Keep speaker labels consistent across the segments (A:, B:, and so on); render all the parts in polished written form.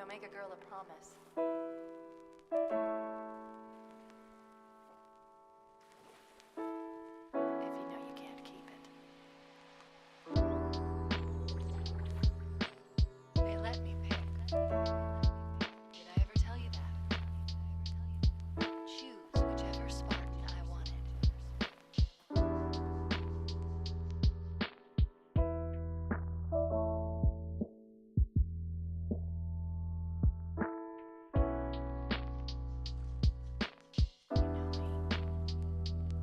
A: make a girl a promise. If you know you can't keep it. They let me pick. Did I ever tell you that? Choose whichever Spartan I wanted. You know me.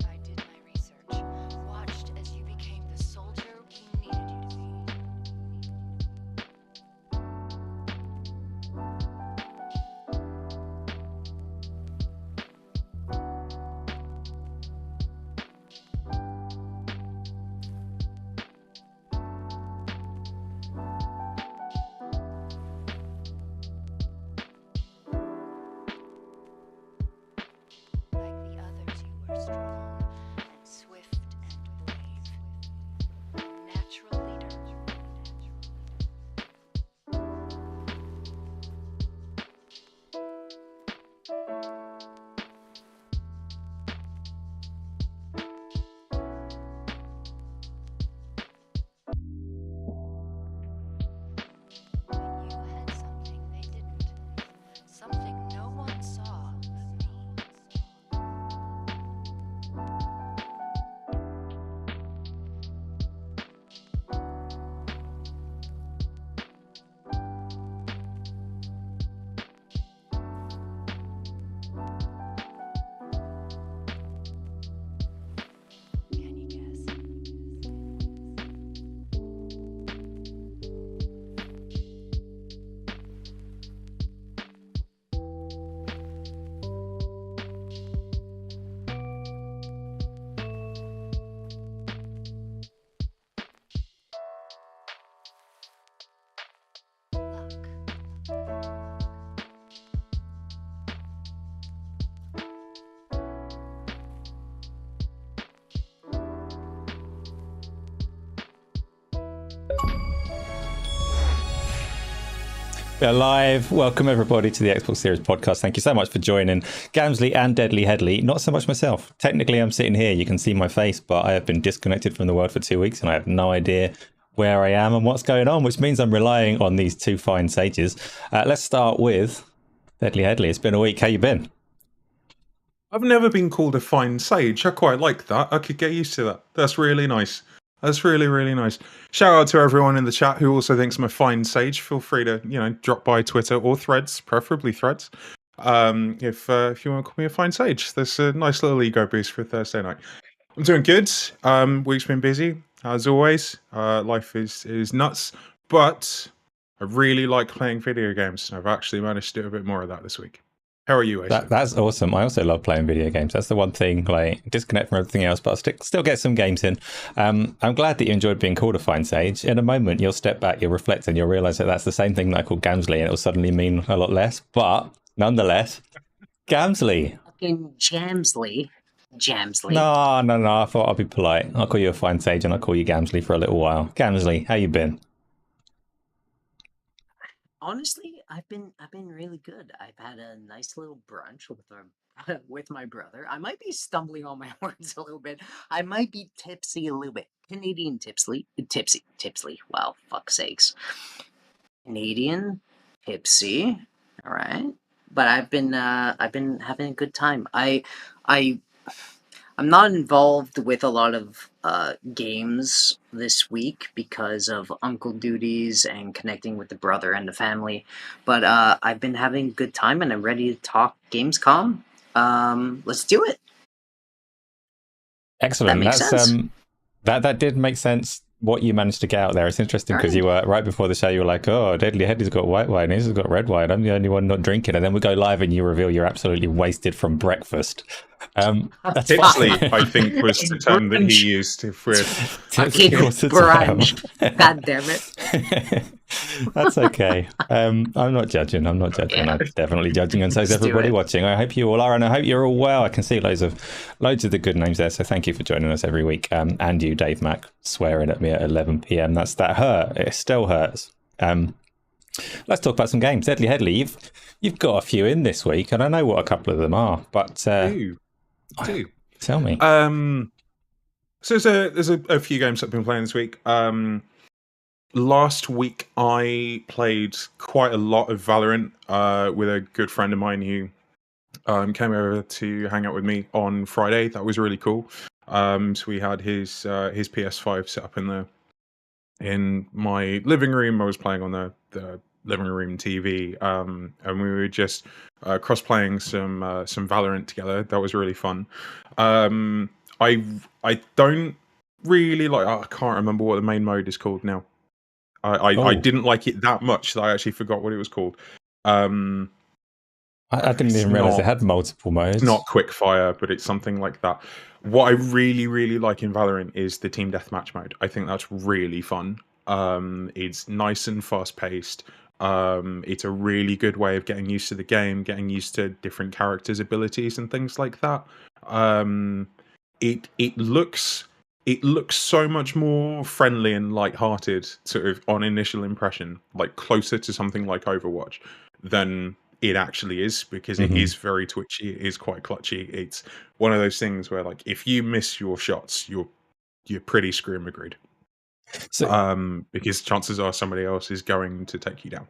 A: I did my research, watched as you became the soldier King needed you to be. Like the others, you were strong and swift and brave. A natural leader. But you had something they didn't. Something no one saw but me. Can you guess? Luck.
B: We're live. Welcome everybody to the Xbox Series podcast. Thank you so much for joining Gamzly and Deadly Headley. Not so much myself. Technically, I'm sitting here. You can see my face, but I have been disconnected from the world for 2 weeks and I have no idea where I am and what's going on, which means I'm relying on these two fine sages. Let's start with Deadly Headley. It's been a week. How you been?
C: I've never been called a fine sage. I quite like that. I could get used to that. That's really nice. That's really, really nice. Shout out to everyone in the chat who also thinks I'm a fine sage. Feel free to, drop by Twitter or Threads, preferably Threads. If you want to call me a fine sage, there's a nice little ego boost for Thursday night. I'm doing good. Week's been busy as always. Life is nuts, but I really like playing video games. I've actually managed to do a bit more of that this week. How are you, Asa?
B: That's awesome. I also love playing video games. That's the one thing, like, disconnect from everything else, but I'll still get some games in. I'm glad that you enjoyed being called a fine sage. In a moment, you'll step back, you'll reflect, and you'll realise that that's the same thing that I call Gamzly, and it will suddenly mean a lot less. But nonetheless, Gamzly.
D: Fucking Jamsley.
B: No. I thought I'd be polite. I'll call you a fine sage, and I'll call you Gamzly for a little while. Gamzly, how you been?
D: Honestly, I've been really good. I've had a nice little brunch with my brother. I might be stumbling on my words a little bit. I might be tipsy a little bit. Canadian tipsy. Wow, fuck's sakes. Canadian tipsy. All right. But I've been having a good time. I'm not involved with a lot of games this week because of uncle duties and connecting with the brother and the family. But I've been having a good time and I'm ready to talk Gamescom. Let's do it.
B: Excellent.
D: That makes sense.
B: That did make sense. What you managed to get out there. It's interesting because you were right before the show. You were like, "Oh, Deadly Headley's got white wine. His has got red wine. I'm the only one not drinking." And then we go live, and you reveal you're absolutely wasted from breakfast. That's
C: Tipsley,
B: fine.
C: I think, was the term that he used. If we're
D: Fucking
B: What's the
D: brunch.
B: term?
D: God damn it.
B: That's okay. I'm not judging. I'm definitely judging, and so is
D: Let's do
B: everybody
D: it.
B: watching. I hope you all are, and I hope you're all well. I can see loads of the good names there. So thank you for joining us every week. And you, Dave Mack, swearing at me at 11 p.m. That hurt. It still hurts. Let's talk about some games. Deadly Headley, you've got a few in this week, and I know what a couple of them are, but
C: Two.
B: tell me.
C: So there's a few games that I've been playing this week. Last week I played quite a lot of Valorant with a good friend of mine who came over to hang out with me on Friday. That was really cool. So we had his PS5 set up in my living room. I was playing on the living room TV, and we were just cross-playing some Valorant together. That was really fun. I don't really like. I can't remember what the main mode is called now. I didn't like it that much that I actually forgot what it was called.
B: I didn't even realize it had multiple modes.
C: It's not quick fire, but it's something like that. What I really, really like in Valorant is the team deathmatch mode. I think that's really fun. It's nice and fast paced. It's a really good way of getting used to the game, getting used to different characters' abilities and things like that. It looks so much more friendly and light-hearted, sort of on initial impression, like closer to something like Overwatch than it actually is, because it is very twitchy. It is quite clutchy. It's one of those things where, like, if you miss your shots, you're pretty scream-agreed. So, because chances are somebody else is going to take you down.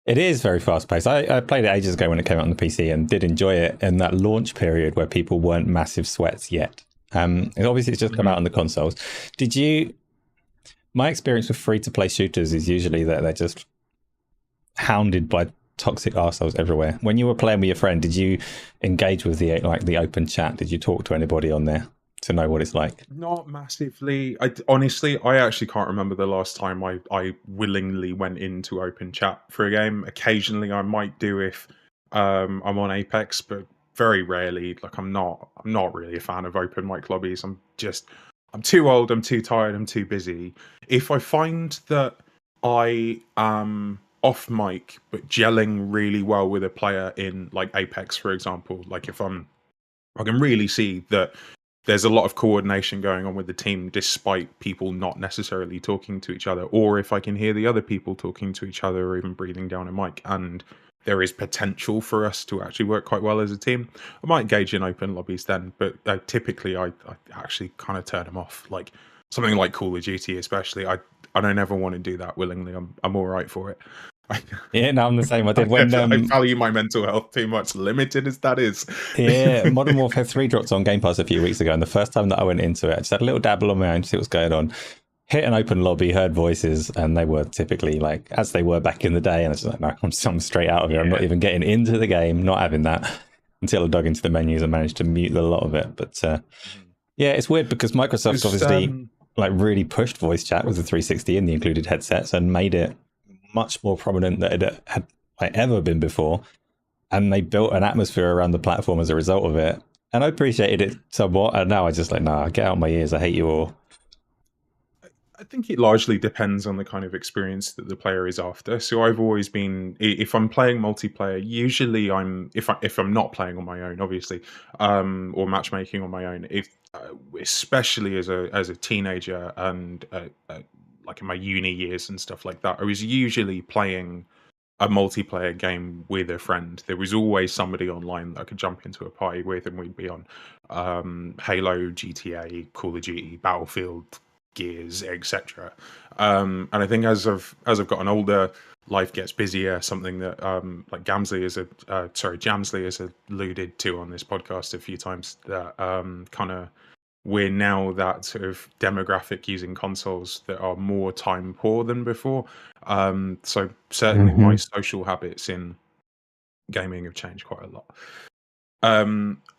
B: It is very fast-paced. I played it ages ago when it came out on the PC and did enjoy it in that launch period where people weren't massive sweats yet. And obviously, it's just come out on the consoles. My experience with free-to-play shooters is usually that they're just hounded by toxic arseholes everywhere. When you were playing with your friend, did you engage with the open chat? Did you talk to anybody on there to know what it's like?
C: Not massively. Honestly, I actually can't remember the last time I willingly went into open chat for a game. Occasionally, I might do if I'm on Apex, but very rarely. Like, I'm not really a fan of open mic lobbies. I'm too old. I'm too tired. I'm too busy. If I find that I am off mic but gelling really well with a player in, like, Apex, for example, like if I can really see that there's a lot of coordination going on with the team despite people not necessarily talking to each other, or if I can hear the other people talking to each other or even breathing down a mic, and there is potential for us to actually work quite well as a team, I might engage in open lobbies then. But typically I actually kind of turn them off. Like something like Call of Duty especially, I don't ever want to do that willingly. I'm all right for it.
B: Yeah, no, I'm the same. I did when
C: I value my mental health too much, limited as that is.
B: Yeah, Modern Warfare 3 dropped on Game Pass a few weeks ago, and the first time that I went into it, I just had a little dabble on my own to see what's going on. Hit an open lobby, heard voices, and they were typically like as they were back in the day. And I was like, no, I'm straight out of here. I'm not even getting into the game, not having that, until I dug into the menus and managed to mute a lot of it. But yeah, it's weird because Microsoft obviously like really pushed voice chat with the 360 and the included headsets and made it much more prominent than it had like ever been before, and they built an atmosphere around the platform as a result of it, and I appreciated it somewhat, and now I just like, nah, get out of my ears, I hate you all.
C: I think it largely depends on the kind of experience that the player is after. So I've always been, if I'm playing multiplayer, usually if I'm not playing on my own, obviously, or matchmaking on my own, especially as a teenager and like in my uni years and stuff like that, I was usually playing a multiplayer game with a friend. There was always somebody online that I could jump into a party with, and we'd be on Halo, GTA, Call of Duty, Battlefield, Gears, etc. And I think as I've gotten older, life gets busier. Something that like Gamzly has alluded to on this podcast a few times, that kind of we're now that sort of demographic using consoles that are more time poor than before. So certainly my social habits in gaming have changed quite a lot.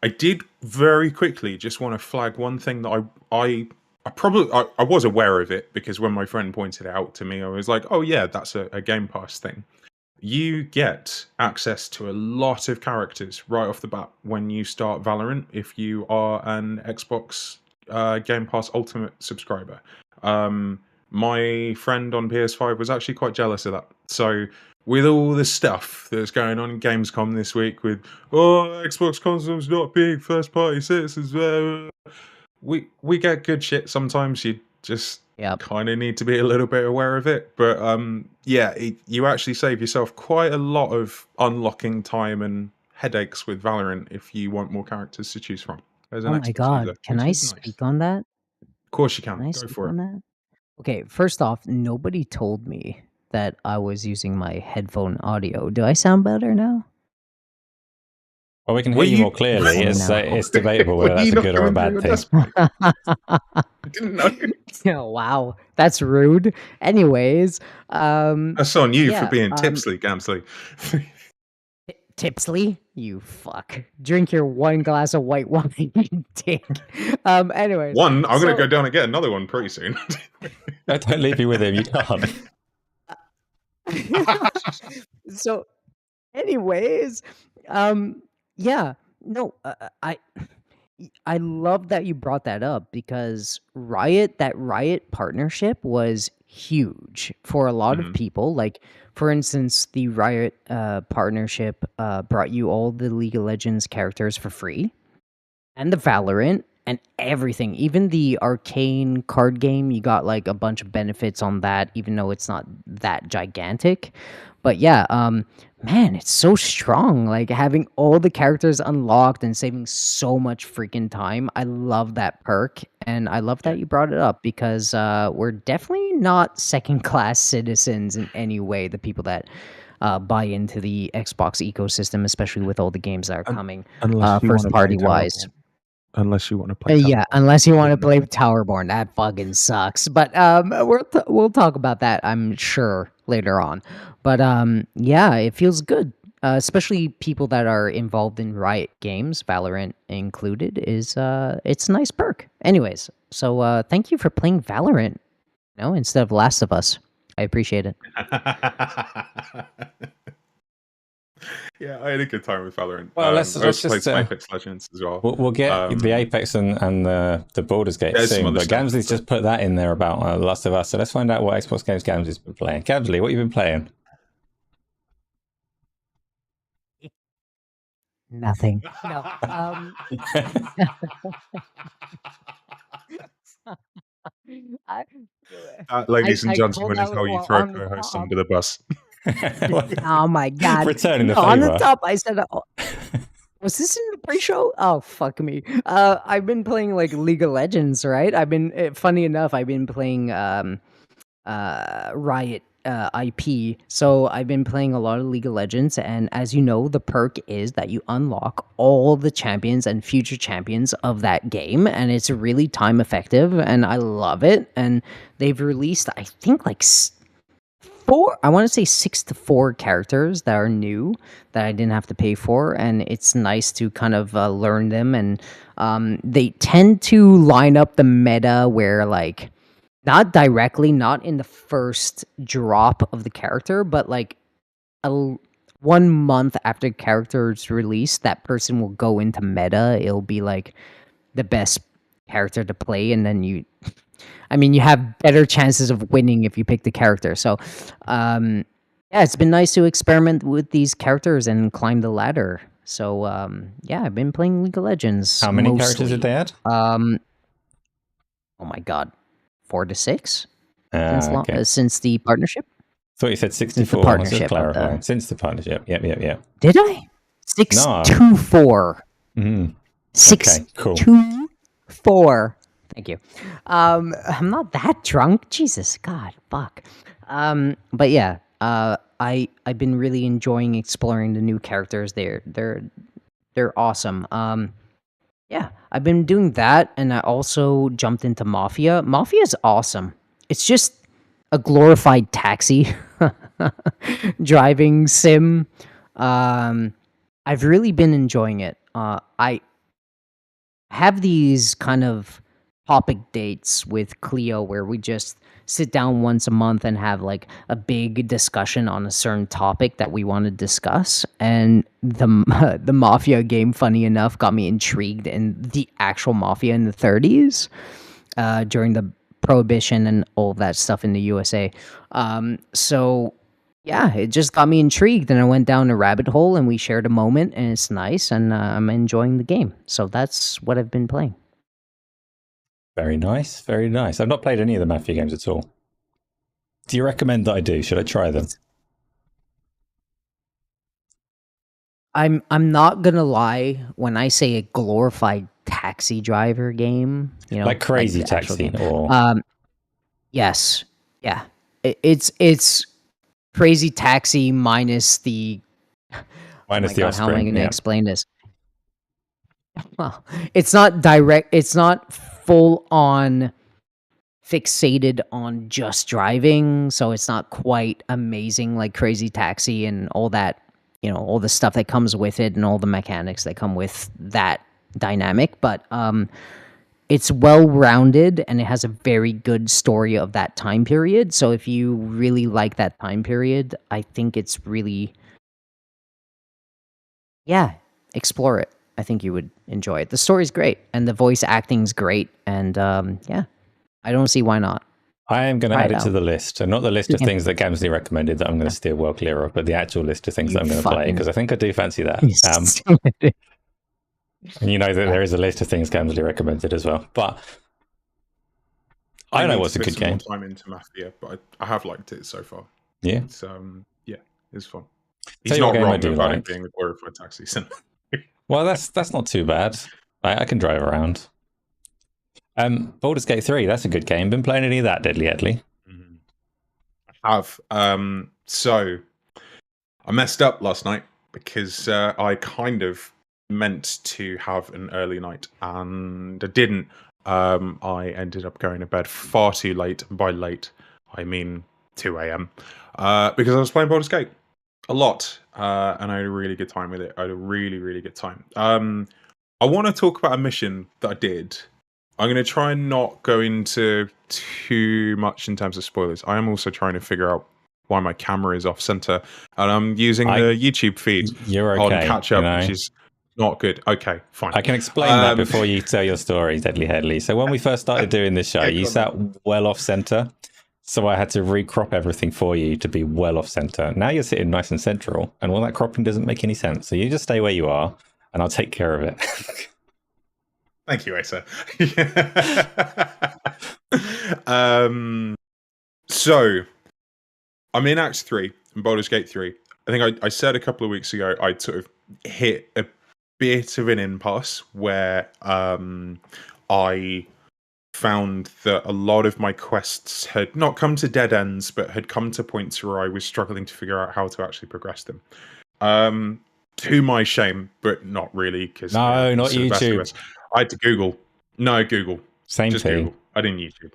C: I did very quickly just want to flag one thing that I was aware of it, because when my friend pointed it out to me, I was like, oh yeah, that's a Game Pass thing. You get access to a lot of characters right off the bat when you start Valorant if you are an Xbox Game Pass Ultimate subscriber. My friend on PS5 was actually quite jealous of that. So with all the stuff that's going on in Gamescom this week with, Xbox consoles not being first party citizens, we get good shit sometimes. You just
D: Yep.
C: kind of need to be a little bit aware of it. But yeah, you actually save yourself quite a lot of unlocking time and headaches with Valorant if you want more characters to choose from as an
D: Oh my
C: Xbox
D: god,
C: user,
D: can
C: which
D: I
C: is nice.
D: speak on that?
C: Of course you
D: Can
C: can.
D: I
C: Go
D: speak
C: for
D: on
C: it.
D: that? Okay, first off, nobody told me that I was using my headphone audio. Do I sound better now?
B: Well, we can hear
C: Were
B: you
C: you?
B: more clearly.
D: Let me
B: It's
D: know.
B: it's debatable
C: Were
B: whether
C: you
B: that's a
C: not
B: good or a
C: coming through
B: bad
C: your
B: thing.
C: desk mic? I didn't know.
D: Oh, wow, that's rude. Anyways,
C: That's on you for
D: yeah,
C: being tipsy, Gamzly.
D: Tipsley, you fuck. Drink your one glass of white wine, you dick. Anyways,
C: One, I'm going to
D: so
C: go down and get another one pretty soon.
B: Don't leave you with him. You can't.
D: so anyways, yeah, no, I love that you brought that up because that Riot partnership was huge for a lot of
C: Mhm.
D: people. Like, for instance, the Riot partnership brought you all the League of Legends characters for free, and the Valorant and everything. Even the Arcane card game, you got like a bunch of benefits on that, even though it's not that gigantic. But yeah, man, it's so strong. Like having all the characters unlocked and saving so much freaking time. I love that perk, and I love
C: Yeah.
D: that you brought it up because we're definitely not second class citizens in any way. The people that buy into the Xbox ecosystem, especially with all the games that are coming
C: Unless you
D: first
C: want to
D: party
C: play
D: wise.
C: Towerborn. Unless you want to play
D: Yeah,
C: Towerborn.
D: unless you want to
C: Wouldn't
D: play Towerborn, that fucking sucks. But we'll talk about that, I'm sure, later on. But yeah, it feels good, especially people that are involved in Riot Games, Valorant included. It's a nice perk. Anyways, so thank you for playing Valorant, instead of Last of Us. I appreciate it.
C: Yeah, I had a good time with Valorant.
B: Well, let's
C: I also played
B: just
C: some Apex Legends as well.
B: we'll get the Apex and the Baldur's Gate
C: There's some
B: soon.
C: other
B: But
C: stuff,
B: Gamzly's just put that in there about The Last of Us. So let's find out what Xbox games Gamzly's been playing. Gamzly, what have you been playing?
D: Nothing. No. I,
C: Ladies and
D: I called
C: gentlemen, is
D: out
C: how you
D: well
C: throw a
D: on the
C: co-host
D: top.
C: under the bus.
D: Oh my god!
B: Returning the
D: No, on the
B: favour.
D: top, I said, "Was this in the pre-show?" Oh fuck me! I've been playing like League of Legends, right? Funny enough, I've been playing Riot IP. So I've been playing a lot of League of Legends, and as you know, the perk is that you unlock all the champions and future champions of that game, and it's really time effective, and I love it. And they've released, I think, like I want to say 6 to 4 characters that are new that I didn't have to pay for, and it's nice to kind of learn them. And they tend to line up the meta where like not directly, not in the first drop of the character, but like 1 month after the character's release, that person will go into meta. It'll be like the best character to play, and then you have better chances of winning if you pick the character. So, yeah, it's been nice to experiment with these characters and climb the ladder. So, yeah, I've been playing League of Legends.
B: How many
D: mostly.
B: characters did they add?
D: Oh my god, 4 to 6
B: Okay.
D: since the partnership.
B: Thought you said 64.
D: Since the
B: I was just
D: partnership.
B: clarifying. Since the partnership. Yep.
D: Did I? 6
B: No.
D: 2 4.
B: Mm.
D: 6
B: Okay, cool.
D: 2 4. Thank you. I'm not that drunk. Jesus, God, fuck. But yeah, I've been really enjoying exploring the new characters. They're awesome. Yeah, I've been doing that, and I also jumped into Mafia. Mafia is awesome. It's just a glorified taxi driving sim. I've really been enjoying it. I have these kind of topic dates with Cleo where we just sit down once a month and have like a big discussion on a certain topic that we want to discuss. And the the Mafia game, funny enough, got me intrigued in the actual Mafia in the 30s during the Prohibition and all of that stuff in the USA. So yeah, it just got me intrigued, and I went down a rabbit hole, and we shared a moment, and it's nice, and I'm enjoying the game. So that's what I've been playing.
B: Very nice, very nice. I've not played any of the Mafia games at all. Do you recommend that I do? Should I try them?
D: I'm not gonna lie when I say a glorified taxi driver game,
B: Like Crazy
D: the actual
B: Taxi,
D: game.
B: or
D: Yes, yeah, it's Crazy Taxi minus the.
B: minus
D: Oh my
B: the
D: god, how am I
B: offspring.
D: going to
B: Yeah.
D: explain this? Well, it's not direct. It's not full on fixated on just driving, so it's not quite amazing like Crazy Taxi and all that, all the stuff that comes with it and all the mechanics that come with that dynamic, but it's well-rounded and it has a very good story of that time period. So if you really like that time period, I think it's really, yeah, explore it. I think you would enjoy it. The story's great and the voice acting's great, and yeah, I don't see why not.
B: I am going to
D: Try
B: add
D: it
B: it to
D: out.
B: the list, and not the list of
D: Yeah.
B: things that Gamzly recommended that I'm going to steer well clear of, but the actual list of things
D: You
B: that I'm going to play,
D: fucking-
B: because I think I do fancy that. And you know that
D: Yeah.
B: there is a list of things Gamzly recommended as well. But I know
C: need
B: what's
C: to
B: a
C: put
B: good
C: some more
B: game.
C: time into Mafia, but I have liked it so far.
B: Yeah.
C: It's yeah, it's fun.
B: Tell
C: He's
B: you what
C: not
B: game I
C: wrong
B: do
C: about
B: like.
C: it being a glorified taxi sim.
B: Well, that's not too bad. I can drive around. Baldur's Gate 3, that's a good game. Been playing any of that, Deadly Headley?
C: I have. So I messed up last night because I kind of meant to have an early night and I didn't. I ended up going to bed far too late. And by late, I mean 2 a.m. Because I was playing Baldur's Gate a lot, and I had a really good time with it. I had a really, really good time. I want to talk about a mission that I did. I'm going to try and not go into too much in terms of spoilers. I am also trying to figure out why my camera is off center, and I'm using the YouTube feed
B: You're
C: on
B: okay,
C: catch up,
B: you know?
C: which is not good. Okay, fine.
B: I can explain that before you tell your story, Deadly Headley. So when we first started doing this show,
C: Yeah,
B: you
C: go on
B: sat well off center. So I had to recrop everything for you to be well off center. Now you're sitting nice and central, and all that cropping doesn't make any sense. So you just stay where you are, and I'll take care of it.
C: Thank you, Asa. So I'm in Act 3 in Baldur's Gate 3. I think I said a couple of weeks ago I'd sort of hit a bit of an impasse where I found that a lot of my quests had not come to dead ends, but had come to points where I was struggling to figure out how to actually progress them. To my shame, but not really, because
B: No, not YouTube.
C: I had to Google. No, Google.
B: Same
C: Just
B: thing.
C: Google. I didn't YouTube.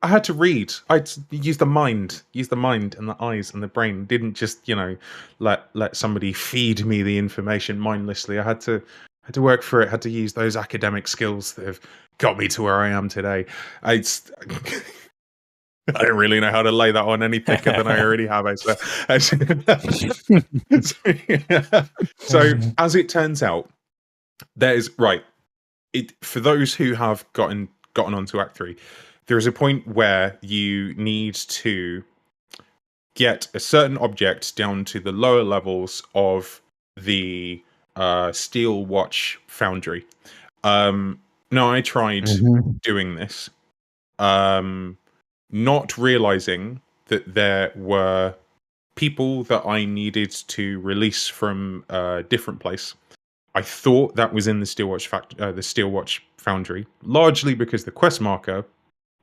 C: I had to read. I had to use the mind and the eyes and the brain. Didn't just let somebody feed me the information mindlessly. I had to work for it. Had to use those academic skills that have got me to where I am today. I don't really know how to lay that on any thicker than I already have. So as it turns out, there's right. For those who have gotten onto Act 3, there is a point where you need to get a certain object down to the lower levels of the Steel Watch Foundry. Now, I tried doing this, not realizing that there were people that I needed to release from a different place. I thought that was in the Steel Watch Foundry, largely because the quest marker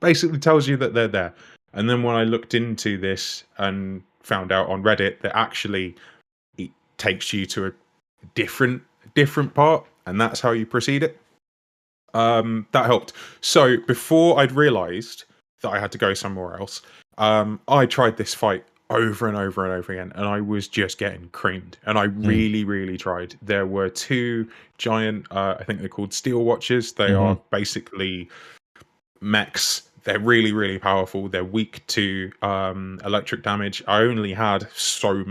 C: basically tells you that they're there. And then when I looked into this and found out on Reddit that actually it takes you to a different part, and that's how you proceed it. That helped. So before I'd realized that I had to go somewhere else, I tried this fight over and over and over again, and I was just getting creamed. And I really, really tried. There were 2 giant, I think they're called Steel Watchers. They are basically mechs. They're really, really powerful. They're weak to electric damage. I only had so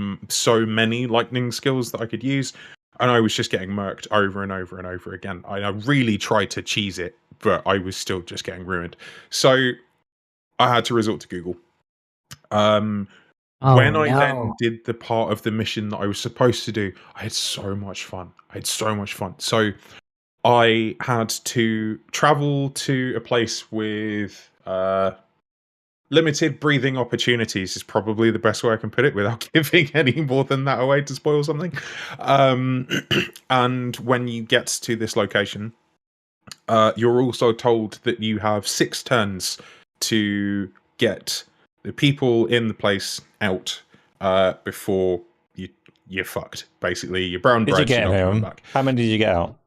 C: many lightning skills that I could use, and I was just getting murked over and over and over again. I really tried to cheese it, but I was still just getting ruined. So I had to resort to Google. When I then did the part of the mission that I was supposed to do, I had so much fun. So I had to travel to a place with limited breathing opportunities is probably the best way I can put it without giving any more than that away to spoil something. And when you get to this location, you're also told that you have 6 turns to get the people in the place out before you're fucked. Basically, you're brown
B: Did you
C: bread.
B: get
C: You're not coming
B: him?
C: back.
B: How many did you get out?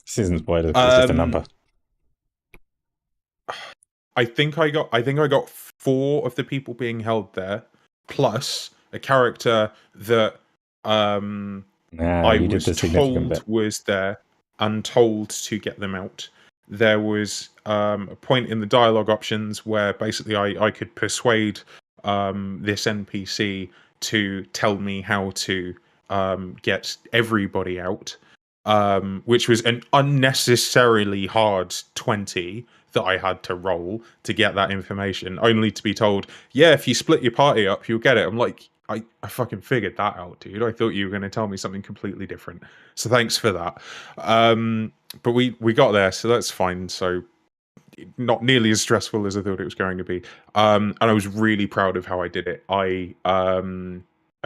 B: This isn't spoilers. It's just a number.
C: I think I got 4 of the people being held there, plus a character that I was told was there and told to get them out. There was a point in the dialogue options where basically I could persuade this NPC to tell me how to get everybody out, which was an unnecessarily hard 20 that I had to roll to get that information, only to be told, yeah, if you split your party up, you'll get it. I'm like, I fucking figured that out, dude. I thought you were going to tell me something completely different. So thanks for that. But we got there, so that's fine. So not nearly as stressful as I thought it was going to be. And I was really proud of how I did it. I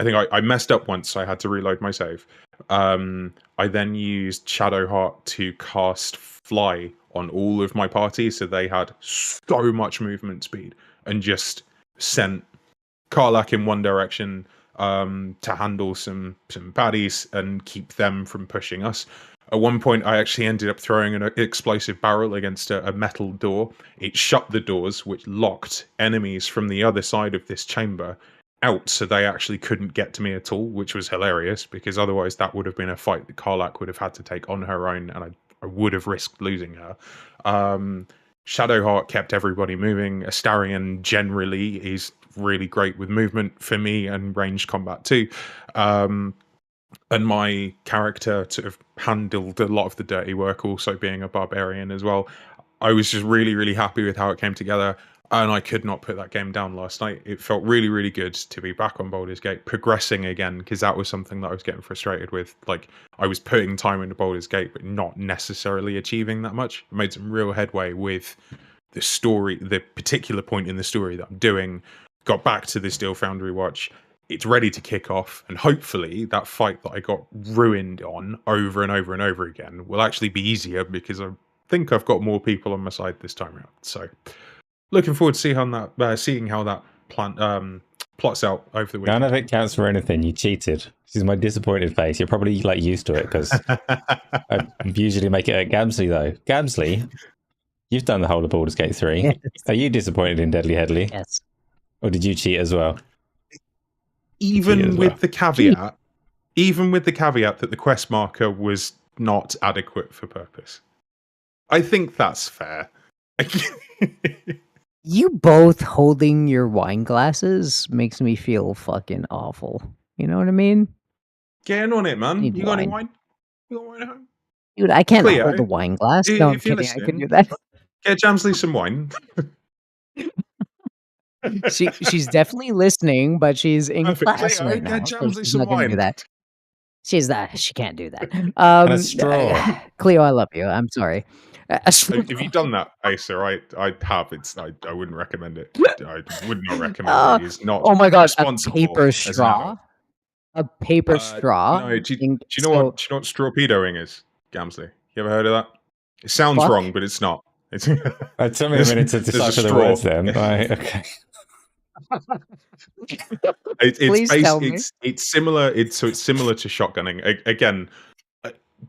C: think I messed up once. So I had to reload my save. I then used Shadowheart to cast Fly on all of my party, so they had so much movement speed, and just sent Karlak in one direction to handle some baddies and keep them from pushing us. At one point, I actually ended up throwing an explosive barrel against a metal door. It shut the doors, which locked enemies from the other side of this chamber out, so they actually couldn't get to me at all, which was hilarious, because otherwise that would have been a fight that Karlak would have had to take on her own, and I would have risked losing her. Shadowheart kept everybody moving. Astarion generally is really great with movement for me, and ranged combat too. And my character sort of handled a lot of the dirty work, also being a barbarian as well. I was just really, really happy with how it came together, and I could not put that game down last night. It felt really, really good to be back on Baldur's Gate, progressing again, because that was something that I was getting frustrated with. Like, I was putting time into Baldur's Gate, but not necessarily achieving that much. I made some real headway with the story, the particular point in the story that I'm doing. Got back to the Steel Foundry watch. It's ready to kick off, and hopefully that fight that I got ruined on over and over and over again will actually be easier, because I think I've got more people on my side this time around. So looking forward to seeing how that plots out over the weekend.
B: None of it counts for anything. You cheated. This is my disappointed face. You're probably like used to it, because I usually make it at Gamzly though. Gamzly, you've done the whole of Baldur's Gate 3.
D: Yes.
B: Are you disappointed in Deadly Headley?
D: Yes.
B: Or did you cheat as well?
C: Even with the caveat that the quest marker was not adequate for purpose. I think that's fair.
D: You both holding your wine glasses makes me feel fucking awful. You know what I mean?
C: Getting on it, man.
D: Need
C: You got any
D: wine.
C: wine? You got wine at home?
D: Dude, I can't
C: Cleo,
D: hold a wine glass.
C: if
D: No, I'm
C: you're
D: kidding. I could
C: listening,
D: do that.
C: Get Jamsley some wine.
D: She's definitely listening, but she's in
C: Perfect.
D: class
C: Cleo,
D: right now.
C: get
D: So
C: Jamsley
D: she's
C: some
D: not gonna do
C: wine.
D: that. She can't do that.
B: And a straw.
D: Cleo, I love you. I'm sorry. A straw.
C: Have you done that, Asa? I have. I wouldn't recommend it. I would not recommend it. It's not
D: Oh my god, a
C: responsible
D: paper
C: as an
D: straw.
C: adult.
D: A paper straw.
C: No, do you know what? Do you know what strawpedoing is, Gamzly? You ever heard of that? It sounds
D: Fuck.
C: wrong, but it's not. It's
B: It took me a minute to
C: there's a
B: decipher the
C: straw.
B: words then. Right, okay.
D: Please tell me.
C: It's similar. It's similar to shotgunning. Again,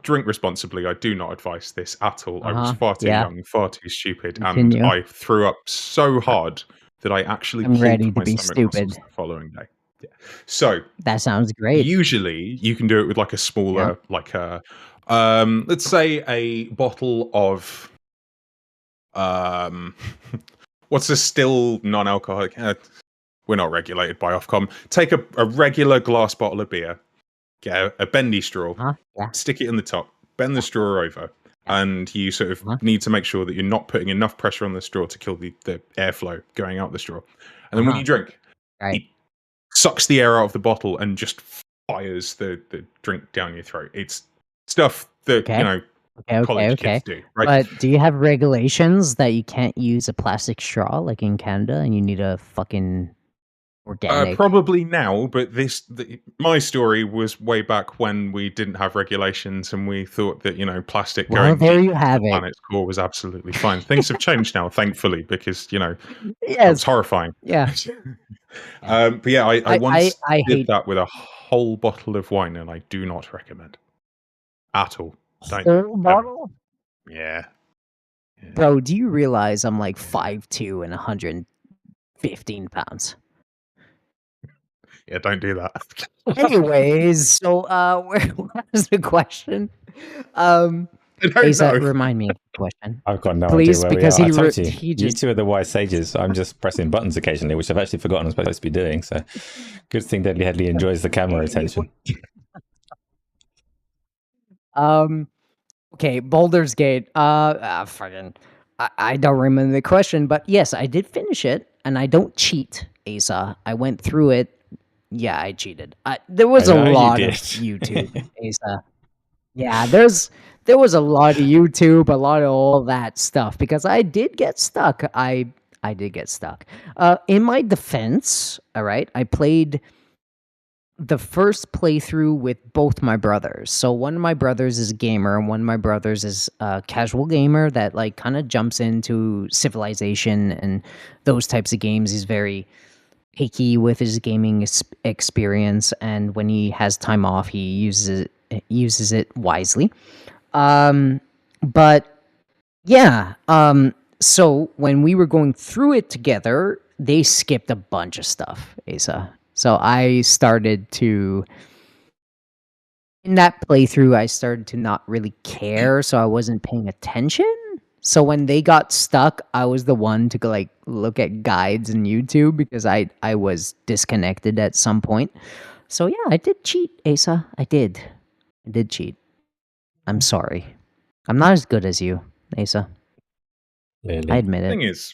C: drink responsibly. I do not advise this at all. I was far too young, far too stupid,
D: Continue.
C: and I threw up so hard that I actually
D: I'm ready
C: pulled
D: to
C: my
D: be
C: stomach muscles
D: stupid.
C: the following day. Yeah. So
D: That sounds great.
C: usually you can do it with like a smaller, like a let's say a bottle of what's a still non-alcoholic? We're not regulated by Ofcom. Take a regular glass bottle of beer, get a bendy straw, stick it in the top, bend the straw over, and you sort of need to make sure that you're not putting enough pressure on the straw to kill the airflow going out the straw. And then when you drink, it sucks the air out of the bottle and just fires the drink down your throat. It's stuff that, you know, college
D: Okay.
C: kids do, right?
D: But do you have regulations that you can't use a plastic straw like in Canada, and you need a fucking organic?
C: Probably now, but my story was way back when we didn't have regulations and we thought that plastic
D: Well,
C: going
D: there
C: deep
D: you
C: into
D: have
C: the
D: it.
C: planet's core was absolutely fine. Things have changed now, thankfully, because that was
D: Yes.
C: horrifying.
D: Yeah.
C: But yeah, I once
D: I
C: did
D: hate
C: that with a whole bottle of wine, and I do not recommend at all. Don't do it.
D: whole
C: Ever.
D: bottle.
C: Yeah.
D: Bro, do you realize I'm like 5'2" and 115 pounds?
C: Yeah, don't do that.
D: Anyways, so where was the question?
C: I don't
D: Asa,
C: know.
D: remind me of the question,
B: I've got no
D: please,
B: idea where
D: because
B: we are. I
D: he
B: told you,
D: he
B: you
D: just
B: two are the wise sages. I'm just pressing buttons occasionally, which I've actually forgotten I'm supposed to be doing. So, good thing Deadly Headley enjoys the camera attention.
D: Okay, Baldur's Gate. Fucking, I don't remember the question, but yes, I did finish it, and I don't cheat, Asa. I went through it. Yeah, I cheated. There was
B: I
D: a
B: know you
D: lot of
B: did.
D: YouTube, Asa. Yeah, there was a lot of YouTube, a lot of all that stuff because I did get stuck. I did get stuck. In my defense, all right, I played the first playthrough with both my brothers. So one of my brothers is a gamer, and one of my brothers is a casual gamer that like kind of jumps into Civilization and those types of games. He's very picky with his gaming experience, and when he has time off, he uses it wisely. But yeah, so when we were going through it together, they skipped a bunch of stuff, Asa. So I started to in that playthrough, I started to not really care, so I wasn't paying attention. So when they got stuck, I was the one to go, like look at guides and YouTube because I was disconnected at some point. So yeah, I did cheat, Asa. I did cheat. I'm sorry. I'm not as good as you, Asa.
B: Clearly.
D: I admit
C: The
D: it.
C: thing is,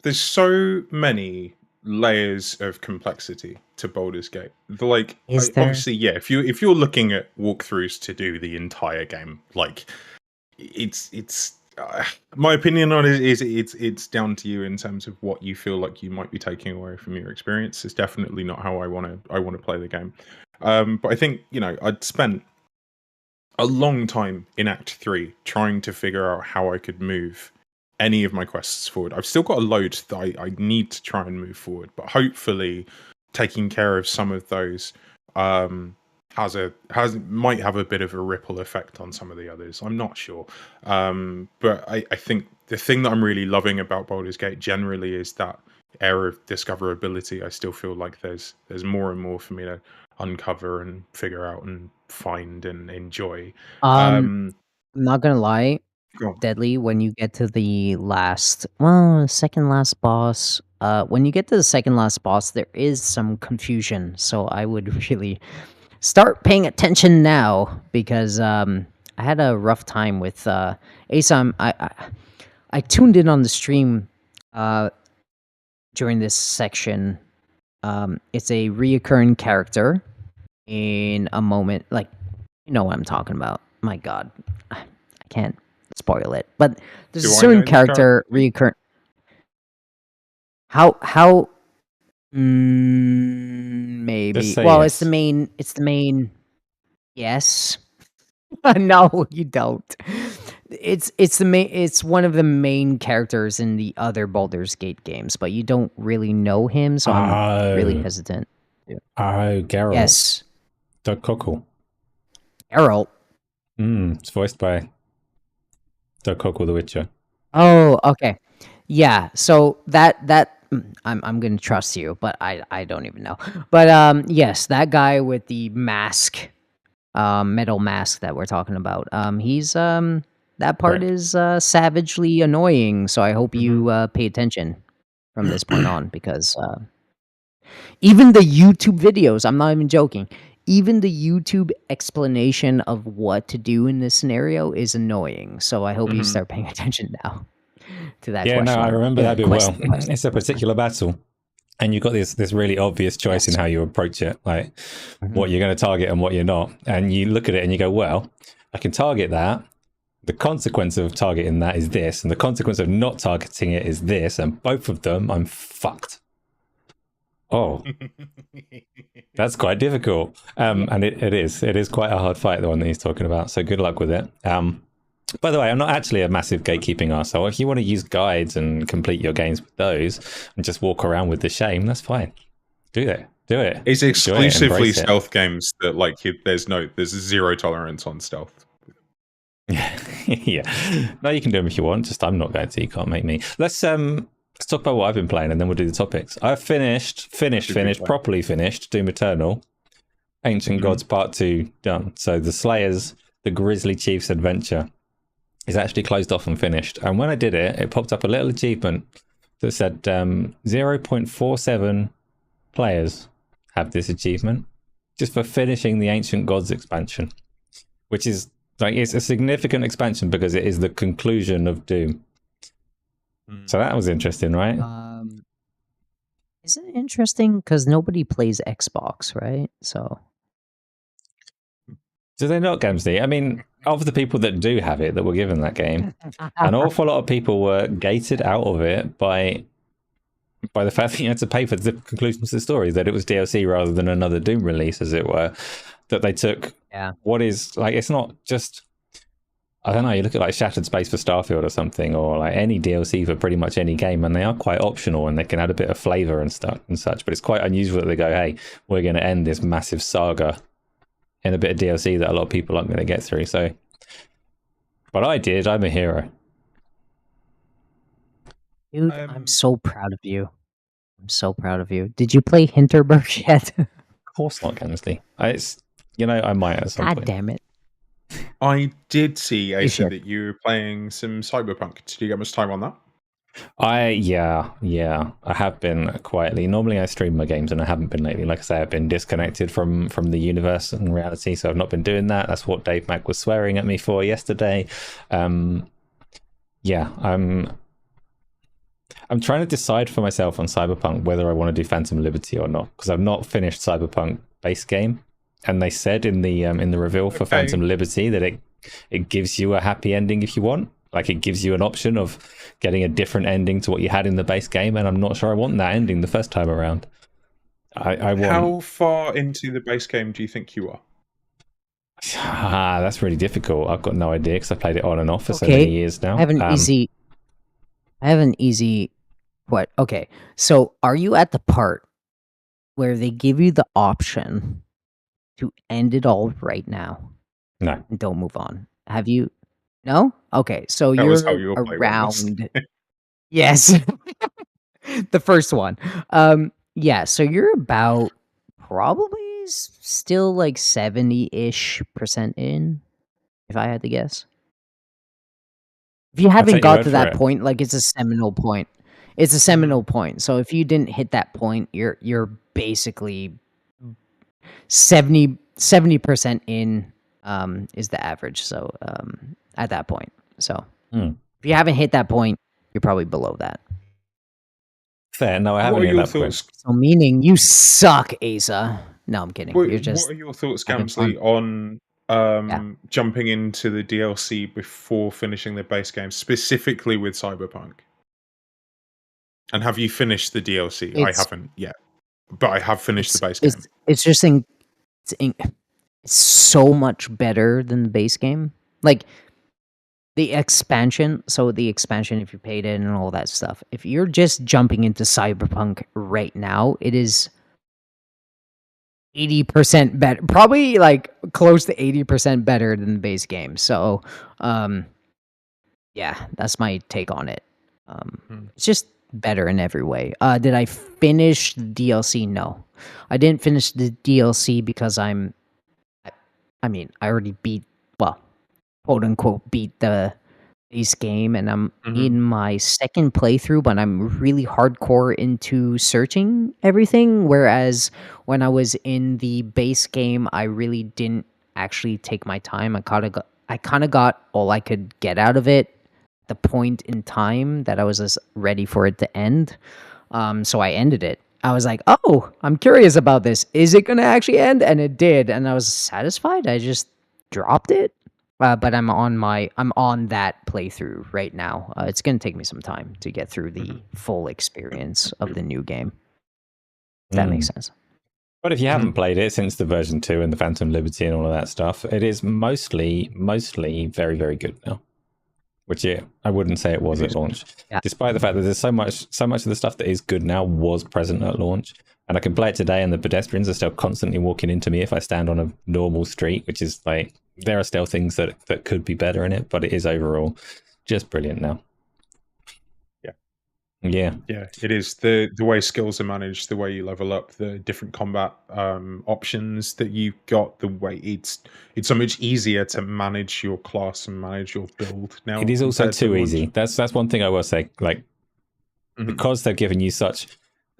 C: there's so many layers of complexity to Baldur's Gate.
D: Is there?
C: Obviously, yeah. If you're looking at walkthroughs to do the entire game, like it's my opinion on it is it's down to you in terms of what you feel like you might be taking away from your experience. It's definitely not how I want to play the game. But I think I'd spent a long time in Act 3 trying to figure out how I could move any of my quests forward. I've still got a load that I need to try and move forward, but hopefully taking care of some of those might have a bit of a ripple effect on some of the others. I'm not sure. But I think the thing that I'm really loving about Baldur's Gate generally is that air of discoverability. I still feel like there's more and more for me to uncover and figure out and find and enjoy.
D: I'm not gonna lie,
C: Go on.
D: Deadly, when you get to the second last boss, when you get to the second last boss, there is some confusion. So I would really start paying attention now because I had a rough time with Asa. I tuned in on the stream during this section. It's a reoccurring character in a moment, like you know what I'm talking about. My God, I can't spoil it, but there's
C: Do
D: a
C: I
D: certain
C: know this
D: character reoccurring. How maybe?
B: Just say
D: Well,
B: yes.
D: it's the main. Yes. No, you don't. It's the main. It's one of the main characters in the other Baldur's Gate games, but you don't really know him, so I'm really hesitant.
B: Oh, Geralt.
D: Yes,
B: Doug Cockle.
D: Geralt.
B: It's voiced by Doug Cockle, The Witcher.
D: Oh, okay. Yeah. So I'm gonna trust you, but I don't even know. But yes, that guy with the mask, metal mask that we're talking about. He's that part
B: Correct.
D: is savagely annoying. So I hope you pay attention from this point on because even the YouTube videos, I'm not even joking. Even the YouTube explanation of what to do in this scenario is annoying. So I hope you start paying attention now to that
B: Yeah,
D: question.
B: no, I remember that bit well.
D: Quest.
B: It's a particular battle, and you've got this really obvious choice in how you approach it, like what you're going to target and what you're not. And you look at it and you go, well, I can target that, The consequence of targeting that is this, and the consequence of not targeting it is this, and both of them, I'm fucked. Oh, that's quite difficult. And it is quite a hard fight, the one that he's talking about. So good luck with it. By the way, I'm not actually a massive gatekeeping arsehole. If you want to use guides and complete your games with those and just walk around with the shame, that's fine. Do it.
C: It's
B: Enjoy it,
C: exclusively
B: embrace it.
C: stealth games that like there's zero tolerance on stealth.
B: Yeah. No, you can do them if you want. Just I'm not going to. You can't make me. Let's talk about what I've been playing, and then we'll do the topics. I've properly finished Doom Eternal, Ancient Gods Part 2 done. So the Slayers, the Grizzly Chief's adventure is actually closed off and finished. And when I did it, it popped up a little achievement that said 0.47 players have this achievement just for finishing the Ancient Gods expansion, which is like, it's a significant expansion because it is the conclusion of Doom. So that was interesting, right?
D: Is it interesting? Because nobody plays Xbox, right? So
B: Do they not, Gamzly? I mean, of the people that do have it, that were given that game, an awful lot of people were gated out of it by the fact that you had to pay for the conclusions of the story, that it was DLC rather than another Doom release, as it were. That they took what is, like, it's not just, I don't know, you look at like Shattered Space for Starfield or something, or like any DLC for pretty much any game, and they are quite optional and they can add a bit of flavour and stuff and such, but it's quite unusual that they go, hey, we're going to end this massive saga in a bit of DLC that a lot of people aren't going to get through. So, but I did. I'm a hero.
D: dude, I'm so proud of you. I'm so proud of you. Did you play Hinterberg yet?
B: Of course not, honestly. It's, you know, I might at some
D: God
B: point.
D: damn it.
C: I did see, Asa,
D: sure?
C: that you were playing some Cyberpunk. Did you get much time on that?
B: Yeah, I have been quietly. Normally I stream my games and I haven't been lately. Like I say, I've been disconnected from the universe and reality, so I've not been doing that. That's what Dave Mack was swearing at me for yesterday. Yeah, I'm trying to decide for myself on Cyberpunk whether I want to do Phantom Liberty or not, because I've not finished Cyberpunk base game, and they said in the reveal for Phantom Liberty that it gives you a happy ending if you want. Like, it gives you an option of getting a different ending to what you had in the base game, and I'm not sure I want that ending the first time around. I want...
C: How far into the base game do you think you are?
B: That's really difficult. I've got no idea because I played it on and off for so many years now.
D: I have an easy what? Okay, so are you at the part where they give you the option to end it all right now?
B: No.
D: And don't move on. Have you? No? Okay, so
C: That
D: you're
C: was how your play was.
D: around. Yes, the first one. Yeah, so you're about probably still like 70-ish% in, if I had to guess. If you haven't
B: take your
D: got
B: word
D: to
B: for
D: that
B: it.
D: point, like, it's a seminal point. It's a seminal point. So if you didn't hit that point, you're basically 70% in, is the average. So at that point. So if you haven't hit that point, you're probably below that.
B: Fair. No, I haven't
C: What are
B: hit
C: your
B: that point.
C: thoughts?
D: So meaning you suck, Asa. No, I'm kidding.
C: What,
D: You're just
C: what are your thoughts,
D: having
C: Gamzly,
D: fun.
C: on jumping into the DLC before finishing the base game, specifically with Cyberpunk? And have you finished the DLC? I haven't yet, but I have finished the base game.
D: It's just it's so much better than the base game. Like, the expansion, if you paid it and all that stuff, if you're just jumping into Cyberpunk right now, it is 80% better, probably like close to 80% better than the base game. So, yeah, that's my take on it. It's just better in every way. Did I finish the DLC? No, I didn't finish the DLC because I already beat, well, quote unquote, beat the base game, and I'm in my second playthrough, but I'm really hardcore into searching everything. Whereas when I was in the base game, I really didn't actually take my time. I kind of got all I could get out of it, the point in time that I was just ready for it to end. So I ended it. I was like, oh, I'm curious about this. Is it going to actually end? And it did. And I was satisfied. I just dropped it. But I'm on that playthrough right now. It's gonna take me some time to get through the full experience of the new game. If that makes sense.
B: But if you haven't played it since the version 2 and the Phantom Liberty and all of that stuff, it is mostly very, very good now. Which I wouldn't say it was at launch.
D: Yeah.
B: Despite the fact that there's so much of the stuff that is good now was present at launch. And I can play it today and the pedestrians are still constantly walking into me if I stand on a normal street, which is like, there are still things that could be better in it, but it is overall just brilliant now. Yeah.
C: It is the way skills are managed, the way you level up, the different combat options that you've got, the way it's so much easier to manage your class and manage your build now.
B: It is also
C: compared to
B: too
C: launch.
B: easy. That's one thing I will say. Like, because they're giving you such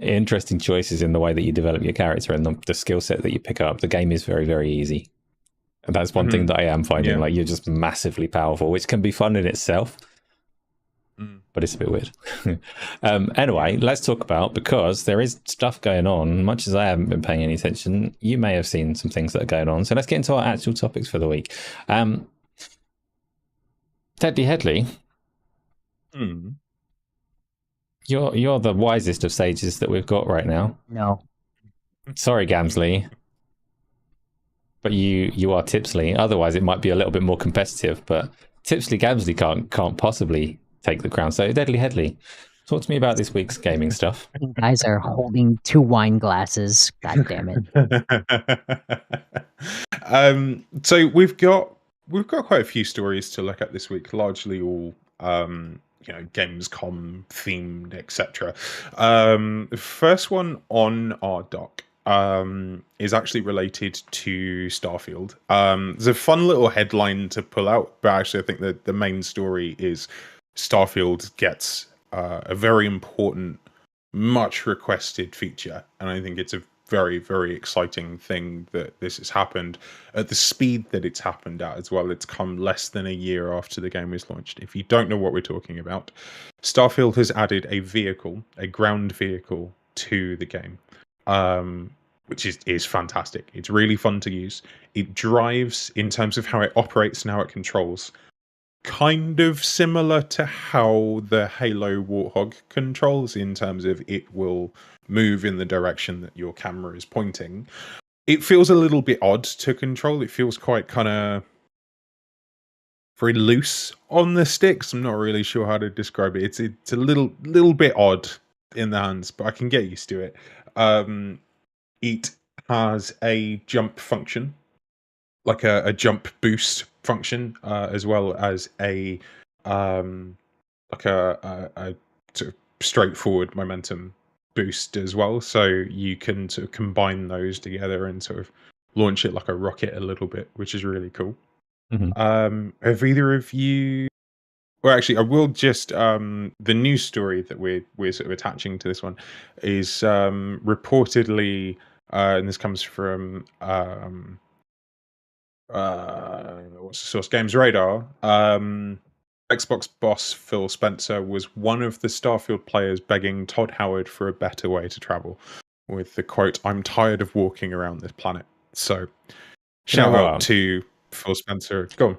B: interesting choices in the way that you develop your character and the skill set that you pick up, the game is very, very easy. And that's one thing that I am finding. Like, you're just massively powerful, which can be fun in itself. But it's a bit weird. Anyway, let's talk about, because there is stuff going on. Much as I haven't been paying any attention, you may have seen some things that are going on. So let's get into our actual topics for the week. Headley, you're the wisest of sages that we've got right now.
D: No.
B: Sorry, Gamzly. But you are Tipsley. Otherwise, it might be a little bit more competitive. But Tipsley Gamzly can't possibly take the crown. So Headley, talk to me about this week's gaming stuff.
D: You guys are holding 2 wine glasses. God damn it.
C: So we've got quite a few stories to look at this week, largely all Gamescom themed, etc. The first one on our doc is actually related to Starfield. There's a fun little headline to pull out, but actually I think that the main story is Starfield gets a very important, much requested feature, and I think it's a very, very exciting thing that this has happened at the speed that it's happened at as well. It's come less than a year after the game was launched. If you don't know what we're talking about, Starfield has added a vehicle, a ground vehicle, to the game, which is fantastic. It's really fun to use. It drives, in terms of how it operates and how it controls, kind of similar to how the Halo Warthog controls, in terms of it will move in the direction that your camera is pointing. It feels a little bit odd to control. It feels quite kind of very loose on the sticks. I'm not really sure how to describe it. It's a little bit odd in the hands, but I can get used to it. It has a jump function, like a jump boost function, as well as a sort of straightforward momentum boost as well. So you can sort of combine those together and sort of launch it like a rocket a little bit, which is really cool. Have either of you? Well, actually, I will just the news story that we're sort of attaching to this one is reportedly, and this comes from what's the source? Games Radar. Xbox boss Phil Spencer was one of the Starfield players begging Todd Howard for a better way to travel, with the quote, "I'm tired of walking around this planet." So, shout out to Phil Spencer. Go on.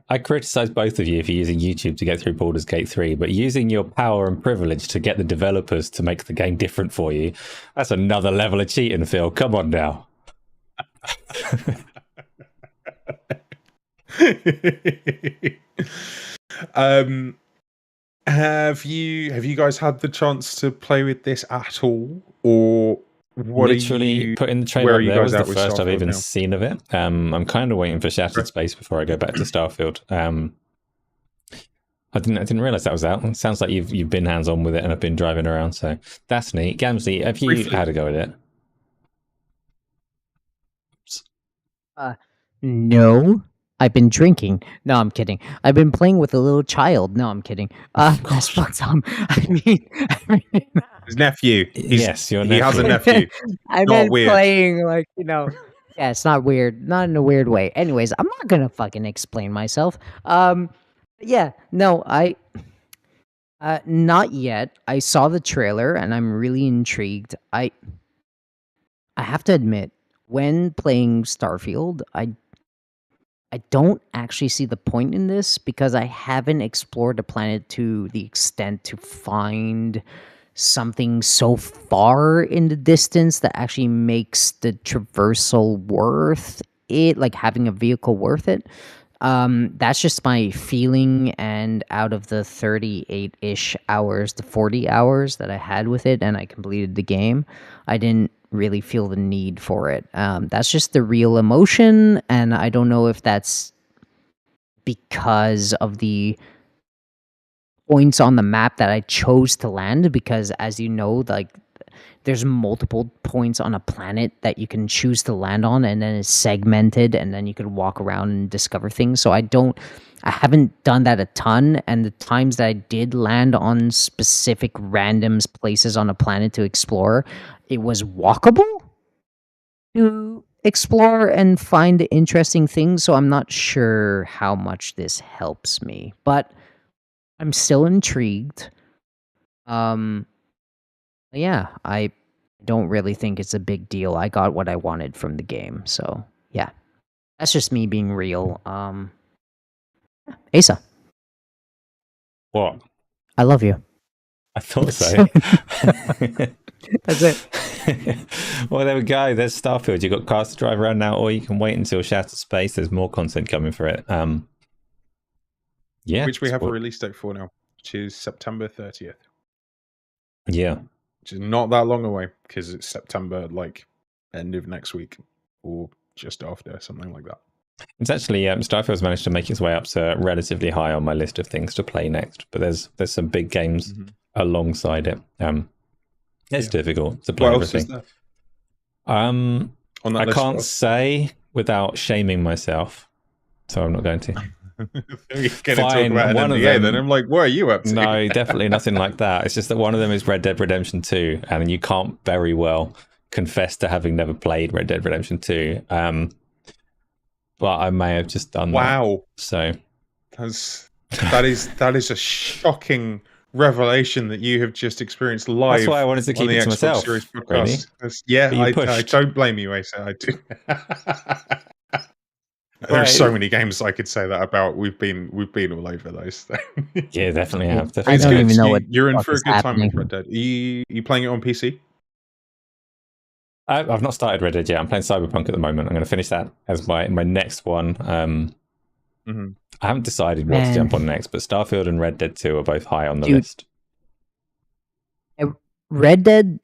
B: I criticize both of you for using YouTube to get through Baldur's Gate 3, but using your power and privilege to get the developers to make the game different for you, that's another level of cheating, Phil. Come on now.
C: Have you guys had the chance to play with this at all, or what?
B: Literally putting the trailer up there was the first I've even
C: now?
B: seen of it. I'm kind of waiting for Shattered Space before I go back to Starfield. I didn't realize that was out. It sounds like you've been hands on with it and have been driving around, so that's neat. Gamzly, have you
C: Briefly.
B: had a go at it?
D: No. I've been drinking. No, I'm kidding. I've been playing with a little child. No, I'm kidding. That's fucked up. I mean,
C: His nephew.
B: Yes, your nephew.
C: He has a nephew.
D: I've
C: Not
D: been
C: weird.
D: playing like, yeah, it's not weird. Not in a weird way. Anyways, I'm not gonna fucking explain myself. Yeah, no, not yet. I saw the trailer and I'm really intrigued. I have to admit, when playing Starfield, I I don't actually see the point in this because I haven't explored the planet to the extent to find something so far in the distance that actually makes the traversal worth it, like having a vehicle worth it. That's just my feeling, and out of the 38-ish hours to 40 hours that I had with it and I completed the game, I didn't really feel the need for it. That's just the real emotion, and I don't know if that's because of the points on the map that I chose to land, because as you know, like there's multiple points on a planet that you can choose to land on, and then it's segmented, and then you can walk around and discover things. So I haven't done that a ton, and the times that I did land on specific randoms places on a planet to explore, it was walkable to explore and find interesting things. So I'm not sure how much this helps me, but I'm still intrigued. Yeah, I don't really think it's a big deal. I got what I wanted from the game, so yeah. That's just me being real. Asa,
B: What?
D: I love you.
B: I thought so.
D: That's it.
B: Well, there we go. There's Starfield. You've got cars to drive around now, or you can wait until Shattered Space. There's more content coming for it. Yeah.
C: Which we have a release date for now, which is September 30th.
B: Yeah.
C: Which is not that long away because it's September, like end of next week or just after, something like that.
B: It's actually Starfield's managed to make its way up to relatively high on my list of things to play next, but there's some big games alongside it. It's difficult to play
C: What else
B: everything.
C: is there? On that
B: I
C: list,
B: can't
C: what?
B: say without shaming myself, so I'm not going to.
C: You're going to talk
B: Fine,
C: about
B: one of
C: NDA,
B: them-
C: then I'm like, what are you up to?
B: No, definitely nothing like that. It's just that one of them is Red Dead Redemption 2, and you can't very well confess to having never played Red Dead Redemption 2. But I may have just done that.
C: Wow,
B: So
C: that is a shocking revelation that you have just experienced live.
B: that's why I wanted to keep
C: on the
B: it to
C: Xbox
B: myself.
C: Series
B: Really?
C: podcast. Yeah,
B: But you
C: I
B: pushed.
C: don't blame you, Asa. I do. There are
B: Right.
C: so many games I could say that about. We've been all over those.
B: Yeah, definitely have.
D: I
B: Definitely
D: don't
B: have.
D: even know what
C: You're in
D: fuck
C: for a
D: is
C: good time
D: happening.
C: with Red Dead. Are you playing it on PC?
B: I've not started Red Dead yet. I'm playing Cyberpunk at the moment. I'm going to finish that as my next one. I haven't decided what to jump on next, but Starfield and Red Dead 2 are both high on the
D: Dude.
B: list.
D: Red Dead,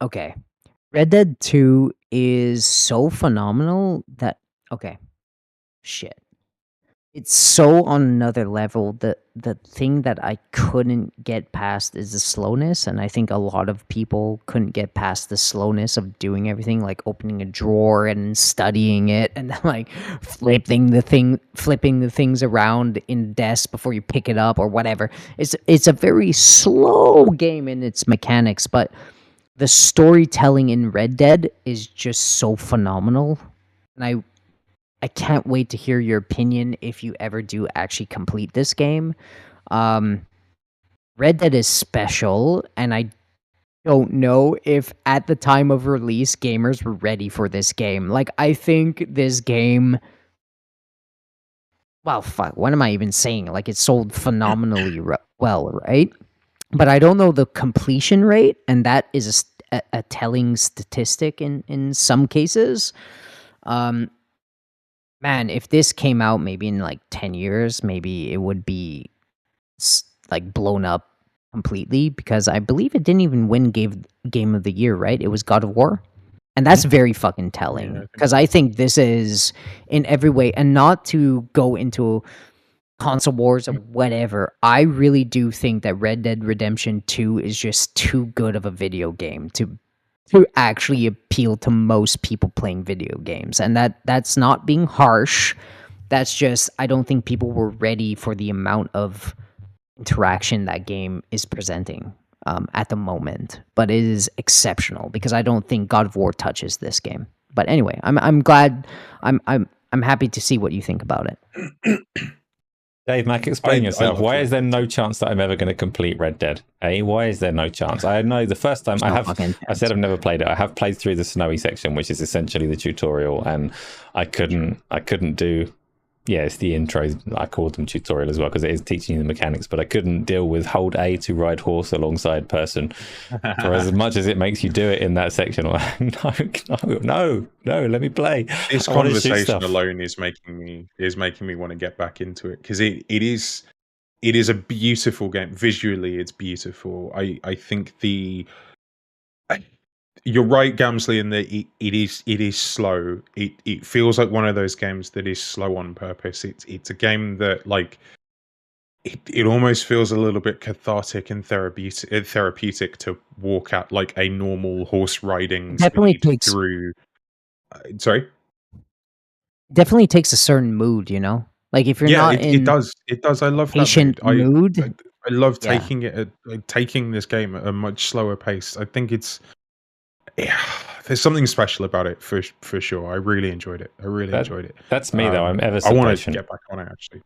D: okay. Red Dead 2 is so phenomenal that, okay, shit. It's so on another level. The thing that I couldn't get past is the slowness, and I think a lot of people couldn't get past the slowness of doing everything, like opening a drawer and studying it, and then like flipping the things around in the desk before you pick it up or whatever. It's a very slow game in its mechanics, but the storytelling in Red Dead is just so phenomenal, and I can't wait to hear your opinion if you ever do actually complete this game. Red Dead is special, and I don't know if at the time of release gamers were ready for this game. Like, I think this game, well, fuck, what am I even saying? Like, it sold phenomenally well, right? But I don't know the completion rate, and that is a telling statistic in some cases. Man, if this came out maybe in like 10 years, maybe it would be like blown up completely, because I believe it didn't even win game of the year, right? It was God of War. And that's very fucking telling, because I think this is in every way, and not to go into console wars or whatever, I really do think that Red Dead Redemption 2 is just too good of a video game to actually appeal to most people playing video games. And that's not being harsh. That's just, I don't think people were ready for the amount of interaction that game is presenting at the moment. But it is exceptional, because I don't think God of War touches this game. But anyway, I'm glad, I'm happy to see what you think about it.
B: Dave Mack, explain
C: I
B: yourself.
C: love
B: Why
C: Red
B: is there
C: Dead
B: no
C: 2.
B: chance that I'm ever going to complete Red Dead? Why is there no chance? I know the first time
D: There's no fucking
B: I said
D: chance.
B: I've never played it. I have played through the snowy section, which is essentially the tutorial, and I couldn't do. Yeah, it's the intro. I called them tutorial as well because it is teaching you the mechanics, but I couldn't deal with hold A to ride horse alongside person for as much as it makes you do it in that section. I'm like, no, let me play.
C: This
B: I want to shoot
C: conversation
B: stuff.
C: alone is making me want to get back into it, because it is a beautiful game. Visually, it's beautiful. I think you're right, Gamzly, in that it is slow. It feels like one of those games that is slow on purpose. It's a game that, like, it almost feels a little bit cathartic and therapeutic to walk at like a normal horse riding
D: Definitely
C: speed
D: takes
C: through. Sorry.
D: definitely takes a certain mood, you know? Like if you're
C: Yeah,
D: not
C: it
D: in
C: does. It does. I love that
D: patient
C: mood. I
D: mood,
C: I love
D: yeah.
C: taking this game at a much slower pace. I think it's, yeah, there's something special about it for sure. I really enjoyed it. I really
B: That
C: enjoyed it.
B: that's me though. I'm ever
C: I
B: so
C: want to
B: patient.
C: get back on it actually.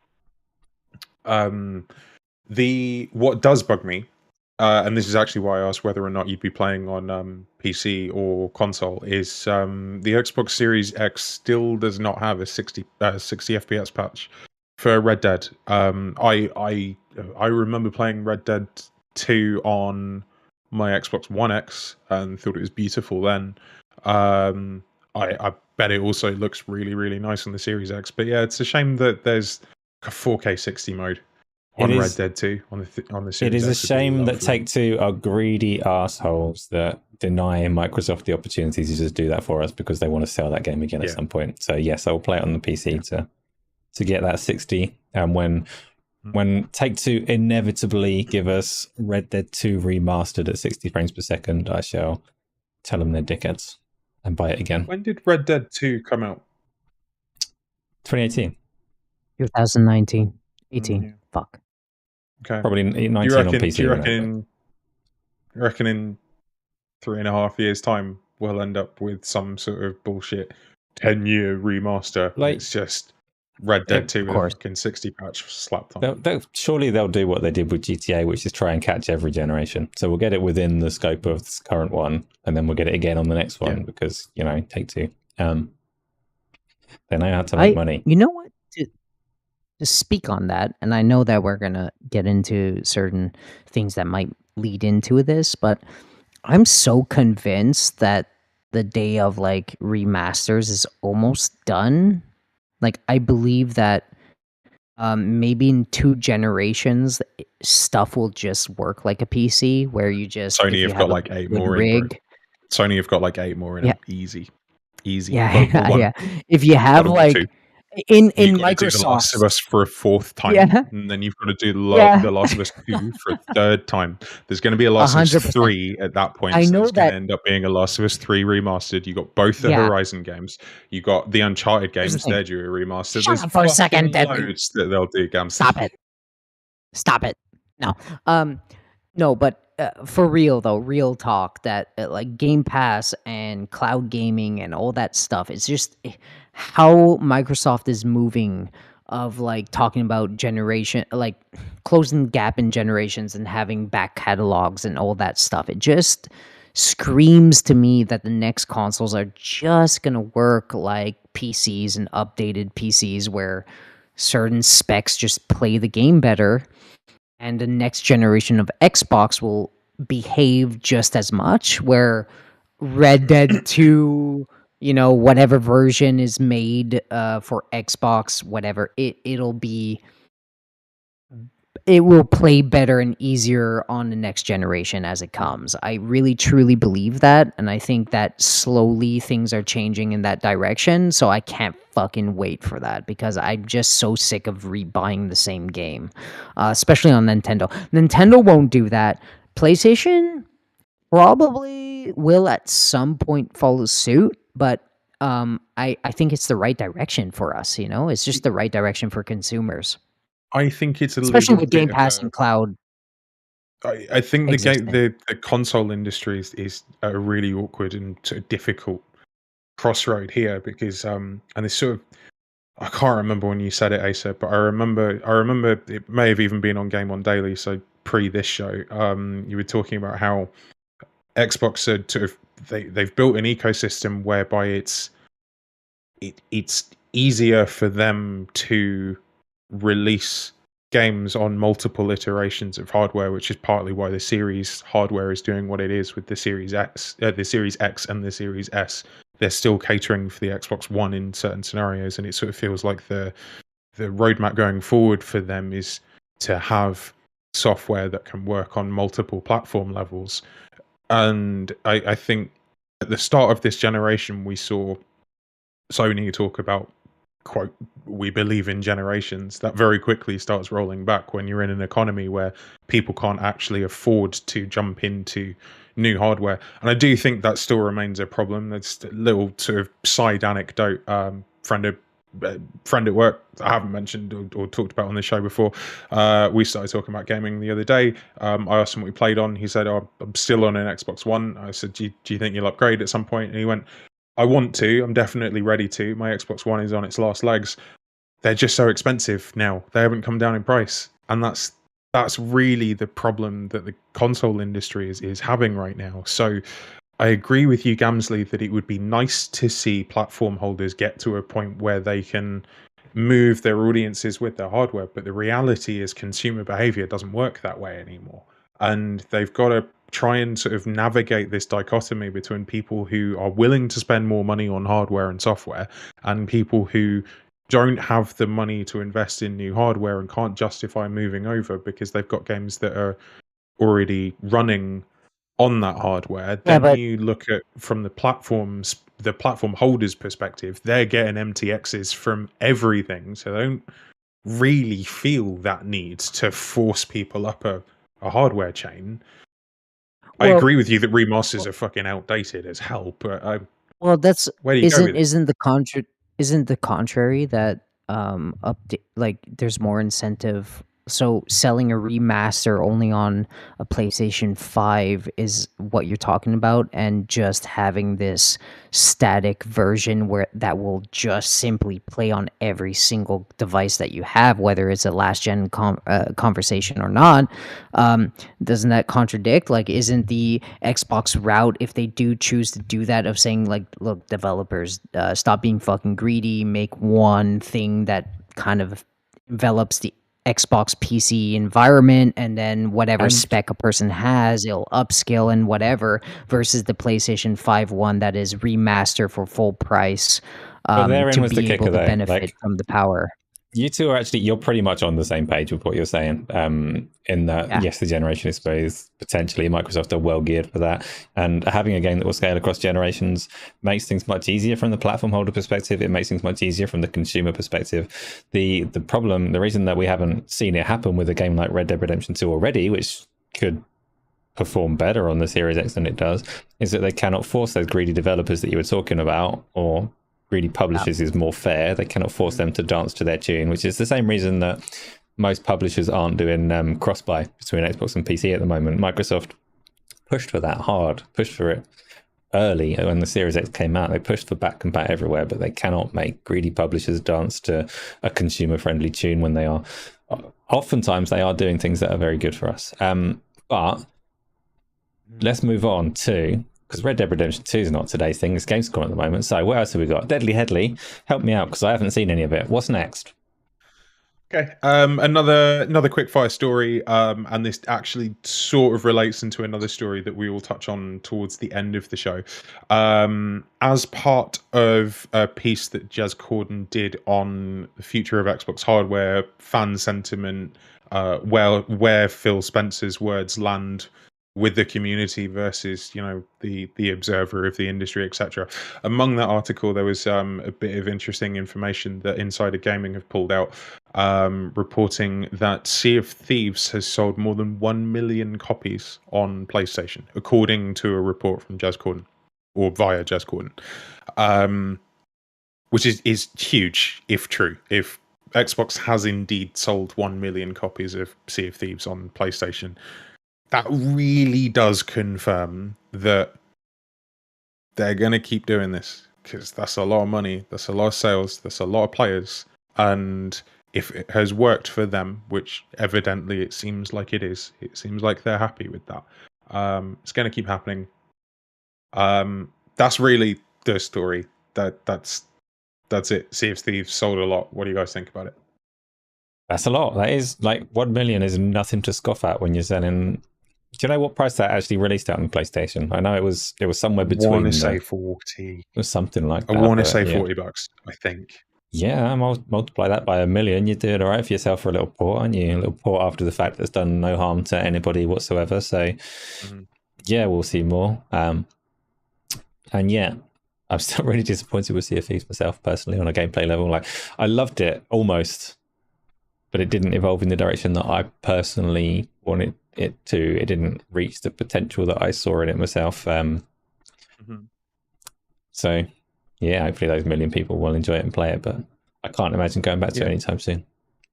C: The what does bug me, and this is actually why I asked whether or not you'd be playing on PC or console, is the Xbox Series X still does not have a 60 FPS patch for Red Dead. I remember playing Red Dead 2 on my Xbox One X and thought it was beautiful then. I bet it also looks really, really nice on the Series X. But yeah, it's a shame that there's a 4K 60 mode
B: It
C: on Red
B: is.
C: Dead 2 on the
B: It
C: Series
B: is a
C: X. Would be
B: shame that
C: lovely.
B: Take-Two are greedy assholes that deny Microsoft the opportunity to just do that for us because they want to sell that game again at
C: Yeah.
B: some point. So yes, I will play it on the PC to get that 60. And when Take-Two inevitably give us Red Dead 2 remastered at 60 frames per second, I shall tell them they're dickheads and buy it again.
C: When did Red Dead 2 come out?
B: 2018.
D: 2019, 18.
C: Yeah.
D: Fuck.
C: Okay.
B: Probably 19
C: Do you
B: on
C: reckon?
B: PC.
C: Do you
B: wouldn't it?
C: reckon in 3.5 years' time we'll end up with some sort of bullshit 10-year remaster?
B: Like,
C: It's just Red Dead 2 with a
D: course.
C: fucking 60 patch slapped on.
B: Surely they'll do what they did with GTA, which is try and catch every generation. So we'll get it within the scope of this current one, and then we'll get it again on the next one because Take-Two. They know how to make money.
D: You know what? To speak on that, and I know that we're gonna get into certain things that might lead into this, but I'm so convinced that the day of like remasters is almost done. Like I believe that maybe in 2 generations stuff will just work like a PC where you just
C: Sony have got like 8 more in, bro. Sony have got like 8 more in.
D: Yeah.
C: Easy.
D: Yeah. If you have like in Microsoft,
C: do The Last of Us for a 4th time, and then you've got to do The Last of Us 2 for a 3rd time. There's going to be a Last of Us
D: 100%.
C: 3 at that point.
D: I
C: so
D: know
C: there's going
D: that-
C: to end up being a Last of Us 3 remastered. You got both the Horizon games. You got the Uncharted
D: Here's the
C: games.
D: thing.
C: They're due a remaster.
D: Shut up for a second, Deadly.
C: loads that they'll do. Gamzly.
D: Stop it. No, but for real though, real talk, that like Game Pass and cloud gaming and all that stuff, it's just how Microsoft is moving, of like talking about generation, like closing the gap in generations and having back catalogs and all that stuff. It just screams to me that the next consoles are just gonna work like PCs and updated PCs where certain specs just play the game better, and the next generation of Xbox will behave just as much, where Red Dead 2, whatever version is made for Xbox, whatever, it will play better and easier on the next generation as it comes. I really truly believe that, and I think that slowly things are changing in that direction, so I can't fucking wait for that, because I'm just so sick of rebuying the same game, especially on Nintendo. Nintendo won't do that. PlayStation probably will at some point follow suit, but I think it's the right direction for us, It's just the right direction for consumers.
C: I think it's a
D: Especially
C: little
D: with Game
C: bit
D: Pass and cloud.
C: I think
D: existing.
C: the console industry is a really awkward and sort of difficult crossroad here, because and it's sort of, I can't remember when you said it, Asa, but I remember it may have even been on Game On Daily, so pre this show. You were talking about how Xbox had sort of they've built an ecosystem whereby it's easier for them to release games on multiple iterations of hardware, which is partly why the Series hardware is doing what it is with the Series X, the Series X, and the Series S. They're still catering for the Xbox One in certain scenarios, and it sort of feels like the roadmap going forward for them is to have software that can work on multiple platform levels. And I think at the start of this generation, we saw Sony talk about, quote, we believe in generations. That very quickly starts rolling back when you're in an economy where people can't actually afford to jump into new hardware. And I do think that still remains a problem. That's a little sort of side anecdote. Friend at work I haven't mentioned or talked about on the show before. We started talking about gaming the other day. I asked him what he played on. He said, "Oh, I'm still on an Xbox One." I said, "Do you think you'll upgrade at some point?" And he went, "I want to. I'm definitely ready to. My Xbox One is on its last legs. They're just so expensive now. They haven't come down in price." And that's really the problem that the console industry is having right now. So I agree with you, Gamzly, that it would be nice to see platform holders get to a point where they can move their audiences with their hardware. But the reality is consumer behavior doesn't work that way anymore. And they've got to try and sort of navigate this dichotomy between people who are willing to spend more money on hardware and software and people who don't have the money to invest in new hardware and can't justify moving over because they've got games that are already running on that hardware.
D: Yeah,
C: Then
D: but
C: you look at from the platform holders perspective, they're getting MTXs from everything, so they don't really feel that need to force people up a hardware chain. I
D: well,
C: agree with you that remasters are fucking outdated as hell, but
D: well, that's
C: where do you go with it?
D: isn't the contrary that update, like there's more incentive. So selling a remaster only on a PlayStation 5 is what you're talking about, and just having this static version where that will just simply play on every single device that you have, whether it's a last gen conversation or not. Doesn't that contradict? Like, isn't the Xbox route, if they do choose to do that, of saying like, look, developers, stop being fucking greedy, make one thing that kind of envelops the Xbox PC environment, and then whatever
B: And
D: spec a person has, it'll upscale and whatever, versus the PlayStation 5 one that is remaster for full price,
B: but therein
D: to
B: was the
D: be able
B: kicker,
D: to
B: though.
D: benefit
B: Like,
D: from the power.
B: you two are actually, you're pretty much on the same page with what you're saying. In that,
D: Yeah.
B: yes, the generation is supposed potentially Microsoft are well geared for that, and having a game that will scale across generations makes things much easier from the platform holder perspective. It makes things much easier from the consumer perspective. The problem, the reason that we haven't seen it happen with a game like Red Dead Redemption 2 already, which could perform better on the Series X than it does, is that they cannot force those greedy developers that you were talking about, or greedy publishers is more fair. They cannot force them to dance to their tune, which is the same reason that most publishers aren't doing cross-buy between Xbox and PC at the moment. Microsoft pushed for that hard, pushed for it early when the Series X came out. They pushed for back compat everywhere, but they cannot make greedy publishers dance to a consumer-friendly tune when they are. Oftentimes, they are doing things that are very good for us. But let's move on to, because Red Dead Redemption 2 is not today's thing, it's Gamescom at the moment. So what else have we got? Deadly Headley, help me out because I haven't seen any of it. What's next?
C: Okay. Another quick fire story, and this actually sort of relates into another story that we will touch on towards the end of the show. As part of a piece that Jez Corden did on the future of Xbox hardware, fan sentiment, where Phil Spencer's words land with the community versus the observer of the industry, etc. Among that article, there was a bit of interesting information that Insider Gaming have pulled out, reporting that Sea of Thieves has sold more than 1 million copies on PlayStation, according to a report from Jez Corden, or via Jez Corden, which is huge if true. If Xbox has indeed sold 1 million copies of Sea of Thieves on PlayStation, that really does confirm that they're going to keep doing this, because that's a lot of money, that's a lot of sales, that's a lot of players, And if it has worked for them, which evidently it seems like it seems like they're happy with that. It's going to keep happening. That's really the story. That's it. Sea of Thieves sold a lot. What do you guys think about it?
B: That's a lot. That is like 1 million is nothing to scoff at when you're selling. Do you know what price that actually released out on PlayStation? I know it was somewhere between.
C: I want to say 40.
B: It was something like that.
C: I want to say $40. I think.
B: Yeah, multiply that by 1 million. You're doing all right for yourself for a little port, aren't you? A little port after the fact that's done no harm to anybody whatsoever. So, yeah, we'll see more. And yeah, I'm still really disappointed with Sea of Thieves myself personally on a gameplay level. Like, I loved it almost, but it didn't evolve in the direction that I personally wanted it to. It didn't reach the potential that I saw in it myself. So, yeah, hopefully those 1 million people will enjoy it and play it, but I can't imagine going back to it anytime soon.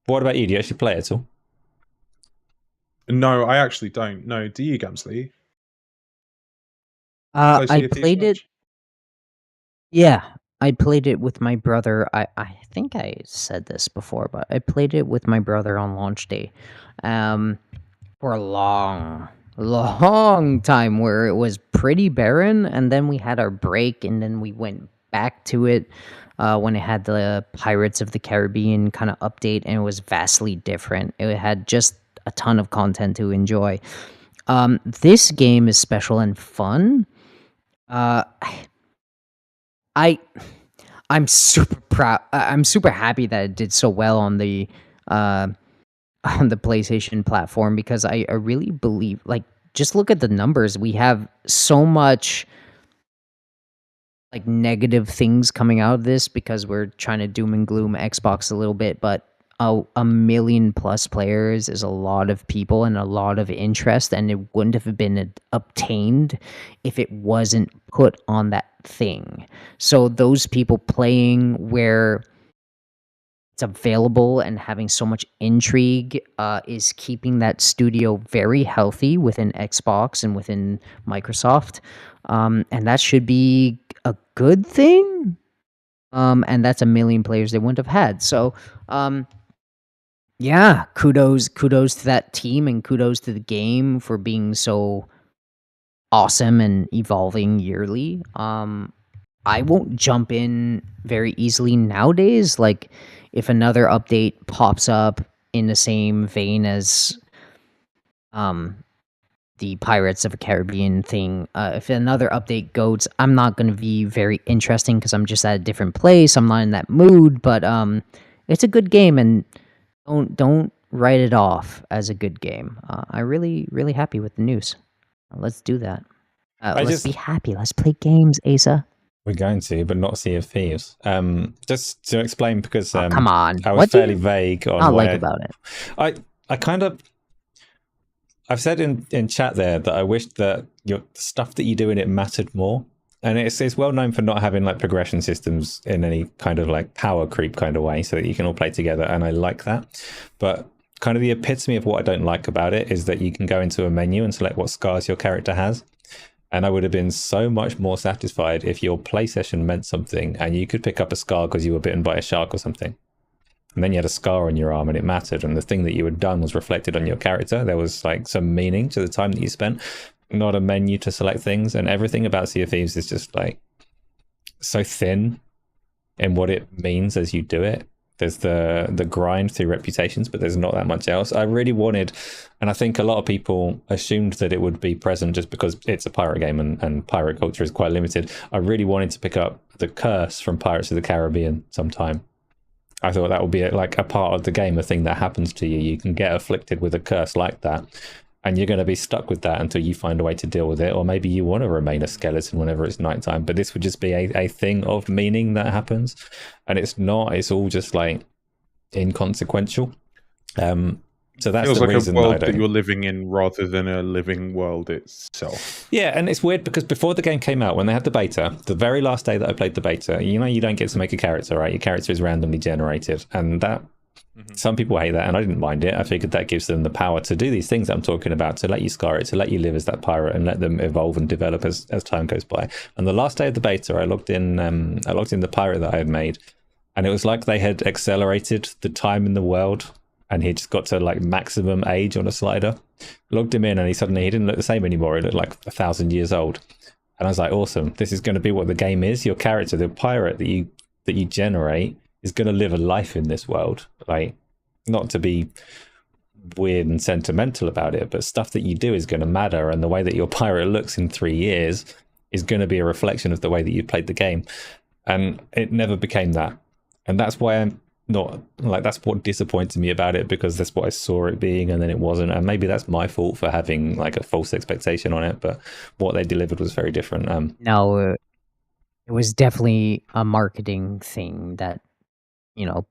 B: But what about you? Do you actually play it at all?
C: No, I actually don't. No, do you, Gamzly?
D: I played it. Yeah, I played it with my brother. I think I said this before, but I played it with my brother on launch day for a long time where it was pretty barren, and then we had our break, and then we went back to it when it had the Pirates of the Caribbean kind of update, and it was vastly different. It had just a ton of content to enjoy. This game is special and fun. I'm super proud. I'm super happy that it did so well on the PlayStation platform, because I really believe, like, just look at the numbers. We have so much like negative things coming out of this because we're trying to doom and gloom Xbox a little bit, but a million plus players is a lot of people and a lot of interest, and it wouldn't have been obtained if it wasn't put on that thing. So those people playing where it's available and having so much intrigue is keeping that studio very healthy within Xbox and within Microsoft, and that should be a good thing. And that's a million players they wouldn't have had. So yeah, kudos to that team, and kudos to the game for being so awesome and evolving yearly. I won't jump in very easily nowadays. Like, if another update pops up in the same vein as the Pirates of the Caribbean thing, if another update goes, I'm not going to be very interesting because I'm just at a different place. I'm not in that mood, but it's a good game, and don't write it off as a good game. I'm really happy with the news. Let's do that. Let's be happy. Let's play games, Asa.
B: We're going to, but not Sea of Thieves. Just to explain, because
D: come on,
B: I was fairly vague on
D: what about it.
B: I kind of, I've said in chat there that I wished that the stuff that you do in it mattered more. And it's well known for not having like progression systems in any kind of like power creep kind of way, so that you can all play together. And I like that. But kind of the epitome of what I don't like about it is that you can go into a menu and select what scars your character has. And I would have been so much more satisfied if your play session meant something and you could pick up a scar because you were bitten by a shark or something. And then you had a scar on your arm and it mattered. And the thing that you had done was reflected on your character. There was like some meaning to the time that you spent, not a menu to select things. And everything about Sea of Thieves is just like so thin in what it means as you do it. There's the grind through reputations, but there's not that much else. I really wanted, and I think a lot of people assumed that it would be present just because it's a pirate game and pirate culture is quite limited. I really wanted to pick up the curse from Pirates of the Caribbean sometime. I thought that would be like a part of the game, a thing that happens to you. You can get afflicted with a curse like that, and you're going to be stuck with that until you find a way to deal with it. Or maybe you want to remain a skeleton whenever it's nighttime, but this would just be a thing of meaning that happens. And it's not, it's all just like inconsequential. So that's
C: feels
B: the
C: like
B: reason
C: a world
B: that
C: you're living in rather than a living world itself.
B: Yeah, and it's weird because before the game came out, when they had the beta, the very last day that I played the beta, you know, you don't get to make a character, right? Your character is randomly generated, and that some people hate that, and I didn't mind it. I figured that gives them the power to do these things that I'm talking about, to let you scar it, to let you live as that pirate, and let them evolve and develop as time goes by. And the last day of the beta, I logged in the pirate that I had made, And it was like they had accelerated the time in the world, and he just got to like maximum age on a slider. Logged him in, and he didn't look the same anymore. He looked like 1,000 years old. And I was like, awesome! This is going to be what the game is. Your character, the pirate that you generate, is going to live a life in this world. Like, not to be weird and sentimental about it, but stuff that you do is going to matter, and the way that your pirate looks in 3 years is going to be a reflection of the way that you played the game. And it never became that. And that's why I'm not like, that's what disappointed me about it, because that's what I saw it being, and then it wasn't. And maybe that's my fault for having like a false expectation on it, but what they delivered was very different.
D: No, it was definitely a marketing thing that, you know,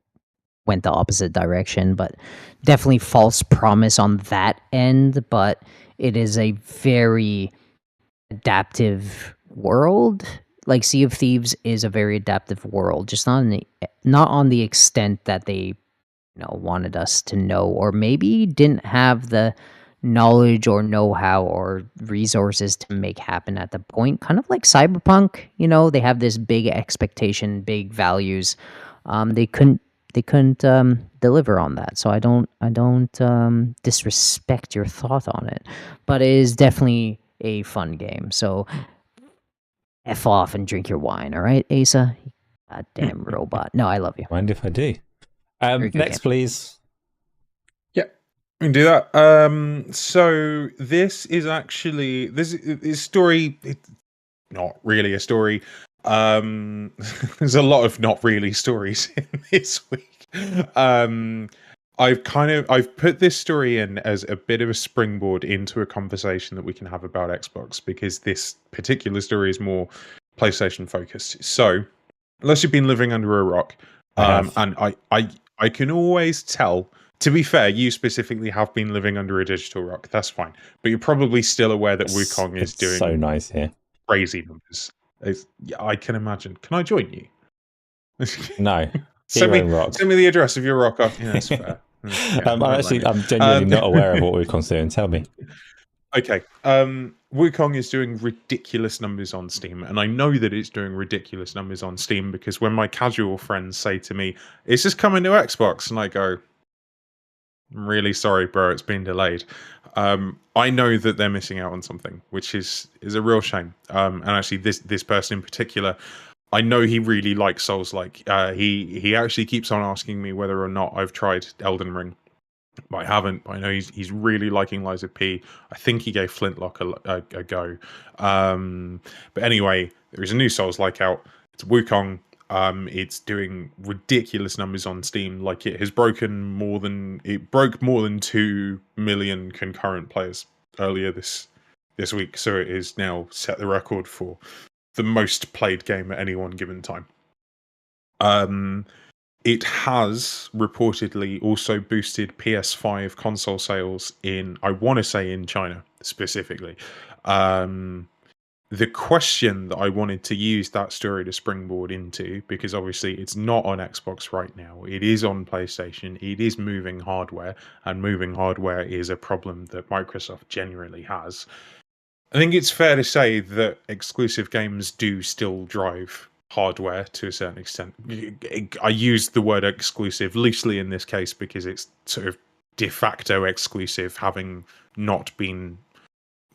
D: went the opposite direction, but definitely false promise on that end. But it is a very adaptive world. Like Sea of Thieves is a very adaptive world, just not on the extent that they, wanted us to know, or maybe didn't have the knowledge or know-how or resources to make happen at the point. Kind of like Cyberpunk, they have this big expectation, big values. They couldn't deliver on that. So I don't disrespect your thought on it, but it is definitely a fun game. So F off and drink your wine, all right, Asa? Goddamn robot. No, I love you.
B: Mind if I do?
D: Very good
B: Next,
D: game.
B: please.
C: Yeah, we can do that. So this is actually this story. It's not really a story. There's a lot of not really stories in this week. I've put this story in as a bit of a springboard into a conversation that we can have about Xbox, because this particular story is more PlayStation focused. So, unless you've been living under a rock, and I can always tell. To be fair, you specifically have been living under a digital rock. That's fine, but you're probably still aware that Wukong is doing
B: so nice here.
C: Crazy numbers. I can imagine. Can I join you?
B: No.
C: Send me
B: rock.
C: the address of your rock. Yeah, that's fair. Yeah,
B: I'm genuinely not aware of what Wukong's doing. Tell me.
C: Okay. Wukong is doing ridiculous numbers on Steam, and I know that it's doing ridiculous numbers on Steam because when my casual friends say to me, "Is this coming to Xbox?" and I go, "I'm really sorry, bro. It's been delayed." I know that they're missing out on something, which is a real shame. And actually, this person in particular, I know he really likes Souls-like. He actually keeps on asking me whether or not I've tried Elden Ring. But I haven't. But I know he's really liking Lies of P. I think he gave Flintlock a go. But anyway, there is a new Souls-like out. It's Wukong. It's doing ridiculous numbers on Steam. Like, it broke more than 2 million concurrent players earlier this week. So it is now set the record for the most played game at any one given time. It has reportedly also boosted PS5 console sales I want to say in China specifically. The question that I wanted to use that story to springboard into, because obviously it's not on Xbox right now, it is on PlayStation, it is moving hardware, and moving hardware is a problem that Microsoft generally has. I think it's fair to say that exclusive games do still drive hardware to a certain extent. I use the word exclusive loosely in this case because it's sort of de facto exclusive, having not in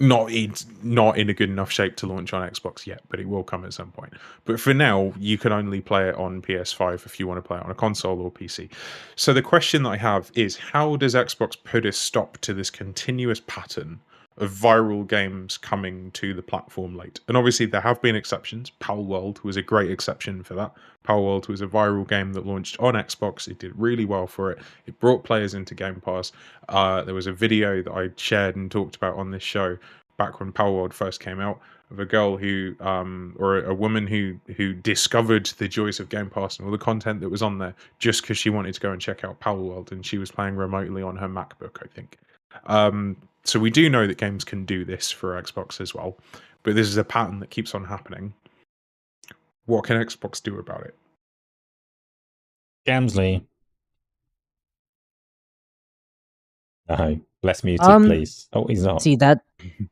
C: a good enough shape to launch on Xbox yet, but it will come at some point. But for now, you can only play it on PS5 if you want to play it on a console or PC. So the question that I have is, how does Xbox put a stop to this continuous pattern of viral games coming to the platform late? And obviously there have been exceptions. Palworld was a great exception for that. Palworld was a viral game that launched on Xbox. It did really well for it. It brought players into Game Pass. There was a video that I shared and talked about on this show back when Palworld first came out, of a girl who, or a woman who discovered the joys of Game Pass and all the content that was on there just because she wanted to go and check out Palworld, and she was playing remotely on her MacBook, I think. So we do know that games can do this for Xbox as well, but this is a pattern that keeps on happening. What can Xbox do about it?
B: Gamzly. No, less muted, please. Oh, he's not.
D: See that? I'm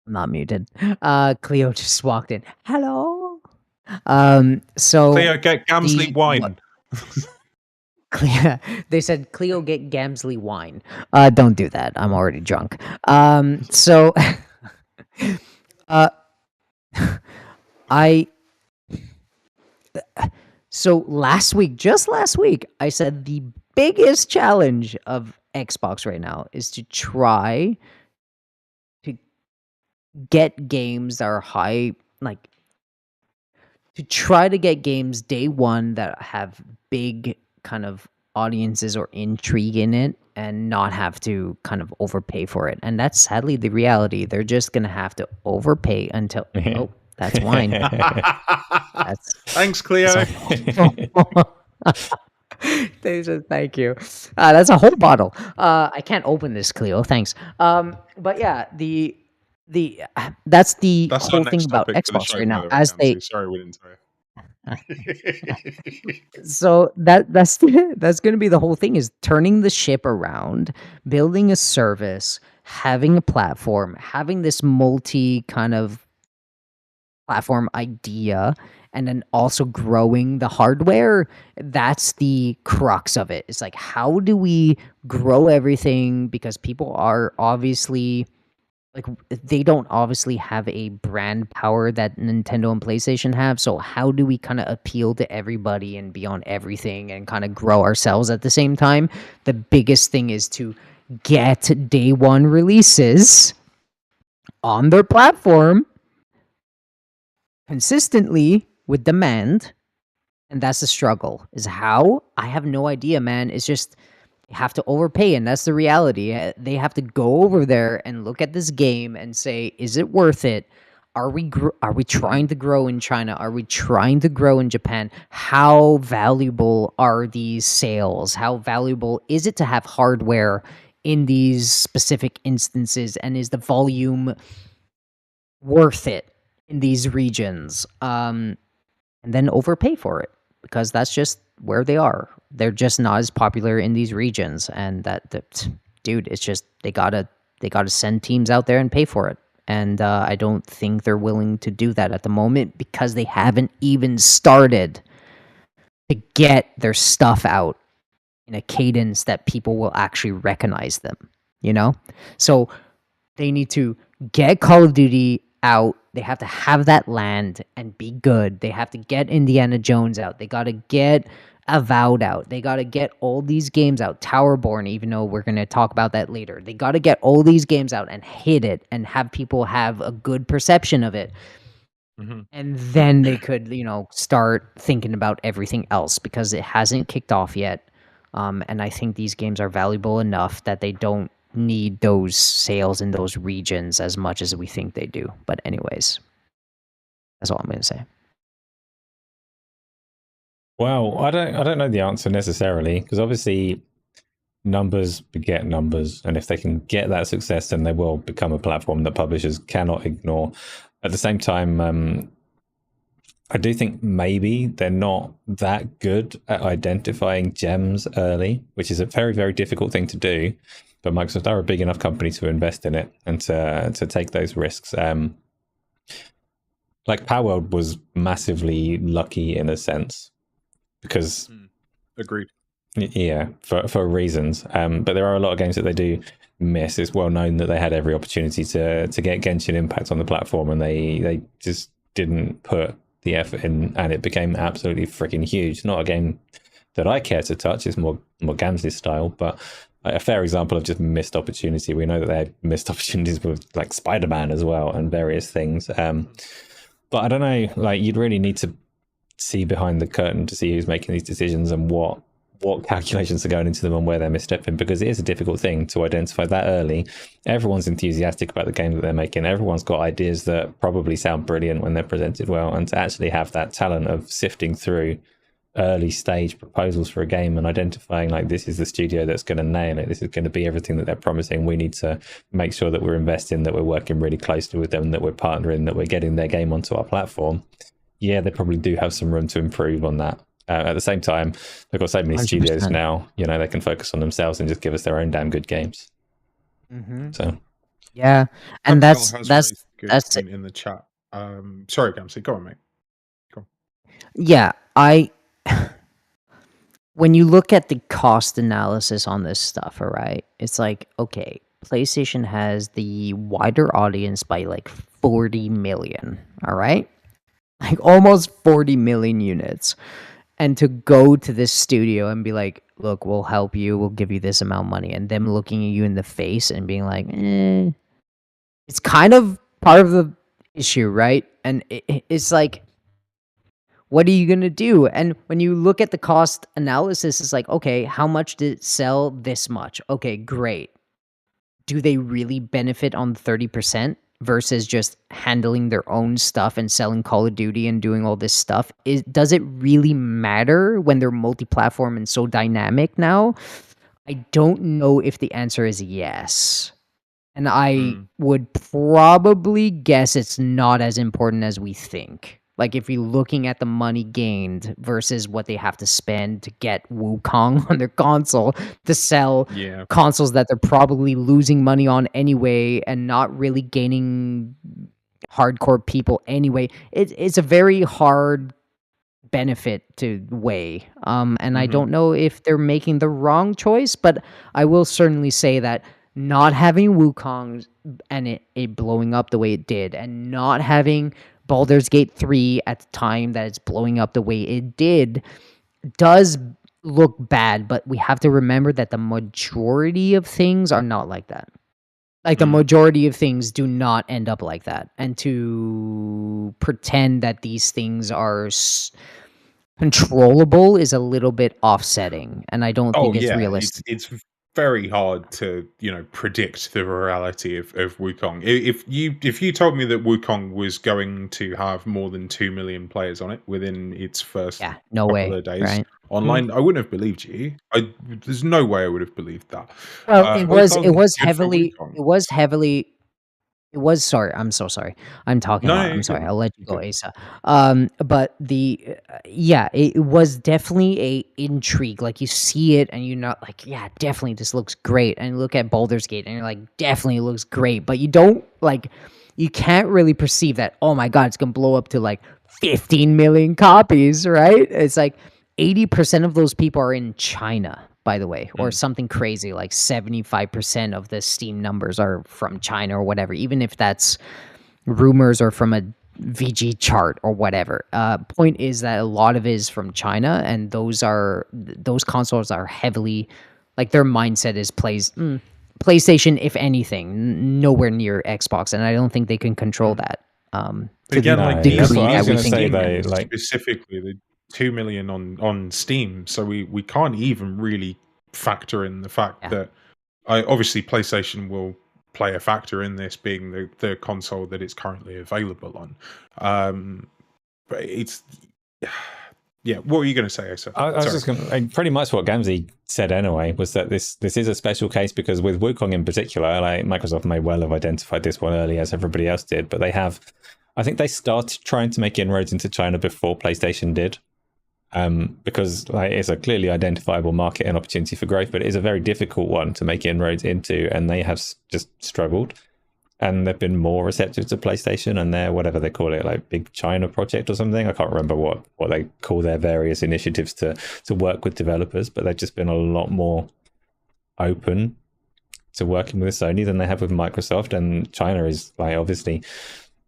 D: not muted. Cleo just walked in. Hello. So
C: Cleo, get Gamzly
D: the
C: wine.
D: they said Cleo get Gamzly wine. Don't do that. I'm already drunk. So uh, I so just last week, I said the biggest challenge of Xbox right now is to try to get games that are high, like to try to get games day one that have big kind of audiences or intrigue in it and not have to kind of overpay for it. And that's sadly the reality. They're just going to have to overpay until, oh, that's wine. That's,
C: Thanks, Cleo.
D: they said thank you. That's a whole bottle. I can't open this, Cleo. Thanks. But yeah, that's the
C: That's our
D: whole thing
C: next
D: about
C: topic for the
D: Xbox
C: show,
D: right
C: by
D: now.
C: the way,
D: As they
C: Gamzly. Sorry we didn't tell you.
D: so that's that's going to be the whole thing, is turning the ship around, building a service, having a platform, having this multi kind of platform idea, and then also growing the hardware. That's the crux of it. It's like, how do we grow everything, because people are obviously like, they don't obviously have a brand power that Nintendo and PlayStation have. So how do we kind of appeal to everybody and be on everything and kind of grow ourselves at the same time? The biggest thing is to get day one releases on their platform consistently with demand. And that's the struggle. Is how? I have no idea, man. It's just have to overpay, and that's the reality. They have to go over there and look at this game and say, is it worth it? Are we trying to grow in China? Are we trying to grow in Japan? How valuable are these sales? How valuable is it to have hardware in these specific instances, and is the volume worth it in these regions? And then overpay for it, because that's just where they are. They're just not as popular in these regions, and dude, it's just they gotta send teams out there and pay for it. And I don't think they're willing to do that at the moment, because they haven't even started to get their stuff out in a cadence that people will actually recognize them. You know, so they need to get Call of Duty out. They have to have that land and be good. They have to get Indiana Jones out. They got to get Avowed out. They got to get all these games out. Towerborn, even though we're going to talk about that later. They got to get all these games out and hit it and have people have a good perception of it.
C: Mhm.
D: And then they could, start thinking about everything else, because it hasn't kicked off yet. And I think these games are valuable enough that they don't need those sales in those regions as much as we think they do. But anyways, that's all I'm going to say.
B: Well, I don't know the answer necessarily, because obviously numbers beget numbers, and if they can get that success, then they will become a platform that publishers cannot ignore. At the same time, I do think maybe they're not that good at identifying gems early, which is a very, very difficult thing to do. But Microsoft are a big enough company to invest in it and to take those risks. Like Palworld was massively lucky in a sense, because
C: Agreed.
B: yeah, for reasons. But there are a lot of games that they do miss. It's well known that they had every opportunity to get Genshin Impact on the platform, and they just didn't put the effort in, and it became absolutely freaking huge. Not a game that I care to touch. It's more Gamzly style, but a fair example of just missed opportunity. We know that they had missed opportunities with like Spider-Man as well and various things. But I don't know, like you'd really need to see behind the curtain to see who's making these decisions and what calculations are going into them and where they're misstepping, because it is a difficult thing to identify that early. Everyone's enthusiastic about the game that they're making. Everyone's got ideas that probably sound brilliant when they're presented well, and to actually have that talent of sifting through early stage proposals for a game and identifying like, this is the studio that's going to nail it, this is going to be everything that they're promising, we need to make sure that we're investing, that we're working really closely with them, that we're partnering, that we're getting their game onto our platform. Yeah, they probably do have some room to improve on that. At the same time, they've got so many
D: 100%.
B: studios now, they can focus on themselves and just give us their own damn good games. So
D: Yeah, and
C: Axel has
D: that's
C: raised a good
D: that's
C: point in the chat. Sorry, Gamzly, go on, mate.
D: Yeah, when you look at the cost analysis on this stuff, all right, it's like, okay, PlayStation has the wider audience by like 40 million, all right? Like almost 40 million units. And to go to this studio and be like, look, we'll help you, we'll give you this amount of money, and them looking at you in the face and being like, it's kind of part of the issue, right? And it's like, what are you going to do? And when you look at the cost analysis, it's like, okay, how much did it sell? This much. Okay, great. Do they really benefit on 30% versus just handling their own stuff and selling Call of Duty and doing all this stuff? Does it really matter when they're multi-platform and so dynamic now? I don't know if the answer is yes. And I would probably guess it's not as important as we think. Like, if you're looking at the money gained versus what they have to spend to get Wukong on their console to sell
C: Yeah.
D: consoles that they're probably losing money on anyway and not really gaining hardcore people anyway, it's a very hard benefit to weigh. And I don't know if they're making the wrong choice, but I will certainly say that not having Wukong and it blowing up the way it did, and not having Baldur's Gate 3 at the time that it's blowing up the way it did, does look bad, but we have to remember that the majority of things are not like that. Like, the majority of things do not end up like that. And to pretend that these things are controllable is a little bit offsetting, and I don't think it's realistic.
C: It's very hard to predict the virality of Wukong. If you told me that Wukong was going to have more than 2 million players on it within its first
D: Yeah, no
C: couple
D: way,
C: of days
D: right?
C: online, I wouldn't have believed you. There's no way I would have believed that.
D: Well, it was
C: Wukong, good for
D: heavily
C: Wukong.
D: sorry, I'm so sorry. I'm talking a
C: No,
D: lot.
C: no,
D: I'm
C: you're
D: sorry.
C: good.
D: I'll let you go,
C: Good.
D: Asa. But yeah, it was definitely a intrigue. Like, you see it and you're not like, yeah, definitely this looks great. And you look at Baldur's Gate and you're like, definitely it looks great. But you can't really perceive that, oh my God, it's going to blow up to like 15 million copies, right? It's like 80% of those people are in China, by the way, or something crazy like 75% of the Steam numbers are from China or whatever, even if that's rumors or from a VG chart or whatever. Point is that a lot of it is from China, and those consoles are heavily, like, their mindset is PlayStation, if anything, nowhere near Xbox, and I don't think they can control that.
C: But
D: To
C: again,
D: the
C: like
B: that's
D: degree
B: what I was
D: that we
B: going to
D: think
B: say
D: it
B: though.
D: can.
B: Like,
C: specifically the 2 million on Steam, so we can't even really factor in the fact
D: Yeah.
C: that obviously PlayStation will play a factor in this being the console that it's currently available on. But it's yeah. What were you going to say, Asa?
B: I was just going to, pretty much what Gamzly said anyway, was that this is a special case because with Wukong in particular, like, Microsoft may well have identified this one early as everybody else did, but I think they started trying to make inroads into China before PlayStation did. Because like, it's a clearly identifiable market and opportunity for growth, but it is a very difficult one to make inroads into, and they have just struggled. And they've been more receptive to PlayStation and their, whatever they call it, like Big China Project or something. I can't remember what they call their various initiatives to work with developers, but they've just been a lot more open to working with Sony than they have with Microsoft. And China is, like, obviously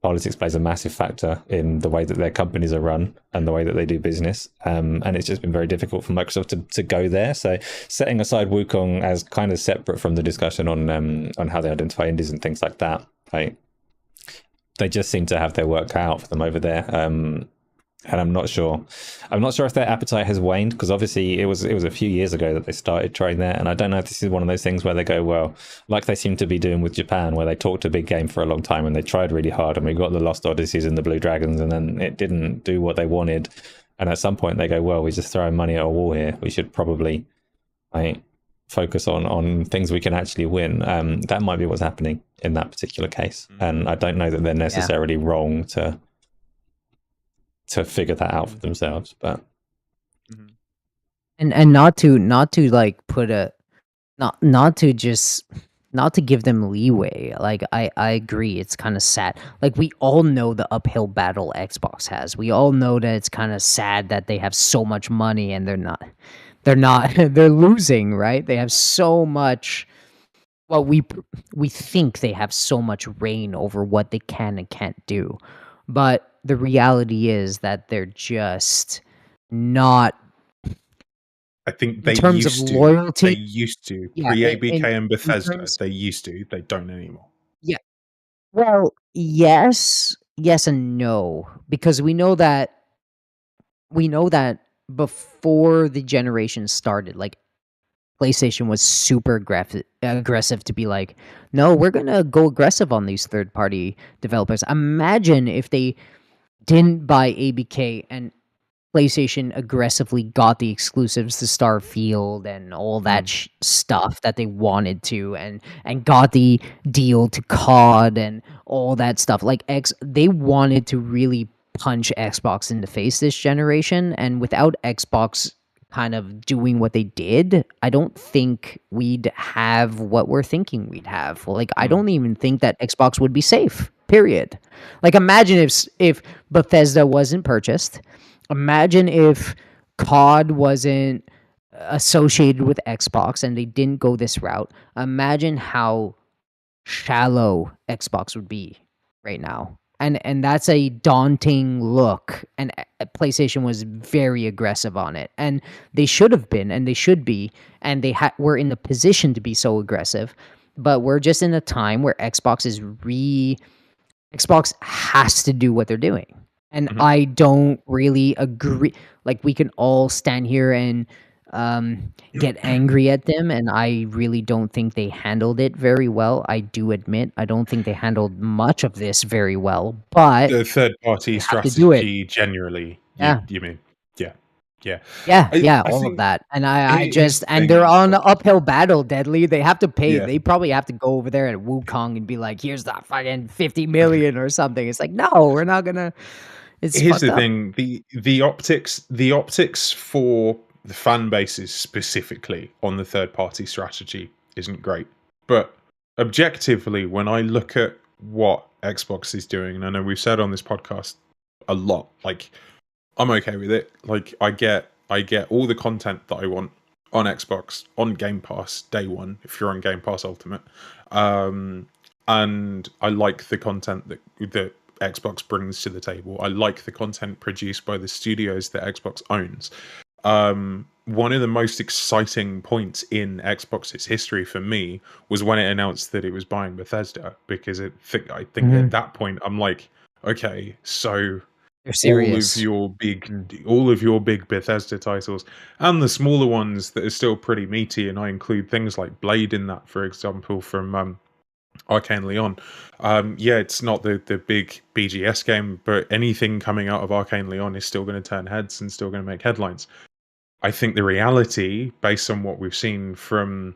B: politics plays a massive factor in the way that their companies are run and the way that they do business. And it's just been very difficult for Microsoft to go there. So setting aside Wukong as kind of separate from the discussion on how they identify indies and things like that, like, they just seem to have their work cut out for them over there. And I'm not sure if their appetite has waned, because obviously it was a few years ago that they started trying that, and I don't know if this is one of those things where they go, well, like they seem to be doing with Japan, where they talked a big game for a long time and they tried really hard, and we got the Lost Odysseys and the Blue Dragons, and then it didn't do what they wanted, and at some point they go, well, we're just throwing money at a wall here. We should probably, like, focus on things we can actually win. That might be what's happening in that particular case, and I don't know that they're necessarily wrong to figure that out for themselves, but
D: And not to like put a not to just not to give them leeway. Like I agree, it's kind of sad. Like we all know the uphill battle Xbox has. We all know that it's kind of sad that they have so much money and they're not they're losing, right? They have so much. Well, we think they have so much reign over what they can and can't do, but the reality is that they're just not
C: I think
D: in
C: they
D: terms of
C: used to. They
D: loyalty.
C: used to.
D: Yeah,
C: Pre ABK and
D: in
C: Bethesda,
D: terms.
C: they used to. They don't anymore.
D: Yeah. Well, yes and no, because we know that before the generation started, like PlayStation was super aggressive to be like, no, we're gonna go aggressive on these third party developers. Imagine if they didn't buy ABK and PlayStation aggressively got the exclusives to Starfield and all that stuff that they wanted to, and got the deal to COD and all that stuff. Like they wanted to really punch Xbox in the face this generation, and without Xbox kind of doing what they did, I don't think we'd have what we're thinking we'd have. Like I don't even think that Xbox would be safe. Period. Like imagine if Bethesda wasn't purchased. Imagine if COD wasn't associated with Xbox and they didn't go this route. Imagine how shallow Xbox would be right now. And that's a daunting look. And PlayStation was very aggressive on it. And they should have been, and they should be, and were in the position to be so aggressive. But we're just in a time where Xbox has to do what they're doing. And I don't really agree. Like we can all stand here and get angry at them, and I really don't think they handled it very well. I do admit I don't think they handled much of this very well, but
C: The third
D: they
C: party
D: have to do it.
C: strategy generally,
D: Yeah.
C: you mean? Yeah. Yeah.
D: Yeah,
C: I
D: all of
C: think
D: that. And I
C: here's
D: just
C: the
D: and
C: thing,
D: they're on
C: like,
D: the uphill battle, Deadly. They have to pay.
C: yeah.
D: They probably have to go over there at Wukong and be like, "Here's that fucking 50 million or something." It's like, "No, we're not gonna." It's
C: Here's
D: fucked
C: the
D: up.
C: thing: the optics for the fan bases specifically on the third party strategy isn't great. But objectively, when I look at what Xbox is doing, and I know we've said on this podcast a lot, like I'm okay with it. Like I get all the content that I want on Xbox on Game Pass day one if you're on Game Pass Ultimate. And I like the content that Xbox brings to the table. I like the content produced by the studios that Xbox owns. One of the most exciting points in Xbox's history for me was when it announced that it was buying Bethesda, because I think at that point I'm like, okay, so
D: They're
C: all of
D: serious.
C: your big Bethesda titles and the smaller ones that are still pretty meaty, and I include things like Blade in that, for example, from Arcane Leon. Yeah, it's not the big BGS game, but anything coming out of Arcane Leon is still going to turn heads and still going to make headlines. I think the reality, based on what we've seen from,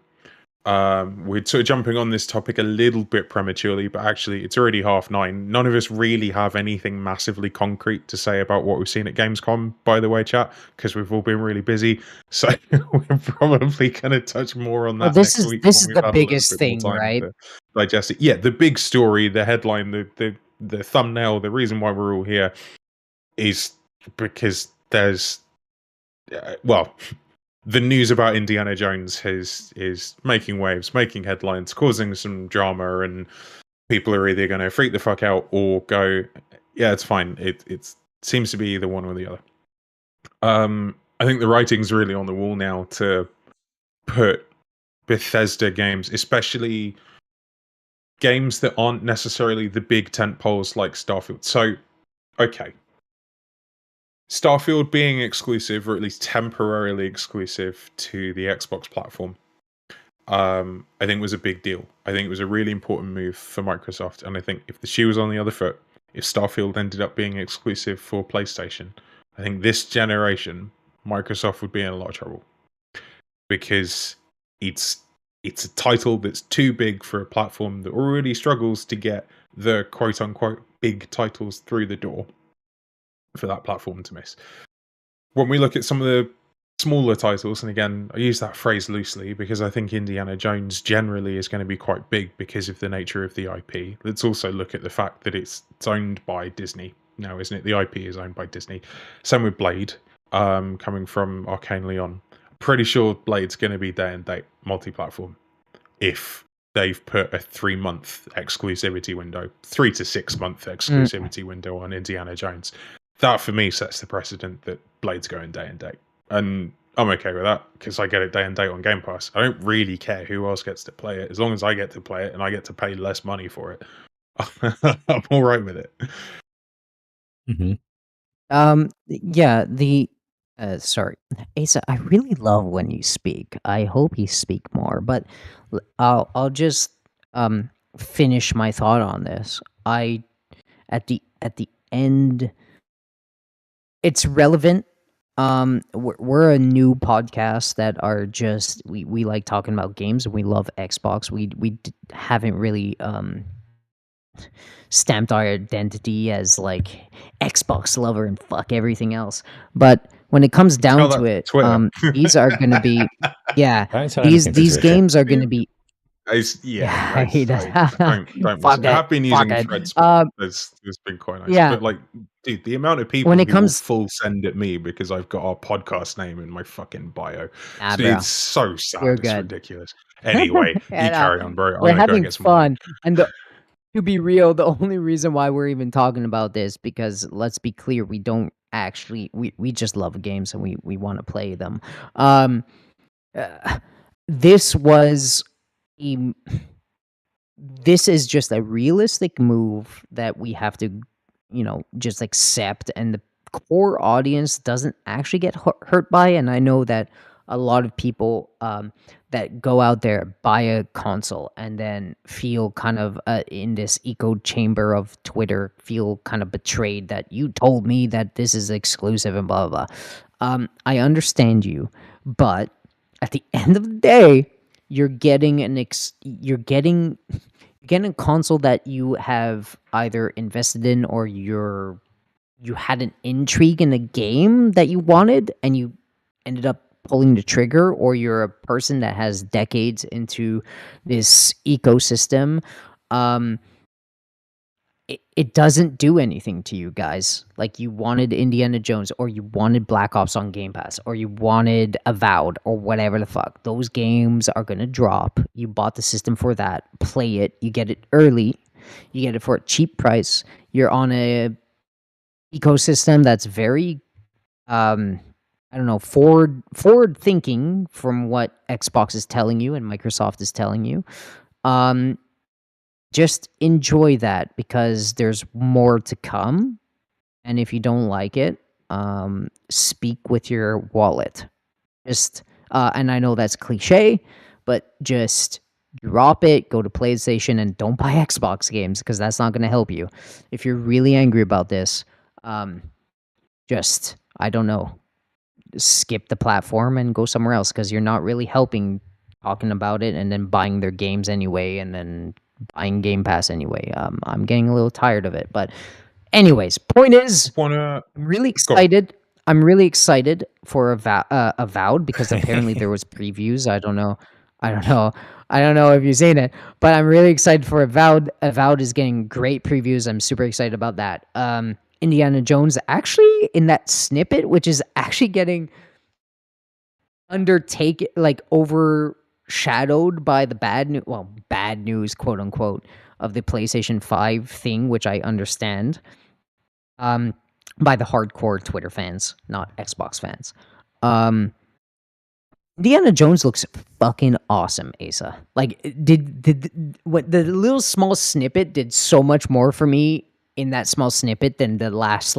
C: we're sort of jumping on this topic a little bit prematurely, but actually it's already 9:30. None of us really have anything massively concrete to say about what we've seen at Gamescom, by the way, chat, because we've all been really busy. So we're probably going to touch more on
D: Well,
C: that next week
D: this
C: when
D: is
C: we've
D: the
C: had a little
D: biggest
C: bit more
D: thing,
C: time
D: right?
C: to digest it. Yeah, the big story, the headline, the thumbnail, the reason why we're all here is because there's well, the news about Indiana Jones is making waves, making headlines, causing some drama, and people are either going to freak the fuck out or go, yeah, it's fine. It seems to be either one or the other. I think the writing's really on the wall now to put Bethesda games, especially games that aren't necessarily the big tent poles like Starfield. So, okay, Starfield being exclusive, or at least temporarily exclusive to the Xbox platform, I think was a big deal. I think it was a really important move for Microsoft, and I think if the shoe was on the other foot, if Starfield ended up being exclusive for PlayStation, I think this generation Microsoft would be in a lot of trouble, because it's a title that's too big for a platform that already struggles to get the quote unquote big titles through the door for that platform to miss. When we look at some of the smaller titles, and again, I use that phrase loosely because I think Indiana Jones generally is going to be quite big because of the nature of the IP. Let's also look at the fact that it's owned by Disney now, isn't it? The IP is owned by Disney. Same with Blade, coming from Arcane Leon. Pretty sure Blade's going to be day and date multi-platform if they've put a 3-month exclusivity window, 3 to 6 month exclusivity window on Indiana Jones. That for me sets the precedent that Blade's going day and date. And I'm okay with that because I get it day and date on Game Pass. I don't really care who else gets to play it as long as I get to play it and I get to pay less money for it. I'm all right with it.
D: Yeah, sorry, Asa, I really love when you speak. I hope you speak more, but I'll just finish my thought on this. At the end, it's relevant. We're a new podcast that are just we like talking about games and we love Xbox. We haven't really stamped our identity as like Xbox lover and fuck everything else. But when it comes down to it, these are going to be these games are going to be.
C: Don't
D: Fuck
C: I have been using threads. It's been quite nice.
D: Yeah.
C: But like, dude, the amount of people
D: When it
C: who
D: comes-
C: will full send at me because I've got our podcast name in my fucking bio.
D: Nah,
C: So
D: bro.
C: it's so sad.
D: You're
C: It's
D: good.
C: ridiculous. Anyway, you
D: And,
C: carry on, bro.
D: We're
C: I'm gonna go
D: having
C: and get some wine.
D: fun, and to be real, the only reason why we're even talking about this because let's be clear, we don't actually we just love games and we want to play them. This was this is just a realistic move that we have to, just accept, and the core audience doesn't actually get hurt by. And I know that a lot of people that go out there, buy a console, and then feel kind of in this echo chamber of Twitter, feel kind of betrayed that you told me that this is exclusive and blah blah blah. I understand you, but at the end of the day, you're getting you're getting a console that you have either invested in or you had an intrigue in a game that you wanted and you ended up pulling the trigger, or you're a person that has decades into this ecosystem. It doesn't do anything to you guys. Like, you wanted Indiana Jones, or you wanted Black Ops on Game Pass, or you wanted Avowed, or whatever the fuck. Those games are gonna drop. You bought the system for that. Play it. You get it early. You get it for a cheap price. You're on a ecosystem that's very, forward thinking from what Xbox is telling you and Microsoft is telling you. Just enjoy that because there's more to come. And if you don't like it, speak with your wallet. Just, and I know that's cliche, but just drop it, go to PlayStation, and don't buy Xbox games because that's not going to help you. If you're really angry about this, just, I don't know, skip the platform and go somewhere else because you're not really helping talking about it and then buying their games anyway and then buying Game Pass anyway. I'm getting a little tired of it, but anyways, point is, I'm really excited. I'm really excited for Avowed because apparently there was previews. I don't know if you've seen it, but I'm really excited for Avowed. Avowed is getting great previews. I'm super excited about that. Indiana Jones actually in that snippet, which is actually getting overshadowed by the bad news, quote unquote, of the PlayStation 5 thing, which I understand, by the hardcore Twitter fans, not Xbox fans. Indiana Jones looks fucking awesome, Asa. Like, what the little small snippet did so much more for me in that small snippet than the last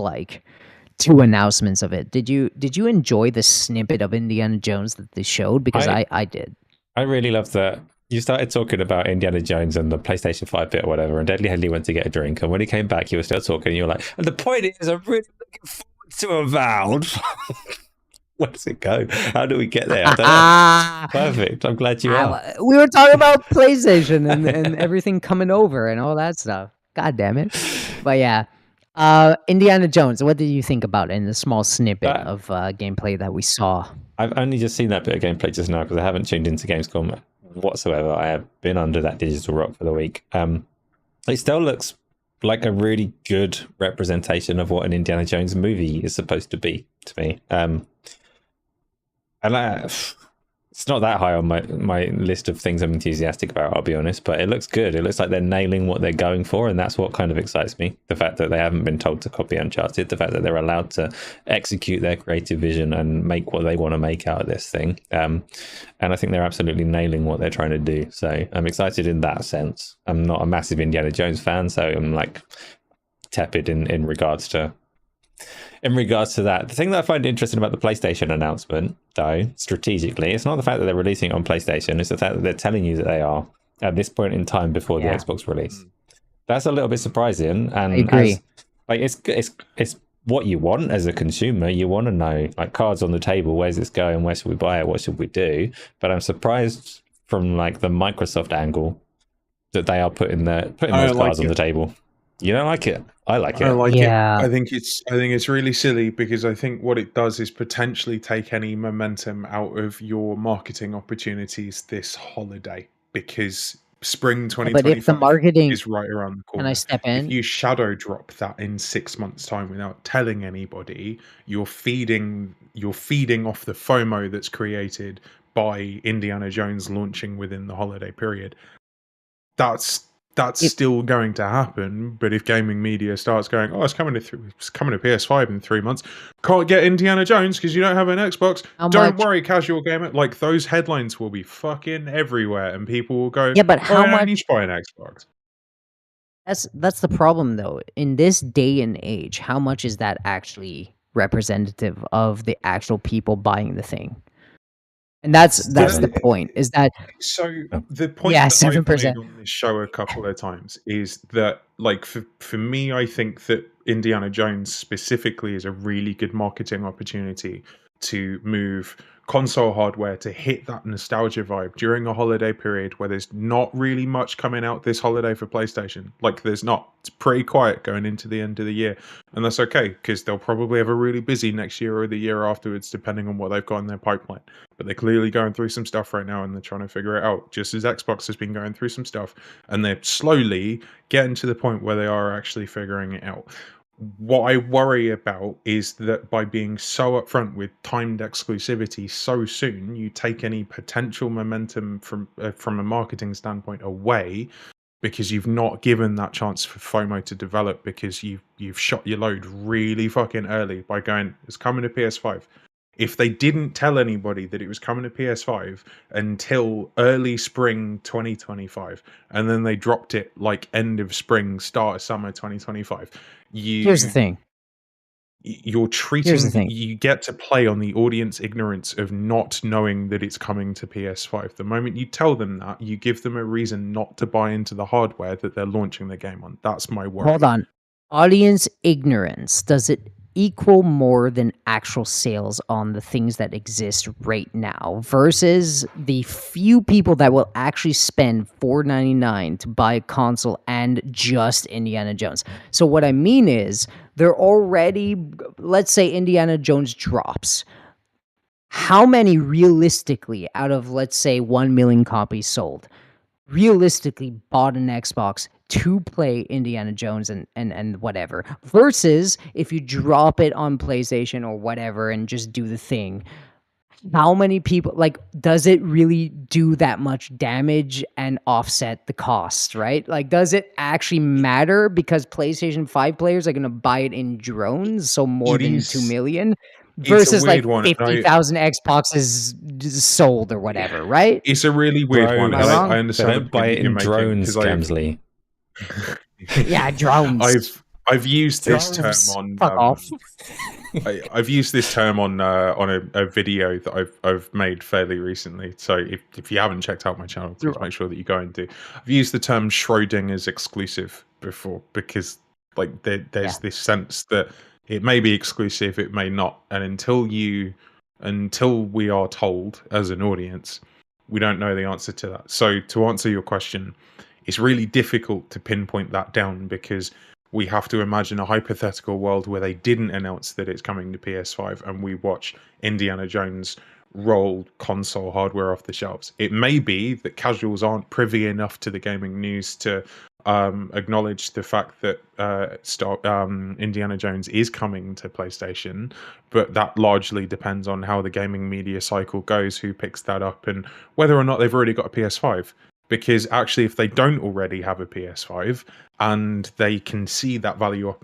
D: two announcements of it. Did you enjoy the snippet of Indiana Jones that they showed? Because I did.
B: I really loved that. You started talking about Indiana Jones and the PlayStation 5 bit or whatever, and Deadly Headley went to get a drink, and when he came back, he was still talking, and you were like, and the point is, I'm really looking forward to Avowed. Where does it go? How do we get there? I don't know. Perfect. I'm glad you are.
D: We were talking about PlayStation and everything coming over and all that stuff. God damn it. But yeah. Indiana Jones, what did you think about it in the small snippet of gameplay that we saw?
B: I've only just seen that bit of gameplay just now because I haven't tuned into Gamescom whatsoever. I have been under that digital rock for the week. It still looks like a really good representation of what an Indiana Jones movie is supposed to be to me. It's not that high on my list of things I'm enthusiastic about, I'll be honest, but it looks good. It looks like they're nailing what they're going for, and that's what kind of excites me. The fact that they haven't been told to copy Uncharted, the fact that they're allowed to execute their creative vision and make what they want to make out of this thing. And I think they're absolutely nailing what they're trying to do. So I'm excited in that sense. I'm not a massive Indiana Jones fan, so I'm like tepid in regards to that. The thing that I find interesting about the PlayStation announcement, though, strategically, it's not the fact that they're releasing it on PlayStation, it's the fact that they're telling you that they are at this point in time before the Xbox release. That's a little bit surprising, and
E: I agree.
B: It's what you want as a consumer. You want to know, like, cards on the table, where's this going, where should we buy it, what should we do? But I'm surprised from like the Microsoft angle that they are putting those cards on the table. You don't like it? I like it.
C: I like it. I think it's really silly because I think what it does is potentially take any momentum out of your marketing opportunities this holiday, because spring 2025
E: but if the marketing
C: is right around the corner.
E: Can I step in?
C: If you shadow drop that in 6 months' time without telling anybody, you're feeding off the FOMO that's created by Indiana Jones launching within the holiday period. That's still going to happen, but if gaming media starts going, it's coming to PS5 in 3 months, can't get Indiana Jones because you don't have an Xbox. Don't worry, casual gamer. Like, those headlines will be fucking everywhere, and people will go,
E: but how much?
C: I need to buy an Xbox.
E: That's the problem, though. In this day and age, how much is that actually representative of the actual people buying the thing? And that's the point. Is that
C: so? The point that 7%. I've made on this show a couple of times is that, like, for me, I think that Indiana Jones specifically is a really good marketing opportunity to move console hardware to hit that nostalgia vibe during a holiday period where there's not really much coming out this holiday for PlayStation. Like, there's not. It's pretty quiet going into the end of the year, and that's okay because they'll probably have a really busy next year or the year afterwards, depending on what they've got in their pipeline. But they're clearly going through some stuff right now, and they're trying to figure it out, just as Xbox has been going through some stuff, and they're slowly getting to the point where they are actually figuring it out. What I worry about is that by being so upfront with timed exclusivity so soon, you take any potential momentum from a marketing standpoint away, because you've not given that chance for FOMO to develop, because you've shot your load really fucking early by going, it's coming to PS5. If they didn't tell anybody that it was coming to PS5 until early spring 2025, and then they dropped it like end of spring, start of summer 2025,
E: here's the thing.
C: You get to play on the audience ignorance of not knowing that it's coming to PS5. The moment you tell them that, you give them a reason not to buy into the hardware that they're launching the game on. That's my worry.
E: Hold on. Audience ignorance, does it equal more than actual sales on the things that exist right now versus the few people that will actually spend $4.99 to buy a console and just Indiana Jones? So what I mean is, they're already, let's say Indiana Jones drops. How many realistically out of, let's say, 1 million copies sold, realistically bought an Xbox to play Indiana Jones and whatever, versus if you drop it on PlayStation or whatever and just do the thing? How many people, like, does it really do that much damage and offset the cost, right? Like, does it actually matter because PlayStation 5 players are going to buy it in drones, so more than 2 million? Versus like 50,000 Xboxes sold or whatever, right?
C: It's a really weird one. I understand.
B: They don't buy it in drones, Gamzly.
E: Yeah, drones.
C: I've used this term on.
E: Fuck off.
C: I've used this term on a video that I've made fairly recently. So if you haven't checked out my channel, please make sure that you go and do. I've used the term Schrodinger's exclusive before, because like there's this sense that it may be exclusive, it may not, and until we are told as an audience, we don't know the answer to that. So to answer your question, it's really difficult to pinpoint that down, because we have to imagine a hypothetical world where they didn't announce that it's coming to PS5 and we watch Indiana Jones roll console hardware off the shelves. It may be that casuals aren't privy enough to the gaming news to acknowledge the fact that Indiana Jones is coming to PlayStation, but that largely depends on how the gaming media cycle goes, who picks that up, and whether or not they've already got a PS5. Because actually, if they don't already have a PS5 and they can see that value up.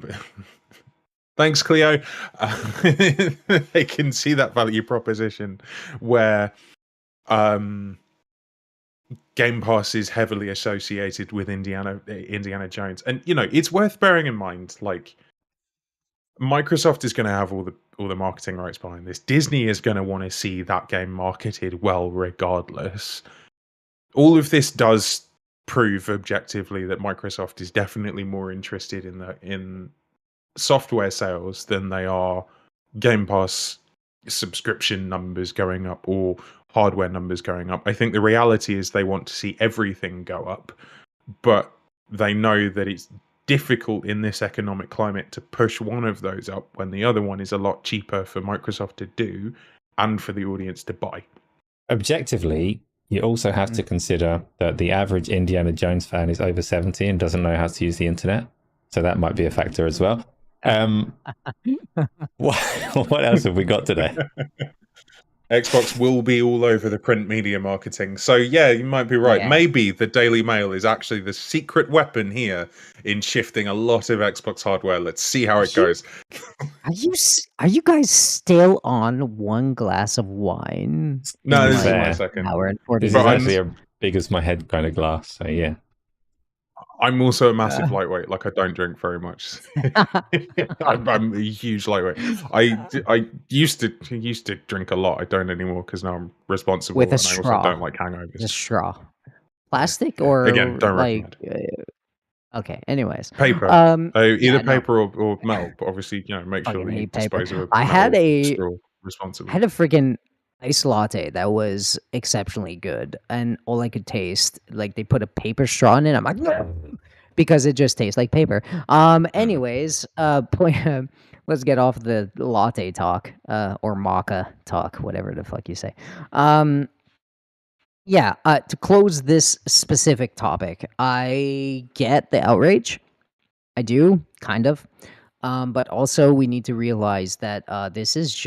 C: Thanks, Cleo. They can see that value proposition where Game Pass is heavily associated with Indiana Jones, and it's worth bearing in mind. Like, Microsoft is going to have all the marketing rights behind this. Disney is going to want to see that game marketed well, regardless. All of this does prove objectively that Microsoft is definitely more interested in software sales than they are Game Pass subscription numbers going up or hardware numbers going up. I think the reality is they want to see everything go up, but they know that it's difficult in this economic climate to push one of those up when the other one is a lot cheaper for Microsoft to do and for the audience to buy.
B: Objectively, you also have to consider that the average Indiana Jones fan is over 70 and doesn't know how to use the internet. So that might be a factor as well. What else have we got today?
C: Xbox will be all over the print media marketing. So yeah, you might be right.
E: Yeah.
C: Maybe the Daily Mail is actually the secret weapon here in shifting a lot of Xbox hardware. Let's see how it goes.
E: Are you guys still on one glass of wine?
C: No, this is
B: Fair.
C: my second.
E: Hour and 40
B: This is
C: But I'm-
B: actually as big as my head kind of glass. So yeah.
C: I'm also a massive lightweight. Like, I don't drink very much. I'm a huge lightweight. I used to drink a lot. I don't anymore because now I'm responsible.
E: With a
C: and
E: straw.
C: I also don't like hangovers.
E: Just straw. Plastic or
C: Again, don't
E: like okay, anyways.
C: Paper. Either
E: yeah, no.
C: paper or metal. But obviously, make sure
E: Fucking
C: that you
E: hate paper.
C: dispose of
E: I had
C: metal
E: a-
C: straw responsibly.
E: I had a freaking iced latte that was exceptionally good, and all I could taste, like, they put a paper straw in it. I'm like, no, because it just tastes like paper. Anyways, let's get off the latte talk, or maca talk, whatever the fuck you say. Yeah, to close this specific topic, I get the outrage. I do, kind of. But also we need to realize that this is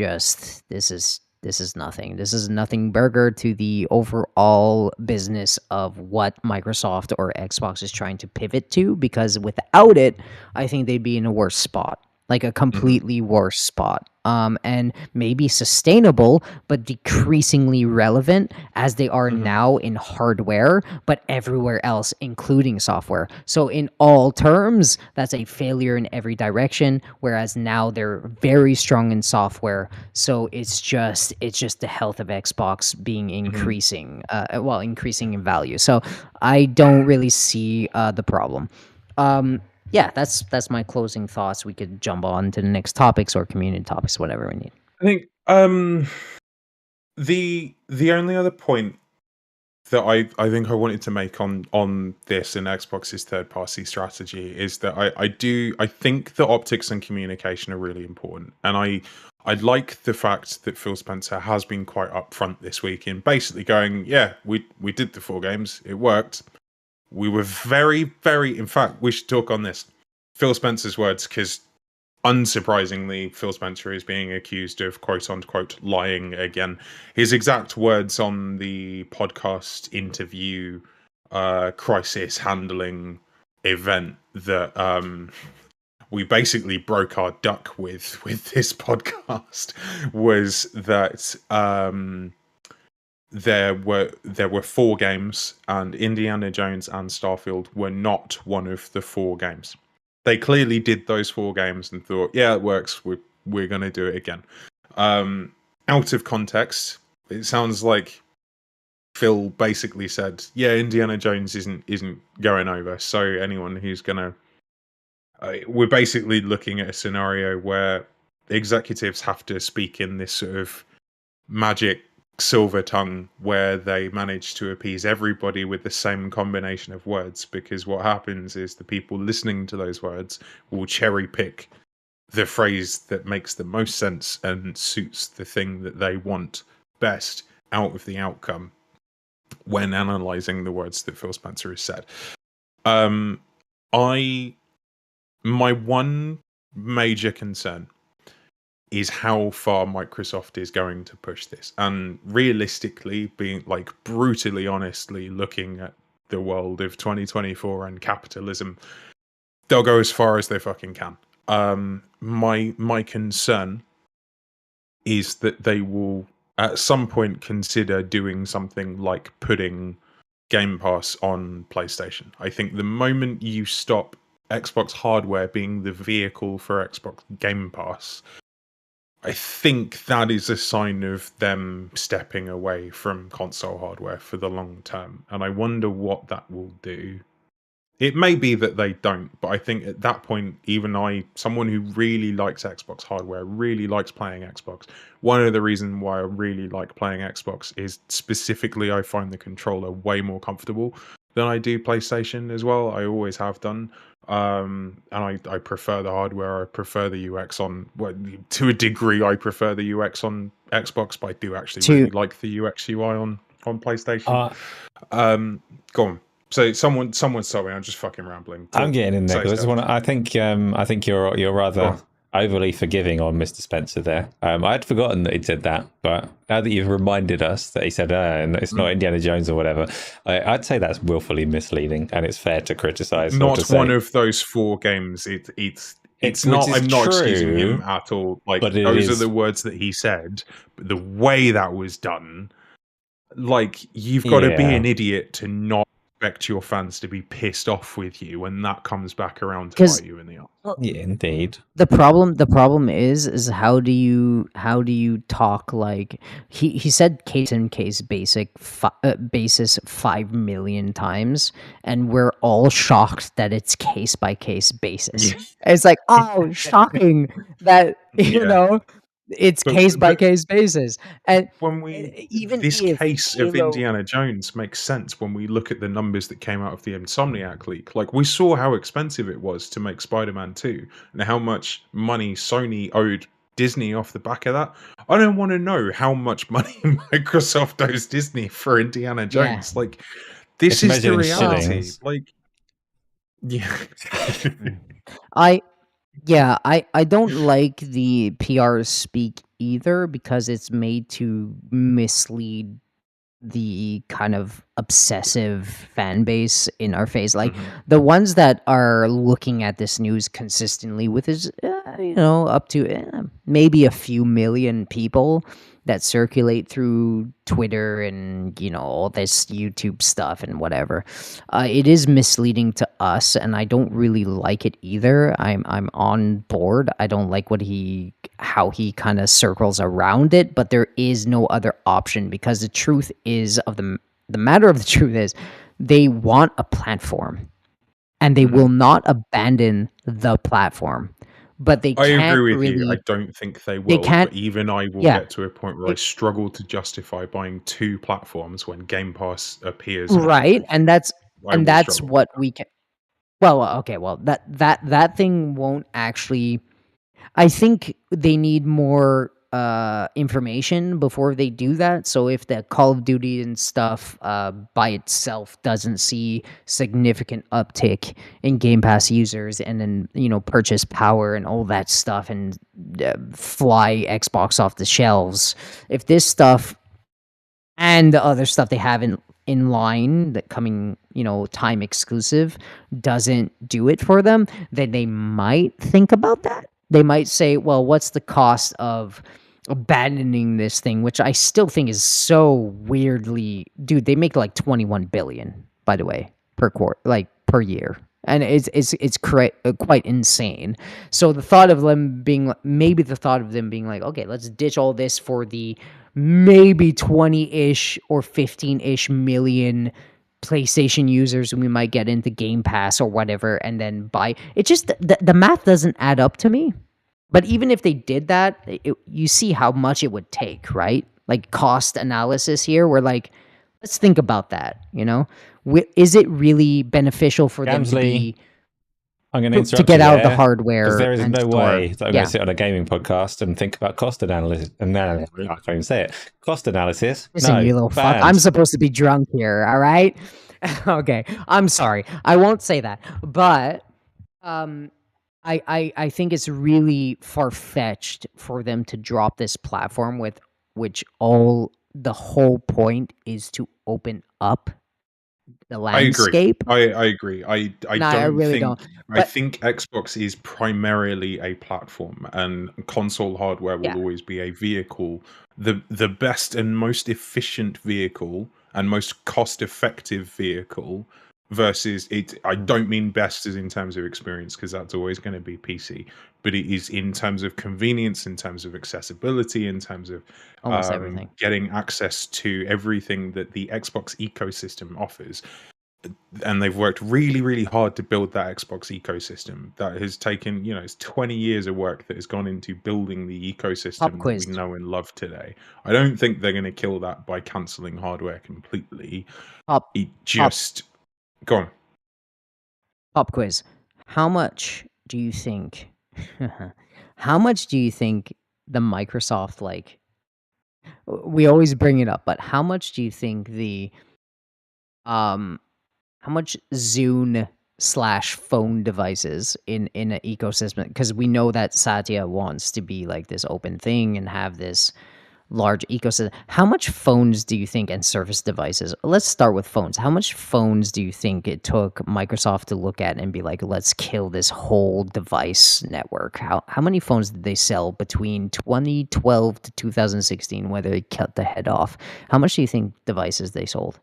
E: nothing. This is nothing burger to the overall business of what Microsoft or Xbox is trying to pivot to, because without it, I think they'd be in a worse spot. Like a completely worse spot. And maybe sustainable, but decreasingly relevant as they are now in hardware, but everywhere else, including software. So in all terms, that's a failure in every direction, whereas now they're very strong in software. So it's just the health of Xbox being increasing, increasing in value. So I don't really see the problem. Yeah, that's my closing thoughts. We could jump on to the next topics or community topics, whatever we need.
C: I think the only other point that I think I wanted to make on this and Xbox's third party strategy is that I think the optics and communication are really important, and I like the fact that Phil Spencer has been quite upfront this week in basically going, yeah, we did the 4 games, it worked. We were very, very, in fact, we should talk on this. Phil Spencer's words, because unsurprisingly, Phil Spencer is being accused of quote unquote lying again. His exact words on the podcast interview crisis handling event that we basically broke our duck with this podcast was that there were 4 games, and Indiana Jones and Starfield were not one of the 4 games. They clearly did those 4 games and thought, yeah, it works. We're going to do it again. Out of context, it sounds like Phil basically said, yeah, Indiana Jones isn't going over. So anyone who's gonna, we're basically looking at a scenario where executives have to speak in this sort of magic silver tongue where they manage to appease everybody with the same combination of words, because what happens is the people listening to those words will cherry pick the phrase that makes the most sense and suits the thing that they want best out of the outcome when analysing the words that Phil Spencer has said. My one major concern is how far Microsoft is going to push this. And realistically, being like brutally honestly looking at the world of 2024 and capitalism, they'll go as far as they fucking can. My concern is that they will at some point consider doing something like putting Game Pass on PlayStation. I think the moment you stop Xbox hardware being the vehicle for Xbox Game Pass, I think that is a sign of them stepping away from console hardware for the long term. And I wonder what that will do. It may be that they don't, but I think at that point, even someone who really likes Xbox hardware, really likes playing Xbox, one of the reasons why I really like playing Xbox is specifically I find the controller way more comfortable than I do PlayStation as well. I always have done. And I prefer the hardware. I prefer the UX to a degree. I prefer the UX on Xbox, but I do actually really like the UX UI on PlayStation. Go on. So someone tell me I'm just fucking rambling.
B: I'm getting in there because I think you're rather overly forgiving on Mr. Spencer there. I had forgotten that he did that, but now that you've reminded us that he said it's not Indiana Jones or whatever, I'd say that's willfully misleading, and it's fair to criticize.
C: Not one of those 4 games. It's not. I'm not excusing him at all. Like, those are the words that he said, but the way that was done, like, you've got to be an idiot to not expect your fans to be pissed off with you when that comes back around to bite you in the arse.
B: Yeah, indeed.
E: The problem is how do you talk like he said case in case basis 5 million times, and we're all shocked that it's case by case basis. Yeah. It's like, oh, shocking that you know. It's case by case basis, and
C: when this case of Indiana Jones makes sense when we look at the numbers that came out of the Insomniac leak. Like, we saw how expensive it was to make Spider-Man 2 and how much money Sony owed Disney off the back of that. I don't want to know how much money Microsoft owes Disney for Indiana Jones. Yeah. Like, this is the reality. Like, yeah.
E: I don't like the PR speak either, because it's made to mislead the kind of obsessive fan base in our face. Like, the ones that are looking at this news consistently with is, up to maybe a few million people that circulate through Twitter and, all this YouTube stuff and whatever. It is misleading to us, and I don't really like it either. I'm on board. I don't like how he kind of circles around it, but there is no other option, because the truth is the matter of the truth is they want a platform, and they will not abandon the platform. But they can't.
C: I agree with you. I don't think they will. But even I will get to a point where I struggle to justify buying 2 platforms when Game Pass appears.
E: Right, and that's what we can. Well, okay. Well, that thing won't actually. I think they need more information before they do that. So if the Call of Duty and stuff by itself doesn't see significant uptick in Game Pass users, and then purchase power and all that stuff, and fly Xbox off the shelves, if this stuff and the other stuff they have in line that coming time exclusive doesn't do it for them, then they might think about that. They might say, well, what's the cost of abandoning this thing, which I still think is so weirdly, dude, they make like 21 billion, by the way, per quarter, like per year. And it's quite insane. So the thought of them being like, okay, let's ditch all this for the maybe 20-ish or 15-ish million PlayStation users we might get into Game Pass or whatever, and then buy it. Just the math doesn't add up to me. But even if they did that, you see how much it would take, right? Like, cost analysis here, we're like, let's think about that. Is it really beneficial for them to be?
B: I'm going to
E: to
B: interrupt
E: get
B: you
E: out of the
B: there,
E: hardware.
B: because there is
E: and
B: no
E: store.
B: way that I'm
E: Yeah.
B: going to sit on a gaming podcast and think about cost analysis. And no, I can't even say it. Cost analysis.
E: Listen,
B: No,
E: you little fuck.
B: banned.
E: I'm supposed to be drunk here, all right? Okay, I'm sorry. I won't say that. But I think it's really far-fetched for them to drop this platform with which the whole point is to open up the
C: I agree.
E: landscape.
C: I agree. I
E: No, I
C: don't
E: really
C: think
E: don't.
C: I
E: But
C: think Xbox is primarily a platform, and console hardware will
E: yeah,
C: always be a vehicle. The best and most efficient vehicle and most cost effective vehicle versus it. I don't mean best as in terms of experience, because that's always going to be PC, but it is in terms of convenience, in terms of accessibility, in terms of
E: almost everything.
C: getting access to everything that the Xbox ecosystem offers. And they've worked really, really hard to build that Xbox ecosystem. That has taken, it's 20 years of work that has gone into building the
E: Pop
C: ecosystem that
E: quiz.
C: we know and love today. I don't think they're going to kill that by cancelling hardware completely.
E: Pop
C: It just go on.
E: pop quiz. How much do you think? How much do you think the Microsoft we always bring it up, but how much do you think how much Zune/phone devices in an ecosystem? Because we know that Satya wants to be like this open thing and have this large ecosystem. How much phones do you think, and Surface devices? Let's start with phones. How much phones do you think it took Microsoft to look at and be like, let's kill this whole device network? How many phones did they sell between 2012 to 2016, where they cut the head off? How much do you think devices they sold?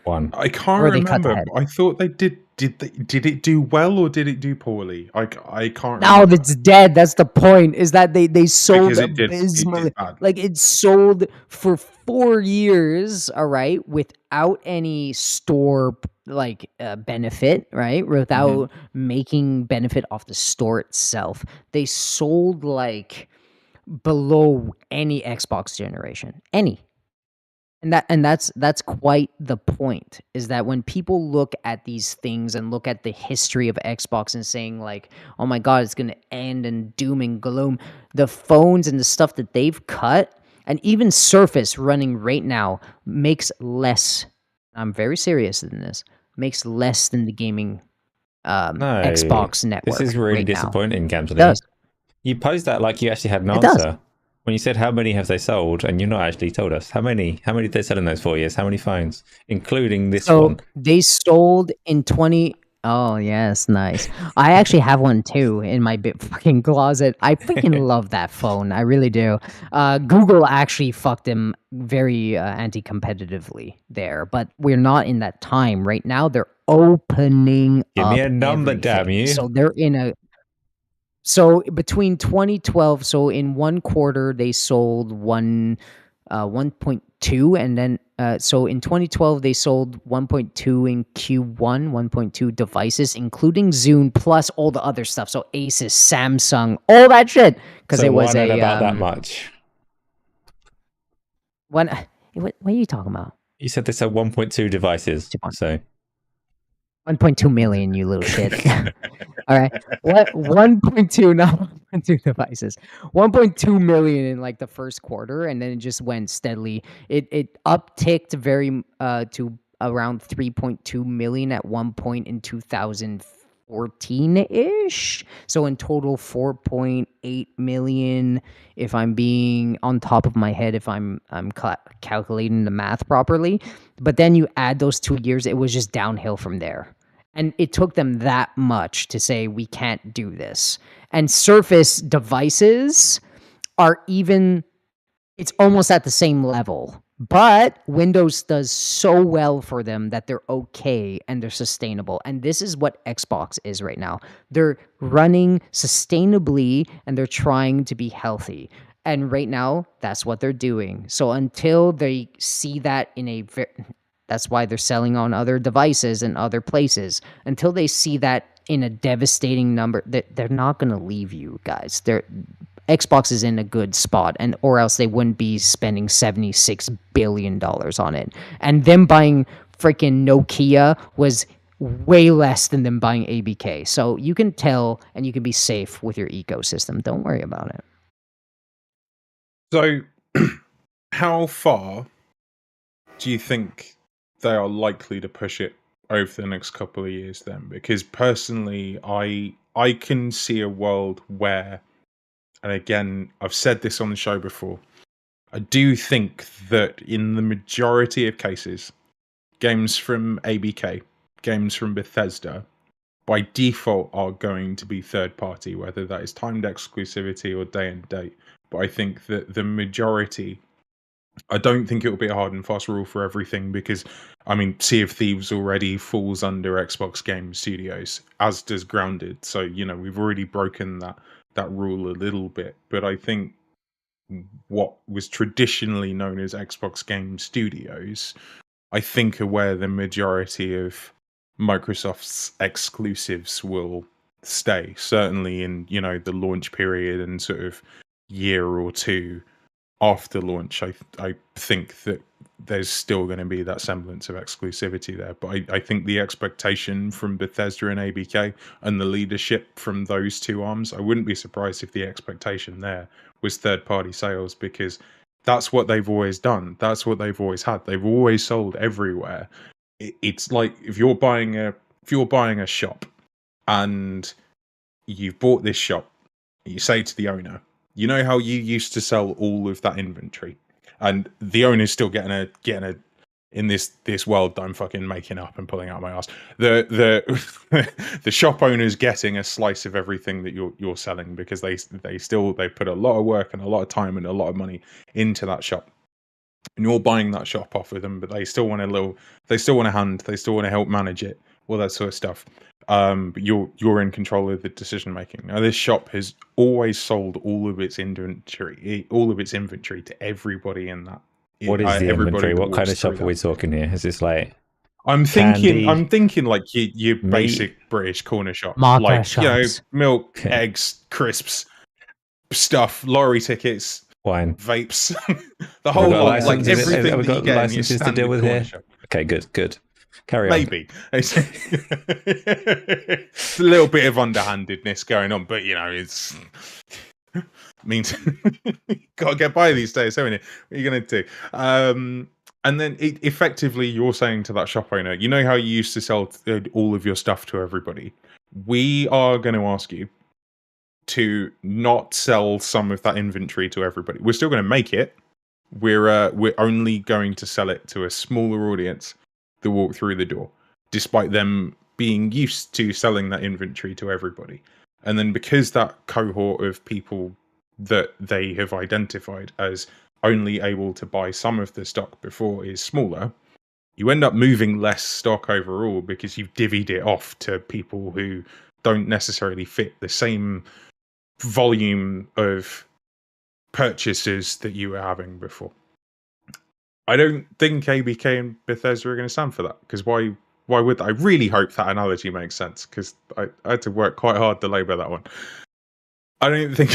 B: One.
C: I can't
E: Or they cut the
C: remember.
E: head.
C: I thought they did. Did it do well or did it do poorly? I can't
E: Now
C: remember.
E: that's dead. That's the point. Is that they sold
C: Because it did
E: abysmally.
C: bad.
E: Like it sold for 4 years, all right, without any store benefit, right? Without making benefit off the store itself. They sold like below any Xbox generation. Any. And that's quite the point, is that when people look at these things and look at the history of Xbox and saying like, oh my god, it's gonna end in doom and gloom, the phones and the stuff that they've cut, and even Surface running right now makes less. I'm very serious in this. Makes less than the gaming
B: No,
E: Xbox network.
B: this is really
E: right now.
B: disappointing, Gamzly.
E: It does.
B: You posed that like you actually had an
E: It does.
B: answer. When you said how many have they sold, and you're not actually told us how many did they sell in those 4 years? How many phones, including this
E: So
B: one?
E: they sold in 20. Oh yes, nice. I actually have one too in my fucking closet. I freaking love that phone. I really do. Google actually fucked them very anti-competitively there, but we're not in that time right now. They're opening
B: Give
E: up
B: me a number, damn
E: everything.
B: you.
E: So they're in a. So between 2012, so in one quarter they sold 1.2, and then so in 2012 they sold 1.2 in Q1, 1.2 devices, including Zune plus all the other stuff. So Asus, Samsung, all that shit, because
B: So
E: it was
B: why not
E: a
B: about that much?
E: what are you talking about?
B: You said they sold 1.2 devices.
E: 2.2.
B: So
E: 1.2 million, you little shit. All right. What 1.2, not 1.2 devices. 1.2 million in like the first quarter, and then it just went steadily. It upticked very to around 3.2 million at one point in 2014-ish. So in total 4.8 million, if I'm being on top of my head, if I'm calculating the math properly. But then you add those 2 years, it was just downhill from there. And it took them that much to say, we can't do this. And Surface devices are even, it's almost at the same level. But Windows does so well for them that they're okay and they're sustainable. And this is what Xbox is right now. They're running sustainably and they're trying to be healthy. And right now, that's what they're doing. So until they see that in a that's why they're selling on other devices and other places. Until they see that in a devastating number, they're not going to leave you guys. Xbox is in a good spot, and or else they wouldn't be spending $76 billion on it. And them buying freaking Nokia was way less than them buying ABK. So you can tell and you can be safe with your ecosystem. Don't worry about it.
C: So, how far do you think they are likely to push it over the next couple of years then? Because personally, I can see a world where, and again, I've said this on the show before, I do think that in the majority of cases, games from ABK, games from Bethesda, by default are going to be third party, whether that is timed exclusivity or day and date. But I think that the majority, I don't think it will be a hard and fast rule for everything, because I mean, Sea of Thieves already falls under Xbox Game Studios, as does Grounded. So, you know, we've already broken that rule a little bit. But I think what was traditionally known as Xbox Game Studios, I think are where the majority of Microsoft's exclusives will stay. Certainly in, you know, the launch period and sort of year or two after launch, I think that there's still going to be that semblance of exclusivity there. But I think the expectation from Bethesda and ABK and the leadership from those two arms, I wouldn't be surprised if the expectation there was third-party sales, because that's what they've always done. That's what they've always had. They've always sold everywhere. It's like if you're buying a shop and you've bought this shop, you say to the owner, you know how you used to sell all of that inventory, and the owner's still getting a in this world that I'm fucking making up and pulling out my ass. The the shop owner's getting a slice of everything that you're selling, because they put a lot of work and a lot of time and a lot of money into that shop. And you're buying that shop off of them, but they still want a hand, they still want to help manage it, all that sort of stuff. But you're in control of the decision making. Now, this shop has always sold all of its inventory to everybody in that.
B: What is the inventory? What kind of shop are we talking here? Is this like
C: I'm
B: candy,
C: thinking like your
B: meat?
C: basic British corner shop,
E: Market
C: like
E: shops.
C: you know, milk,
B: Okay.
C: eggs, crisps, stuff, lorry tickets,
B: Wine.
C: vapes, the whole
B: Have we got
C: lot, like
B: licenses?
C: everything
B: Have we
C: that you
B: got
C: get in your
B: licenses to deal
C: standard
B: with
C: corner
B: here?
C: shop.
B: Okay, good. Carry on.
C: Maybe. It's a little bit of underhandedness going on, but you know, it's means gotta get by these days, haven't you? What are you gonna do? And then effectively you're saying to that shop owner, you know how you used to sell all of your stuff to everybody? We are going to ask you to not sell some of that inventory to everybody. We're still going to make it. We're only going to sell it to a smaller audience that walk through the door, despite them being used to selling that inventory to everybody. And then because that cohort of people that they have identified as only able to buy some of the stock before is smaller, you end up moving less stock overall, because you've divvied it off to people who don't necessarily fit the same volume of purchases that you were having before. I don't think ABK and Bethesda are going to stand for that, because why would they? I really hope that analogy makes sense, because I had to work quite hard to labour that one. I don't think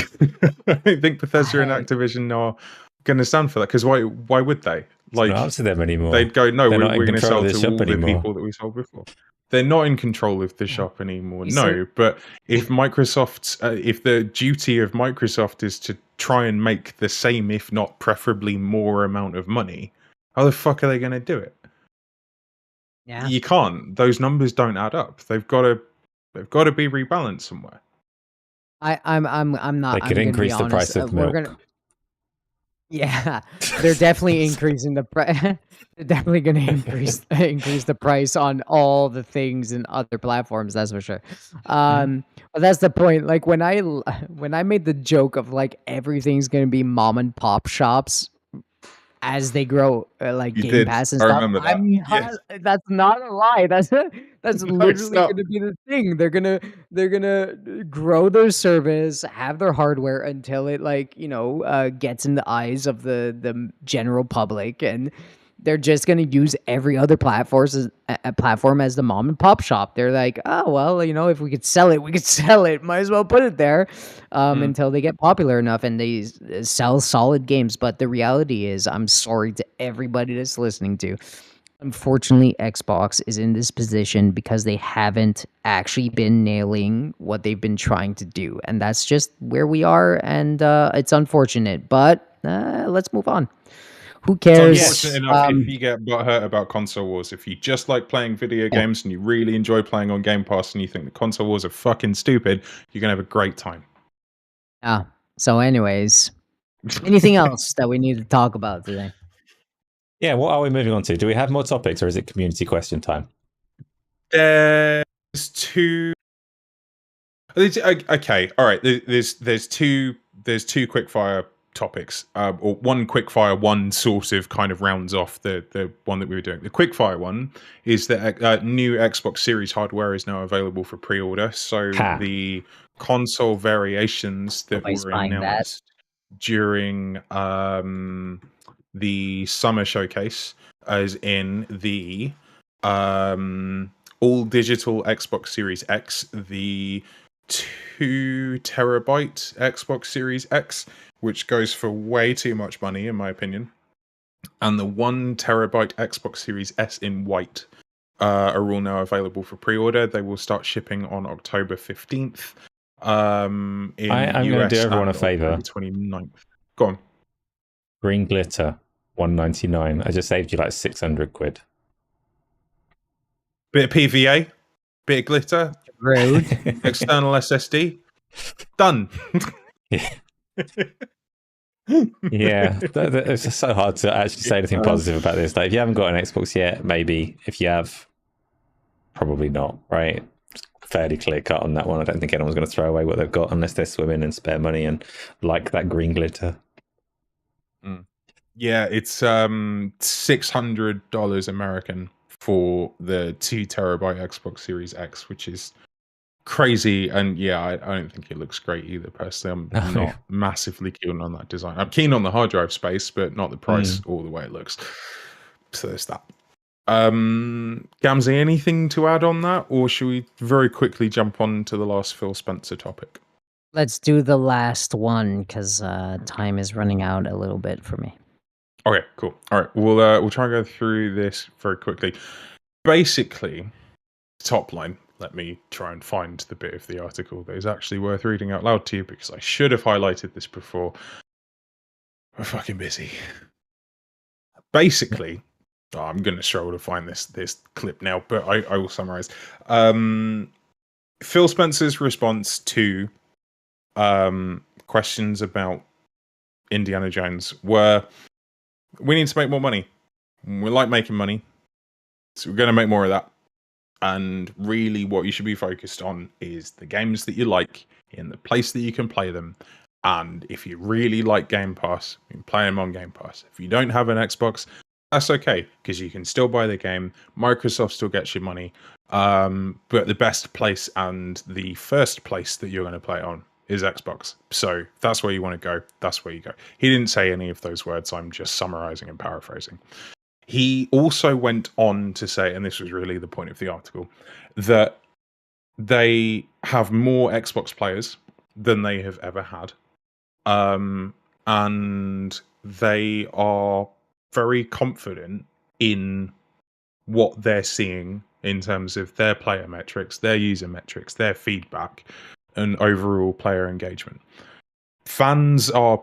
C: Bethesda and Activision are going to stand for that, because why would they? Like,
B: It's not up to them anymore.
C: they'd go, no,
B: They're
C: we're
B: not in
C: going to
B: control
C: sell
B: of the
C: to all
B: shop
C: the
B: anymore.
C: people that we sold before. They're not in control of the shop anymore.
E: You
C: No,
E: see-
C: but if Microsoft, if the duty of Microsoft is to try and make the same, if not preferably more amount of money, how the fuck are they going to do it?
E: Yeah.
C: You can't. Those numbers don't add up. They've got to be rebalanced somewhere.
E: I'm not.
B: They
E: I'm
B: could
E: gonna
B: increase
E: be
B: the
E: honest.
B: price of
E: We're
B: milk.
E: gonna. Yeah, they're definitely increasing the price. They're definitely going to increase the price on all the things and other platforms. That's for sure. But that's the point. Like when I made the joke of like everything's going to be mom and pop shops as they grow, like
C: You
E: Game
C: did.
E: Pass and
C: I
E: stuff.
C: remember that.
E: I'm not,
C: Yes.
E: That's not a lie. That's
C: No,
E: literally
C: it's not.
E: going to be the thing. They're gonna grow their service, have their hardware until it gets in the eyes of the general public, and they're just gonna use every other platform as the mom and pop shop. They're like, oh well, if we could sell it, we could sell it. Might as well put it there until they get popular enough and they sell solid games. But the reality is, I'm sorry to everybody that's listening to, Unfortunately, Xbox is in this position because they haven't actually been nailing what they've been trying to do. And that's just where we are. And it's unfortunate, but let's move on. Who
C: It's
E: cares?
C: unfortunate enough if you get butthurt about console wars. If you just like playing video games and you really enjoy playing on Game Pass and you think the console wars are fucking stupid, you're going to have a great time.
E: Yeah. So anyways, anything else that we need to talk about today?
B: Yeah, what are we moving on to? Do we have more topics, or is it community question time?
C: There's two. Okay, all right. There's two quickfire topics, or one quickfire, one sort of kind of rounds off the one that we were doing. The quickfire one is that new Xbox Series hardware is now available for pre-order. So the console variations that were announced during the summer showcase, as in the all digital Xbox Series X, the 2 terabyte Xbox Series X, which goes for way too much money in my opinion, and the 1 terabyte Xbox Series S in white are all now available for pre-order. They will start shipping on October 15th. I'm
B: going to do everyone a favor.
C: 29th. Go on.
B: Green glitter, $199. I just saved you like 600 quid.
C: Bit of PVA, bit of glitter,
E: Rude.
C: external SSD, done.
B: Yeah. Yeah, it's just so hard to actually say anything positive about this. Like, if you haven't got an Xbox yet, maybe. If you have, probably not, right? Fairly clear cut on that one. I don't think anyone's going to throw away what they've got unless they're swimming in spare money and like that green glitter.
C: Yeah, it's $600 American for the 2 terabyte Xbox Series X, which is crazy. And yeah, I don't think it looks great either. Personally, I'm not massively keen on that design. I'm keen on the hard drive space, but not the price or the way it looks. So there's that. Gamzly, anything to add on that, or should we very quickly jump on to the last Phil Spencer topic?
E: Let's do the last one because time is running out a little bit for me.
C: Okay, cool. All right, we'll try and go through this very quickly. Basically, top line. Let me try and find the bit of the article that is actually worth reading out loud to you, because I should have highlighted this before. We're fucking busy. Basically, I'm going to struggle to find this clip now, but I will summarize. Phil Spencer's response to questions about Indiana Jones were, we need to make more money. We like making money, so we're going to make more of that. And really what you should be focused on is the games that you like in the place that you can play them. And if you really like Game Pass, you can play them on Game Pass. If you don't have an Xbox, that's okay, because you can still buy the game. Microsoft still gets your money. But the best place and the first place that you're going to play it on is Xbox. So if that's where you want to go, that's where you go. He didn't say any of those words. I'm just summarizing and paraphrasing. He also went on to say, and this was really the point of the article, that they have more Xbox players than they have ever had. And they are very confident in what they're seeing in terms of their player metrics, their user metrics, their feedback, and overall player engagement. Fans are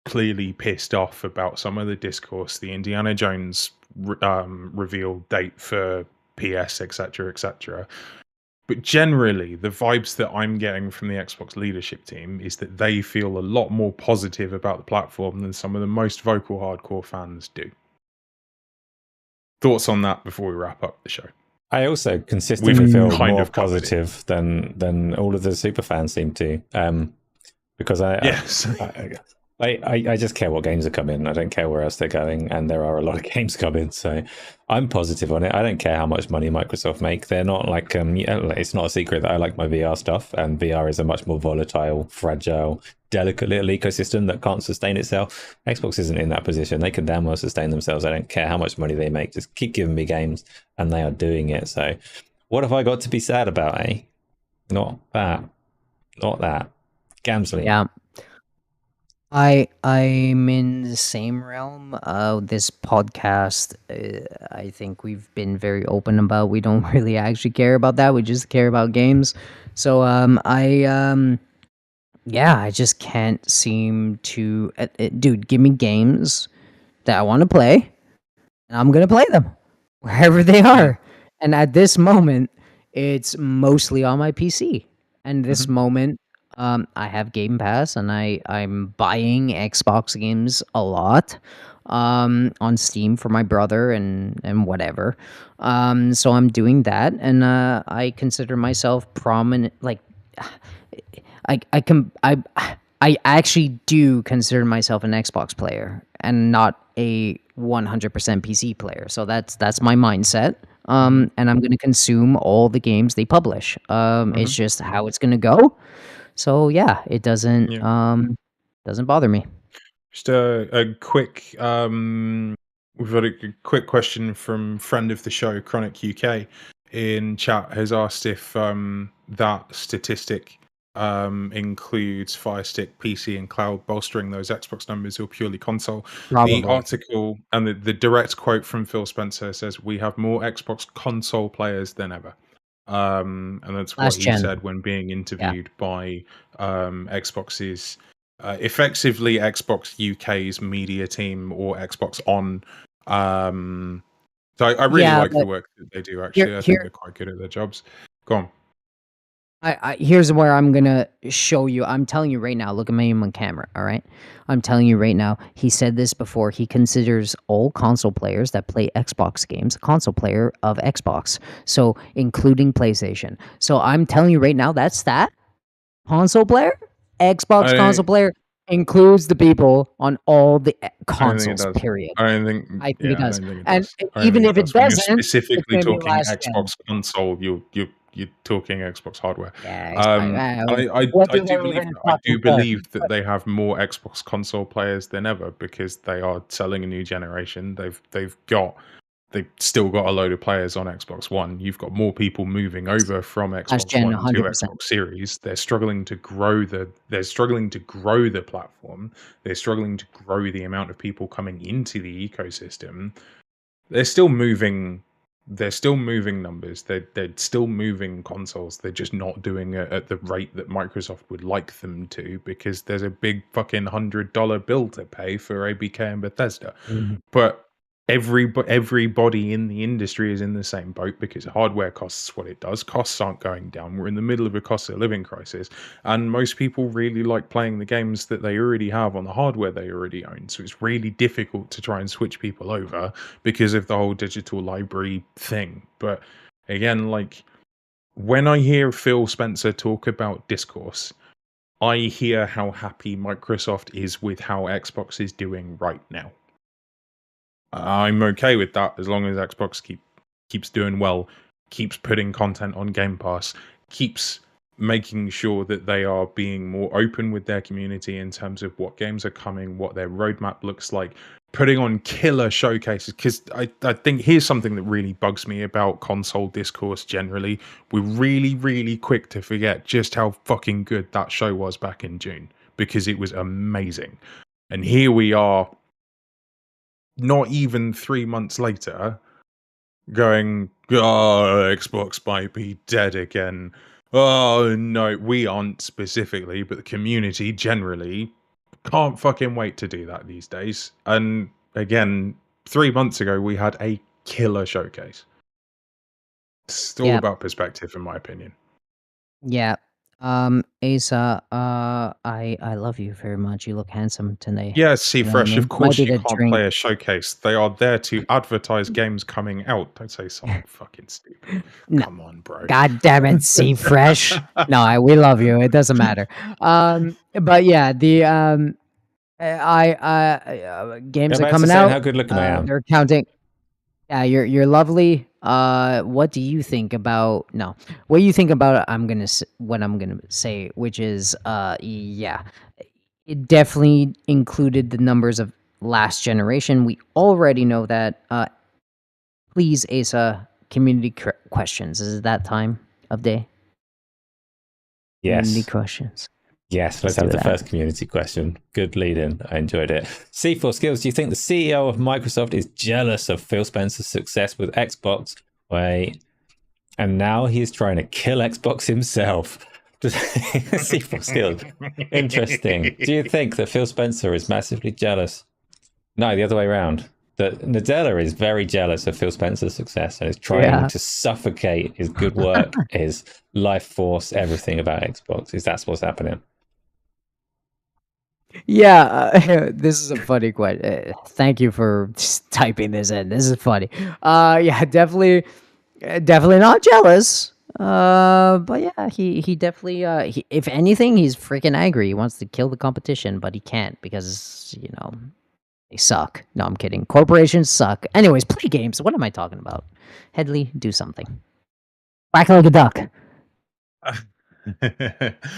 C: clearly pissed off about some of the discourse, the Indiana Jones reveal date for PS, etc., etc. But generally, the vibes that I'm getting from the Xbox leadership team is that they feel a lot more positive about the platform than some of the most vocal hardcore fans do. Thoughts on that before we wrap up the show?
B: I also consistently feel more positive than all of the super fans seem to, because I just care what games are coming. I don't care where else they're going, and there are a lot of games coming, so I'm positive on it. I don't care how much money Microsoft make. They're not like it's not a secret that I like my VR stuff, and VR is a much more volatile, fragile, delicate little ecosystem that can't sustain itself. Xbox isn't in that position. They can damn well sustain themselves. I don't care how much money they make. Just keep giving me games, and they are doing it. So what have I got to be sad about, eh? Not that. Gamzly.
E: Yeah. I'm in the same realm. This podcast, I think we've been very open about. We don't really actually care about that. We just care about games. So yeah, I just can't seem to. Dude, give me games that I want to play, and I'm gonna play them wherever they
C: Mm,
E: are. And at this moment, it's mostly on my PC. And this
C: mhm.
E: moment, I have Game Pass, and I'm buying Xbox games a lot, on Steam for my brother and whatever. So I'm doing that, and I consider myself prominent. Like, I actually do consider myself an Xbox player and not a 100% PC player. So that's my mindset.
C: Mhm.
E: And I'm going to consume all the games they publish. It's
C: Mhm.
E: just how it's going to go. So yeah, it
C: Yeah.
E: doesn't bother me.
C: Just a quick we've got a quick question from friend of the show, Chronic UK, in chat has asked if that statistic includes Fire Stick, PC, and cloud bolstering those Xbox numbers or purely console. The
E: Probably.
C: article and the direct quote from Phil Spencer says we have more Xbox console players than ever. And that's what
E: Last
C: he
E: gen.
C: said when being
E: Yeah.
C: interviewed by Xbox's effectively Xbox UK's media team or Xbox On. So I really
E: Yeah,
C: like the
E: but
C: work that they do.
E: here
C: Actually, I think
E: here
C: they're quite good at their jobs. Go on.
E: here's where I'm gonna show you. I'm telling you right now. Look at me on camera. All right. I'm telling you right now. He said this before. He considers all console players that play Xbox games a console player of Xbox. So including PlayStation. So I'm telling you right now. That's that console player. Xbox
C: I
E: console player includes the people on all the
C: I don't think it
E: consoles.
C: does.
E: Period.
C: I don't think.
E: I think it
C: Yeah, I
E: does.
C: don't think it
E: And
C: does. I don't
E: even
C: think it
E: if it
C: does. When you're
E: doesn't, it's
C: specifically
E: gonna be
C: talking
E: last gen.
C: Xbox console, you're talking Xbox hardware.
E: Yeah, it's fine. What
C: I
E: do
C: do
E: they
C: believe
E: even
C: I
E: fucking
C: do
E: care?
C: believe that they have more Xbox console players than ever because they are selling a new generation. They've still got a load of players on Xbox One. You've got more people moving over from
E: Last
C: Xbox
E: gen,
C: One to
E: 100%.
C: Xbox Series. They're struggling to grow the platform. They're struggling to grow the amount of people coming into the ecosystem. They're still moving numbers. They're still moving consoles. They're just not doing it at the rate that Microsoft would like them to because there's a big fucking $100 bill to pay for ABK and Bethesda.
E: Mhm.
C: But everybody in the industry is in the same boat because hardware costs what it does. Costs aren't going down. We're in the middle of a cost of living crisis, and most people really like playing the games that they already have on the hardware they already own. So it's really difficult to try and switch people over because of the whole digital library thing. But again, like when I hear Phil Spencer talk about discourse, I hear how happy Microsoft is with how Xbox is doing right now. I'm okay with that as long as Xbox keeps doing well, keeps putting content on Game Pass, keeps making sure that they are being more open with their community in terms of what games are coming, what their roadmap looks like, putting on killer showcases. Because I think here's something that really bugs me about console discourse generally. We're really, really quick to forget just how fucking good that show was back in June because it was amazing. And here we are not even 3 months later, going, oh, Xbox might be dead again. Oh, no, we aren't specifically, but the community generally can't fucking wait to do that these days. And again, 3 months ago, we had a killer showcase. It's all
E: Yeah,
C: about perspective, in my opinion.
E: yeah. Asa, I love you very much. You look handsome today.
C: Yeah, see,
E: You know what I
C: Fresh, of
E: mean? Might
C: course
E: be
C: you
E: the
C: can't
E: drink.
C: play a showcase. They are there to advertise games coming out. Don't say something fucking stupid.
E: No,
C: Come on, bro.
E: God damn it, see fresh. No, we love you. It doesn't matter. But yeah, the
B: Yeah,
E: games are
B: thanks for
E: coming
B: saying how
E: out.
B: good looking I am.
E: They're counting. Yeah, you're lovely. What do you think about no? What do you think about what I'm gonna say, which is yeah, it definitely included the numbers of last generation. We already know that. Please, Asa, community questions. Is it that time of day? Community
B: Yes.
E: questions.
B: Yes, let's
E: Let's
B: have
E: do
B: the
E: that.
B: first community question. Good lead in. I enjoyed it. C4 Skills, do you think the CEO of Microsoft is jealous of Phil Spencer's success with Xbox? Wait. And now he's trying to kill Xbox himself. C4 Skills. Interesting. Do you think that Phil Spencer is massively jealous? No, the other way around. That Nadella is very jealous of Phil Spencer's success and is trying to suffocate his good work, his life force, everything about Xbox. Is that what's happening?
E: Yeah, this is a funny question. Thank you for typing this in. This is funny. Yeah, definitely not jealous. But yeah, he definitely. If anything, he's freaking angry. He wants to kill the competition, but he can't because they suck. No, I'm kidding. Corporations suck. Anyways, play games. What am I talking about? Headley, do something. Quack like a duck.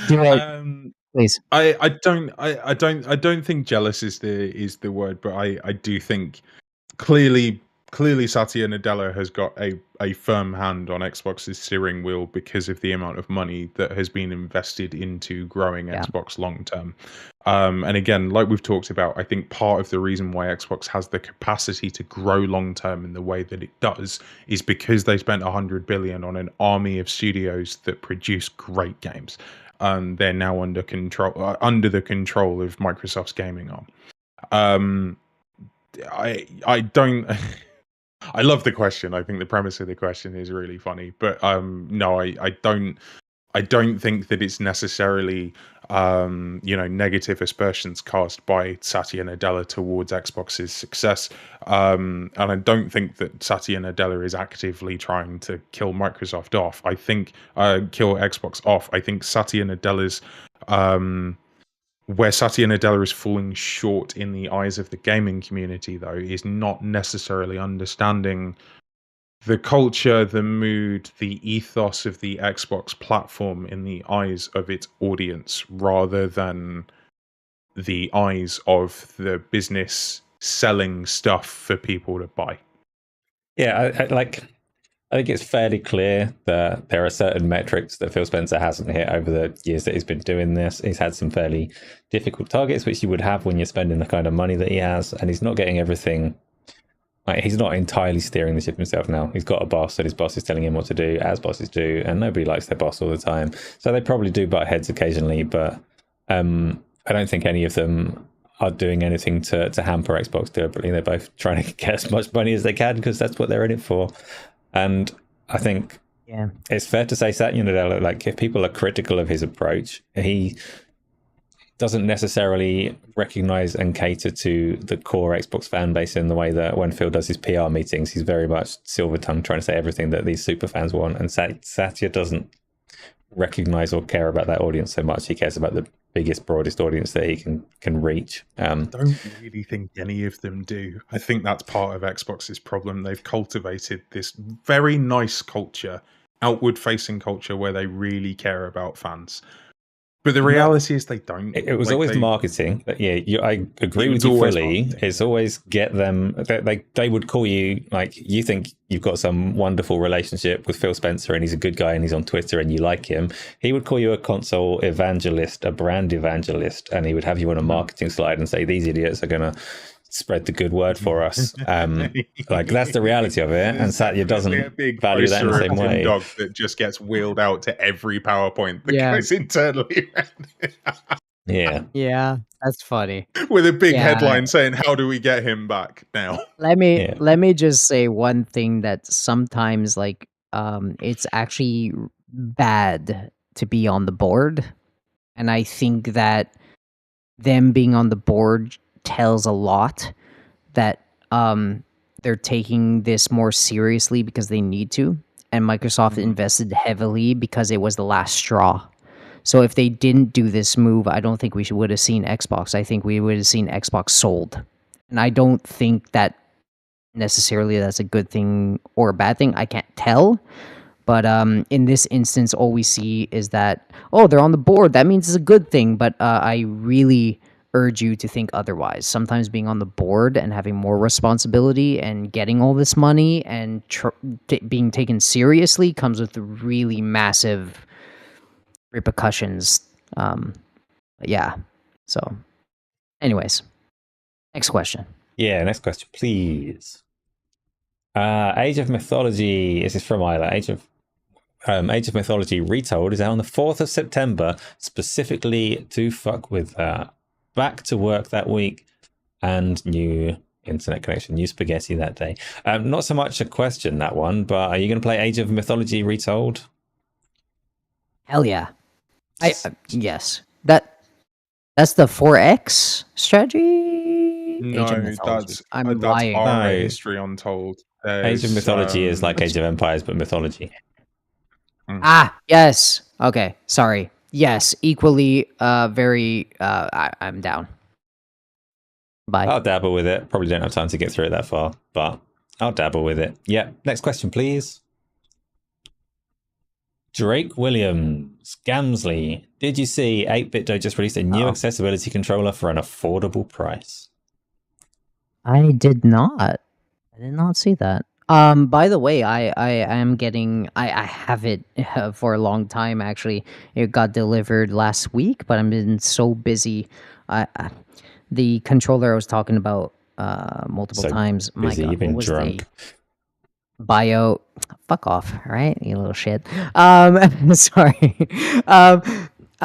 E: Do it, please.
C: I don't think jealous is the word, but I do think clearly Satya Nadella has got a firm hand on Xbox's steering wheel because of the amount of money that has been invested into growing Xbox long term. And again, like we've talked about, I think part of the reason why Xbox has the capacity to grow long term in the way that it does is because they spent 100 billion on an army of studios that produce great games. They're now under the control of Microsoft's gaming arm. I don't. I love the question. I think the premise of the question is really funny, but no, I don't think that it's necessarily negative aspersions cast by Satya Nadella towards Xbox's success, and I don't think that Satya Nadella is actively trying to kill Microsoft off. I think kill Xbox off. I think Satya Nadella's where Satya Nadella is falling short in the eyes of the gaming community, though, is not necessarily understanding the culture, the mood, the ethos of the Xbox platform in the eyes of its audience, rather than the eyes of the business selling stuff for people to buy.
B: Yeah, I think it's fairly clear that there are certain metrics that Phil Spencer hasn't hit over the years that he's been doing this. He's had some fairly difficult targets, which you would have when you're spending the kind of money that he has, and he's not getting everything. Like, he's not entirely steering the ship himself now. He's got a boss, and his boss is telling him what to do, as bosses do, and nobody likes their boss all the time. So they probably do butt heads occasionally, but I don't think any of them are doing anything to hamper Xbox deliberately. They're both trying to get as much money as they can because that's what they're in it for. And I think it's fair to say Satya Nadella, like, if people are critical of his approach, he doesn't necessarily recognize and cater to the core Xbox fan base in the way that when Phil does his PR meetings, he's very much silver tongue trying to say everything that these super fans want. And Satya doesn't recognize or care about that audience so much. He cares about the biggest, broadest audience that he can reach.
C: I don't really think any of them do. I think that's part of Xbox's problem. They've cultivated this very nice culture, outward facing culture, where they really care about fans. But the reality is they don't.
B: It was always marketing. Yeah, I agree with you fully. It's always get them. They would call you, like, you think you've got some wonderful relationship with Phil Spencer and he's a good guy and he's on Twitter and you like him. He would call you a console evangelist, a brand evangelist, and he would have you on a marketing slide and say, these idiots are going to spread the good word for us. Like, that's the reality of it. And Satya doesn't value that in the same way.
C: Dog that just gets wheeled out to every PowerPoint that goes internally.
E: Yeah, that's funny.
C: With a big headline saying, "How do we get him back now?"
E: Let me just say one thing that sometimes, like, it's actually bad to be on the board, and I think that them being on the board tells a lot that they're taking this more seriously because they need to, and Microsoft invested heavily because it was the last straw. So if they didn't do this move, I don't think we would have seen Xbox. I think we would have seen Xbox sold, and I don't think that necessarily that's a good thing or a bad thing. I can't tell. But in this instance, all we see is that, oh, they're on the board. That means it's a good thing. But I really urge you to think otherwise. Sometimes being on the board and having more responsibility and getting all this money and being taken seriously comes with really massive repercussions. yeah. So, anyways, next question.
B: Yeah, next question, please. Age of Mythology. This is from Isla. Age of Mythology Retold is out on the 4th of September, specifically to fuck with that. Back to work that week, and new internet connection, new spaghetti that day. Not so much a question, that one, but are you going to play Age of Mythology Retold?
E: Hell yeah. Yes. That's the 4X strategy. Age of
C: No,
E: Mythology. I'm
C: that's
E: lying.
C: our
B: No.
C: History Untold.
B: Age of
C: There's,
B: Mythology is like Age of Empires, but mythology.
E: Ah, yes. Okay, sorry. Yes, equally very I'm down. Bye.
B: I'll dabble with it. Probably don't have time to get through it that far, but I'll dabble with it. Yeah. Next question, please. Drake Williams, Gamzly. Did you see 8BitDo just released a new accessibility controller for an affordable price?
E: I did not. I did not see that. By the way, I am getting I have it for a long time actually. It got delivered last week, but I've been so busy. The controller I was talking about multiple
B: So
E: times. My
B: busy,
E: God,
B: you've been
E: what was
B: drunk.
E: bio? Fuck off, right? You little shit. Sorry.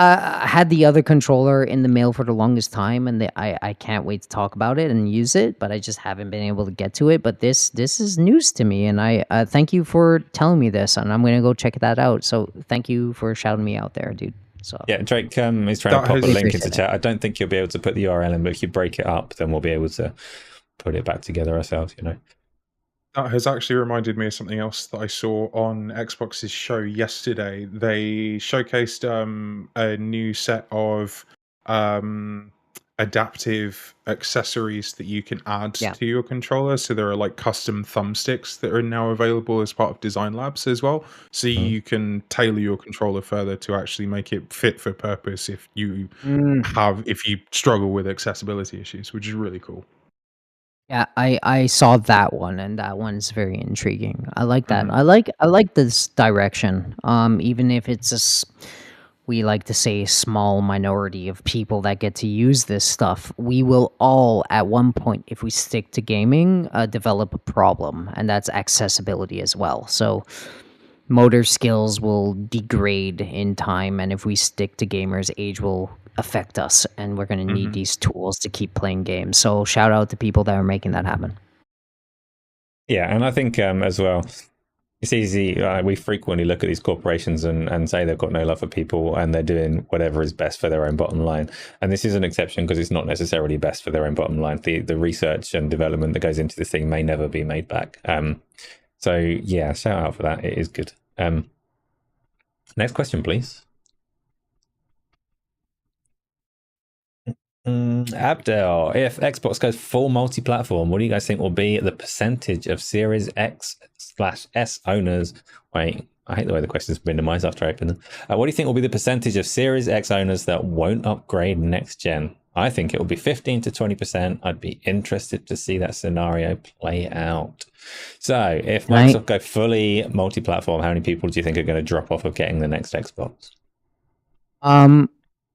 E: I had the other controller in the mail for the longest time, and I can't wait to talk about it and use it, but I just haven't been able to get to it. But this is news to me, and I thank you for telling me this, and I'm gonna go check that out. So thank you for shouting me out there, dude. So
B: Yeah, Drake is trying
C: That
B: to pop a
C: has-
B: link into
E: Appreciate
B: chat. I don't think you'll be able to put the URL in, but if you break it up, then we'll be able to put it back together ourselves, you know.
C: That has actually reminded me of something else that I saw on Xbox's show yesterday. They showcased a new set of adaptive accessories that you can add
E: Yeah.
C: to your controller. So there are like custom thumbsticks that are now available as part of Design Labs as well. So you can tailor your controller further to actually make it fit for purpose if you struggle with accessibility issues, which is really cool.
E: Yeah, I saw that one, and that one's very intriguing. I like that.
C: Mhm.
E: I like this direction. Even if it's we like to say small minority of people that get to use this stuff, we will all at one point, if we stick to gaming, develop a problem, and that's accessibility as well. So motor skills will degrade in time, and if we stick to gamers, age will affect us, and we're going to need
C: Mhm.
E: these tools to keep playing games. So shout out to people that are making that happen.
B: Yeah, and I think as well, it's easy. We frequently look at these corporations and say they've got no love for people and they're doing whatever is best for their own bottom line. And this is an exception because it's not necessarily best for their own bottom line. The research and development that goes into this thing may never be made back. So yeah, shout out for that. It is good. Next question, please. Abdel, if Xbox goes full multi-platform, what do you guys think will be the percentage of Series X/S owners? Wait, I hate the way the questions minimized after I open them. What do you think will be the percentage of Series X owners that won't upgrade next gen? I think it will be 15 to 20%. I'd be interested to see that scenario play out. So, if Microsoft go fully multi-platform, how many people do you think are going to drop off of getting the next Xbox?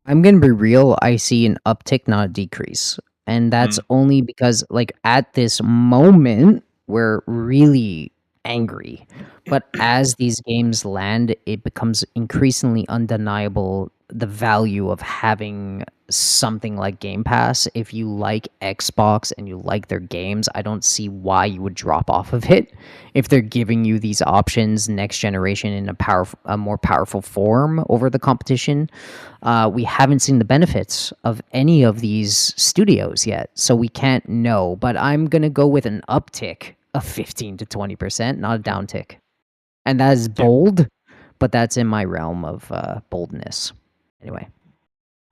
E: I'm gonna be real. I see an uptick, not a decrease, and that's only because, like, at this moment, we're really angry. But as these games land, it becomes increasingly undeniable the value of having something like Game Pass. If you like Xbox and you like their games, I don't see why you would drop off of it if they're giving you these options next generation in a more powerful form over the competition. We haven't seen the benefits of any of these studios yet, so we can't know. But I'm gonna go with an uptick of 15 to 20%, not a downtick, and that is bold, but that's in my realm of boldness. Anyway.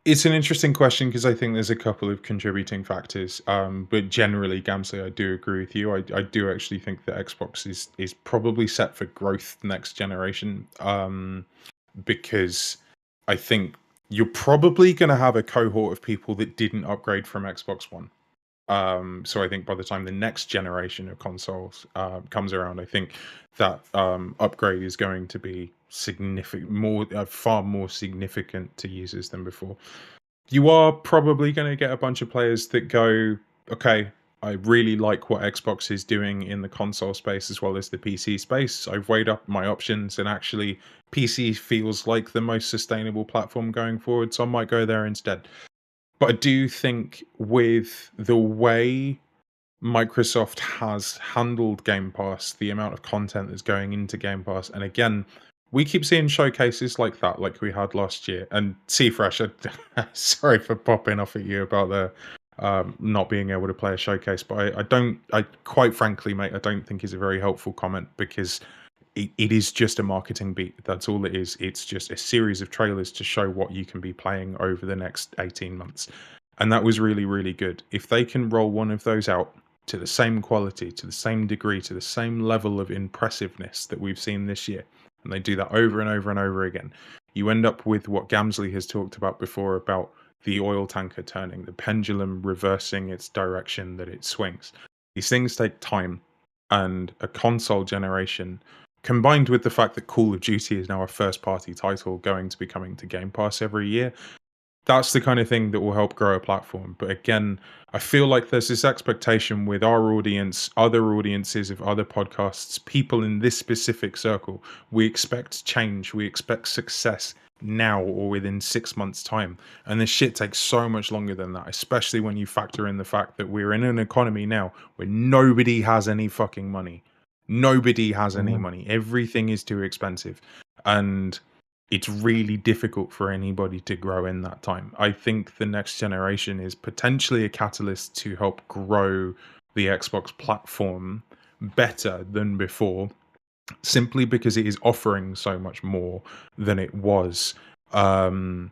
C: It's an interesting question because I think there's a couple of contributing factors. But generally, Gamzly, I do agree with you. I do actually think that Xbox is probably set for growth next generation. Because I think you're probably going to have a cohort of people that didn't upgrade from Xbox One. So I think by the time the next generation of consoles comes around, I think that upgrade is going to be significant, far more significant to users than before. you are probably going to get a bunch of players that go, okay, I really like what Xbox is doing in the console space as well as the PC space. I've weighed up my options, and actually PC feels like the most sustainable platform going forward, so I might go there instead. But I do think with the way Microsoft has handled Game Pass, the amount of content that's going into Game Pass, and again, we keep seeing showcases like that, like we had last year. And Fresh, sorry for popping off at you about the not being able to play a showcase, but I quite frankly, mate, I don't think is a very helpful comment, because it is just a marketing beat. That's all it is. It's just a series of trailers to show what you can be playing over the next 18 months. And that was really, really good. If they can roll one of those out to the same quality, to the same degree, to the same level of impressiveness that we've seen this year, and they do that over and over and over again, you end up with what Gamzly has talked about before, about the oil tanker turning, the pendulum reversing its direction that it swings. These things take time, and a console generation, combined with the fact that Call of Duty is now a first-party title going to be coming to Game Pass every year, that's the kind of thing that will help grow a platform. But again, I feel like there's this expectation with our audience, other audiences of other podcasts, people in this specific circle. We expect change, we expect success now or within 6 months' time. And this shit takes so much longer than that, especially when you factor in the fact that we're in an economy now where nobody has any fucking money. Nobody has any money. Everything is too expensive. And it's really difficult for anybody to grow in that time. I think the next generation is potentially a catalyst to help grow the Xbox platform better than before, simply because it is offering so much more than it was than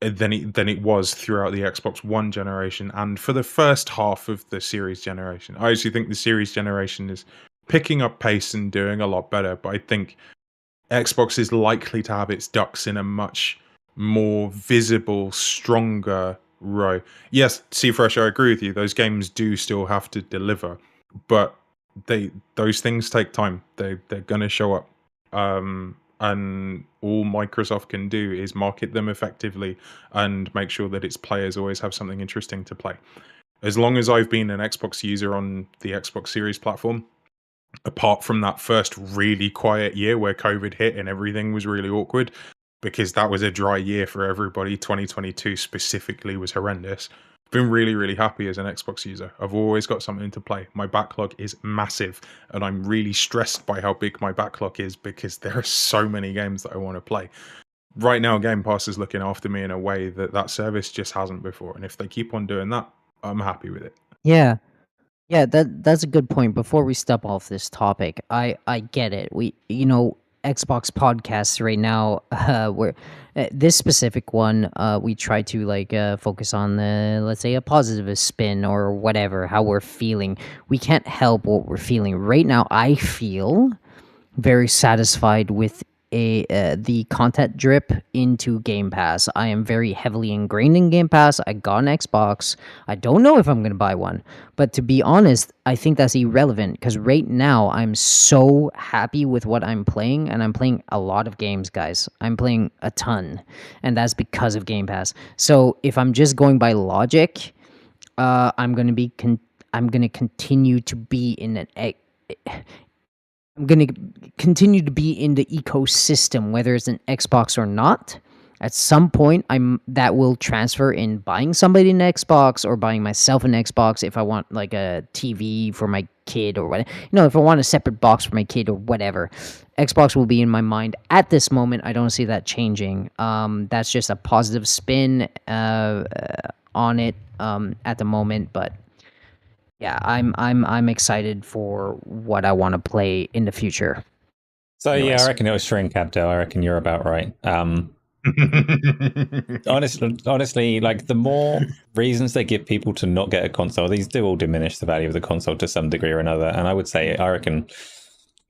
C: it was throughout the Xbox One generation and for the first half of the Series generation. I actually think the Series generation is picking up pace and doing a lot better, but I think Xbox is likely to have its ducks in a much more visible, stronger row. Yes, Fresh, I agree with you. Those games do still have to deliver, but those things take time. They're going to show up, and all Microsoft can do is market them effectively and make sure that its players always have something interesting to play. As long as I've been an Xbox user on the Xbox Series platform, apart from that first really quiet year where COVID hit and everything was really awkward, because that was a dry year for everybody, 2022 specifically was horrendous, I've been really, really happy as an Xbox user. I've always got something to play. My backlog is massive, and I'm really stressed by how big my backlog is, because there are so many games that I want to play. Right now, Game Pass is looking after me in a way that service just hasn't before, and if they keep on doing that, I'm happy with it.
E: Yeah. Yeah, that's a good point. Before we step off this topic, I get it. Xbox podcasts right now, where this specific one, we try to focus on the, let's say, a positive spin or whatever, how we're feeling. We can't help what we're feeling right now. I feel very satisfied with the content drip into Game Pass. I am very heavily ingrained in Game Pass. I got an Xbox. I don't know if I'm going to buy one, but to be honest, I think that's irrelevant, because right now I'm so happy with what I'm playing, and I'm playing a lot of games, guys. I'm playing a ton, and that's because of Game Pass. So if I'm just going by logic, I'm going to continue to be in I'm going to continue to be in the ecosystem, whether it's an Xbox or not. At some point, that will transfer in buying somebody an Xbox or buying myself an Xbox if I want like a TV for my kid or whatever. If I want a separate box for my kid or whatever, Xbox will be in my mind. At this moment, I don't see that changing. That's just a positive spin on it at the moment, but yeah, I'm excited for what I want to play in the future.
B: So
E: Anyways.
B: yeah, I reckon it was shrink, Abdel. I reckon you're about right. Honestly, like, the more reasons they give people to not get a console, these do all diminish the value of the console to some degree or another. And I would say, I reckon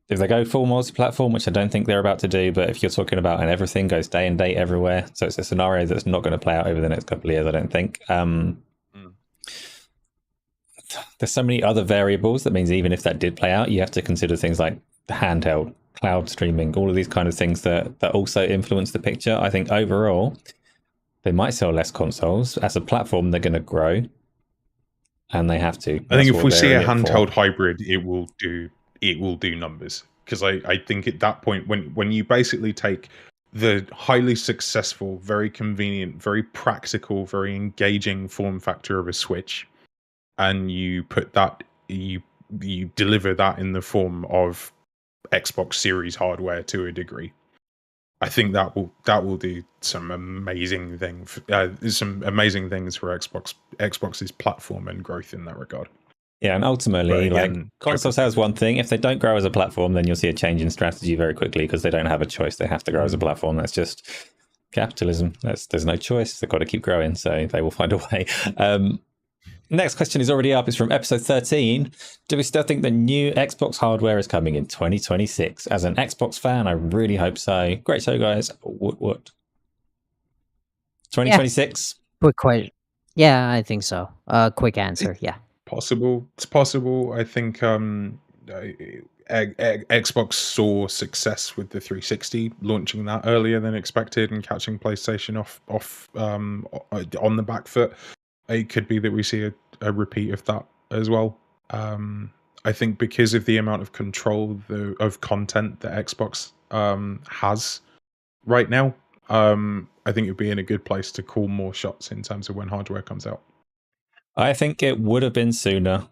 B: if they go full multi-platform, which I don't think they're about to do, but if you're talking about and everything goes day and date everywhere, so it's a scenario that's not going to play out over the next couple of years, I don't think. There's so many other variables. That means even if that did play out, you have to consider things like the handheld, cloud streaming, all of these kind of things that also influence the picture. I think overall, They might sell less consoles. As a platform, they're going to grow, and they have to.
C: I think
B: That's
C: if
B: what
C: we
B: they're
C: see
B: in
C: a
B: it for.
C: handheld hybrid, it will do numbers. Because I think at that point, when you basically take the highly successful, very convenient, very practical, very engaging form factor of a Switch, and you put that, you deliver that in the form of Xbox Series hardware to a degree, I think that will do some amazing things for Xbox's platform and growth in that regard.
B: Yeah, and ultimately,
C: But again,
B: like, console sales one thing. If they don't grow as a platform, then you'll see a change in strategy very quickly because they don't have a choice. They have to grow as a platform. That's just capitalism. There's no choice. They've got to keep growing, so they will find a way. Next question is already up. It's from episode 13. Do we still think the new Xbox hardware is coming in 2026? As an Xbox fan, I really hope so. Great show, guys. What? 2026?
E: Quick question. Yeah, I think so. Quick answer. Yeah.
C: possible. It's possible. I think Xbox saw success with the 360, launching that earlier than expected and catching PlayStation off on the back foot. It could be that we see a repeat of that as well. I think because of the amount of control of content that Xbox has right now, I think it'd be in a good place to call more shots in terms of when hardware comes out.
B: I think it would have been sooner.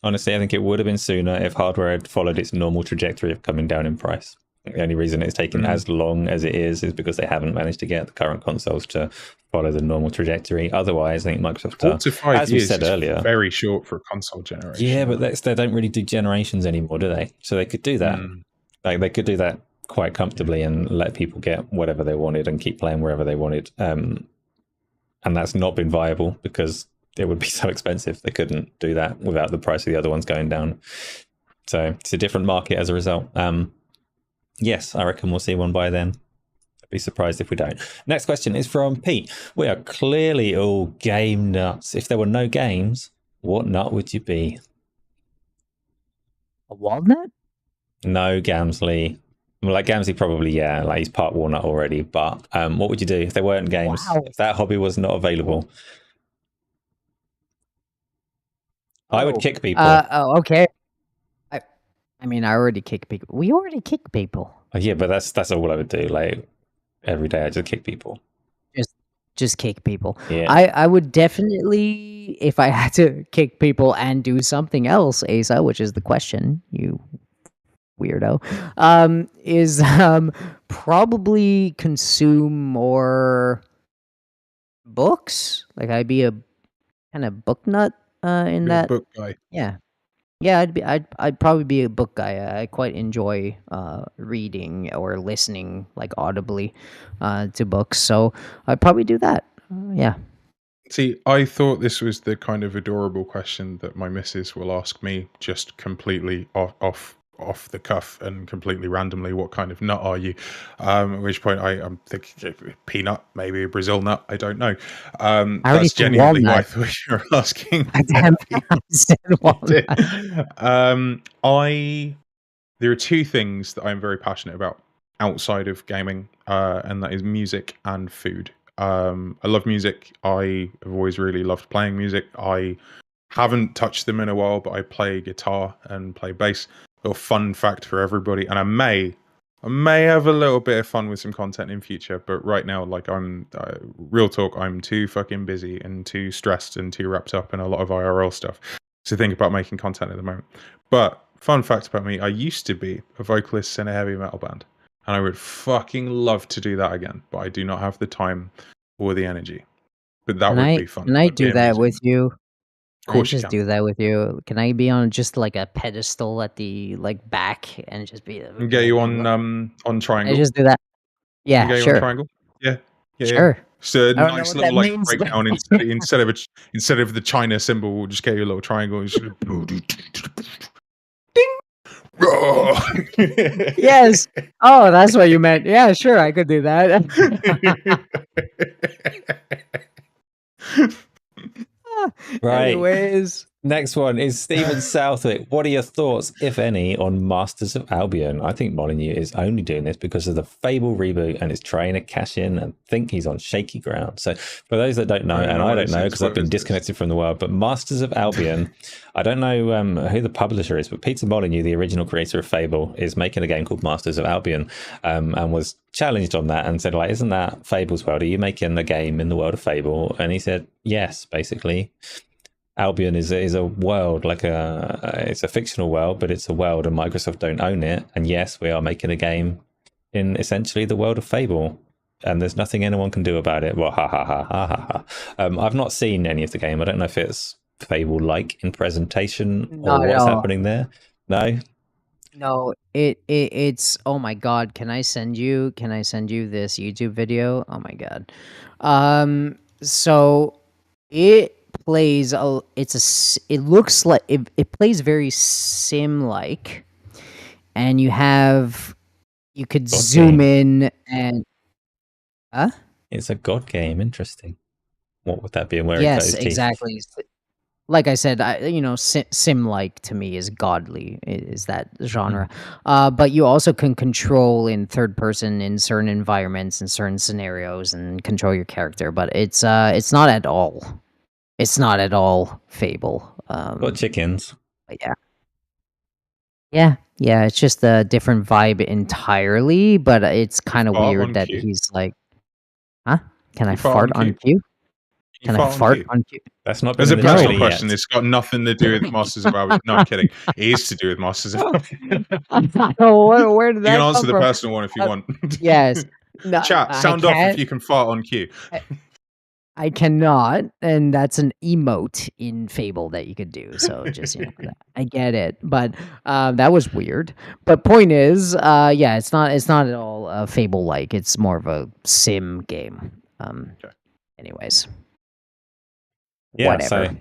B: Honestly, I think it would have been sooner if hardware had followed its normal trajectory of coming down in price. The only reason it's taken as long as it is because they haven't managed to get the current consoles to follow the normal trajectory. Otherwise, I think Microsoft,
C: 4 to 5
B: as we
C: years
B: said
C: is
B: earlier,
C: very short for a console generation.
B: Yeah, but they don't really do generations anymore, do they? So they could do that. Like, they could do that quite comfortably and let people get whatever they wanted and keep playing wherever they wanted. And that's not been viable because it would be so expensive. They couldn't do that without the price of the other ones going down. So it's a different market as a result. Yes, I reckon we'll see one by then. I'd be surprised if we don't. Next question is from Pete. We are clearly all game nuts. If there were no games, what nut would you be?
E: A walnut?
B: No, Gamzly. Well, like, Gamzly probably, yeah, like, he's part walnut already. But what would you do if there weren't games?
E: Wow.
B: If that hobby was not available? I would kick people.
E: Okay. I mean, I already kick people. We already kick people.
B: Yeah, but that's all I would do. Like, every day I just kick people.
E: Just kick people.
B: Yeah.
E: I would definitely, if I had to kick people and do something else, Asa, which is the question, you weirdo, is probably consume more books. Like, I'd be a kind of book nut in
C: Be a
E: that.
C: book guy.
E: Yeah, I'd probably be a book guy. I quite enjoy reading or listening, like, audibly to books. So I'd probably do that. Yeah.
C: See, I thought this was the kind of adorable question that my missus will ask me, just completely off the cuff and completely randomly. What kind of nut are you? At which point I'm thinking peanut, maybe a Brazil nut. I don't know. That's genuinely what I thought you were asking. There are two things that I'm very passionate about outside of gaming, and that is music and food. I love music. I have always really loved playing music. I haven't touched them in a while, but I play guitar and play bass. A little fun fact for everybody, and I may have a little bit of fun with some content in future, but right now, like, I'm real talk, I'm too fucking busy and too stressed and too wrapped up in a lot of IRL stuff to think about making content at the moment. But fun fact about me, I used to be a vocalist in a heavy metal band, and I would fucking love to do that again, but I do not have the time or the energy. But that would be fun.
E: Can I do that with you?
C: Of course you
E: just
C: can.
E: do that with you. Can I be on just like a pedestal at the back and just be?
C: And get you on triangle.
E: I just do that. Yeah,
C: get you
E: sure.
C: on triangle. Yeah.
E: Sure.
C: So a nice little breakdown instead of the China symbol, we'll just get you a little triangle. Ding.
E: Yes. Oh, that's what you meant. Yeah, sure, I could do that.
B: Right.
E: Anyways,
B: Next one is Stephen Southwick. What are your thoughts, if any, on Masters of Albion? I think Molyneux is only doing this because of the Fable reboot and is trying to cash in and think he's on shaky ground. So for those that don't know, and I don't know because I've been disconnected from the world, but Masters of Albion, I don't know who the publisher is, but Peter Molyneux, the original creator of Fable, is making a game called Masters of Albion and was challenged on that and said, like, isn't that Fable's world? Are you making a game in the world of Fable? And he said, yes, basically. Albion is a world, it's a fictional world, but it's a world and Microsoft don't own it. And yes, we are making a game in essentially the world of Fable. And there's nothing anyone can do about it. Well, ha ha ha ha ha ha. I've not seen any of the game. I don't know if it's Fable-like in presentation or what's happening there. No?
E: No, it's oh my god, can I send you this YouTube video? Oh my god. So it plays it looks like it plays very sim like, and you could zoom in and
B: it's a god game. Interesting. What would that be? And where
E: yes,
B: it goes
E: exactly. Like I said, sim like to me is godly, is that genre. But you also can control in third person in certain environments and certain scenarios and control your character. But it's not at all. It's not at all Fable.
B: got chickens.
E: But yeah. It's just a different vibe entirely. But it's kind of weird that he's like, huh? Can I fart on cue? Can I fart on cue?
B: That's not.
C: There's a personal question. It's got nothing to do with Masters of Albion. No, I'm kidding. It is to do with Masters of Albion.
E: Where did that?
C: You can answer the personal one if you want.
E: Yes. No,
C: Chat. Sound off if you can fart on cue.
E: I cannot, and that's an emote in Fable that you could do. So just I get it, but that was weird. But point is, it's not at all Fable like. It's more of a sim game. Okay. Anyways, whatever.
B: So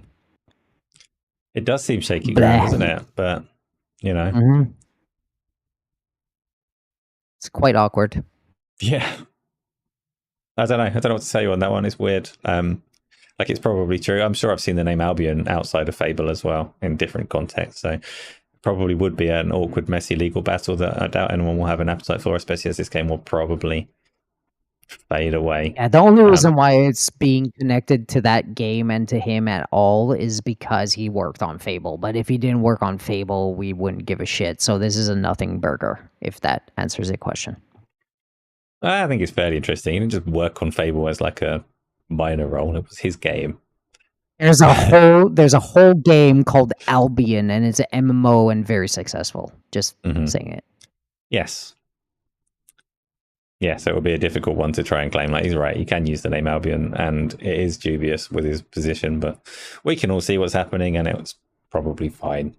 B: it does seem shaky ground, doesn't it? But
E: it's quite awkward.
B: Yeah. I don't know what to tell you on that one. It's weird. It's probably true. I'm sure I've seen the name Albion outside of Fable as well in different contexts. So it probably would be an awkward, messy legal battle that I doubt anyone will have an appetite for, especially as this game will probably fade away.
E: Yeah, the only reason why it's being connected to that game and to him at all is because he worked on Fable. But if he didn't work on Fable, we wouldn't give a shit. So this is a nothing burger, if that answers the question.
B: I think it's fairly interesting. He didn't just work on Fable as like a minor role. It was his game.
E: There's a whole game called Albion, and it's an MMO and very successful. Just saying it.
B: Yes. Yeah, so it would be a difficult one to try and claim. Like, he's right, you can use the name Albion, and it is dubious with his position, but we can all see what's happening, and it's probably fine.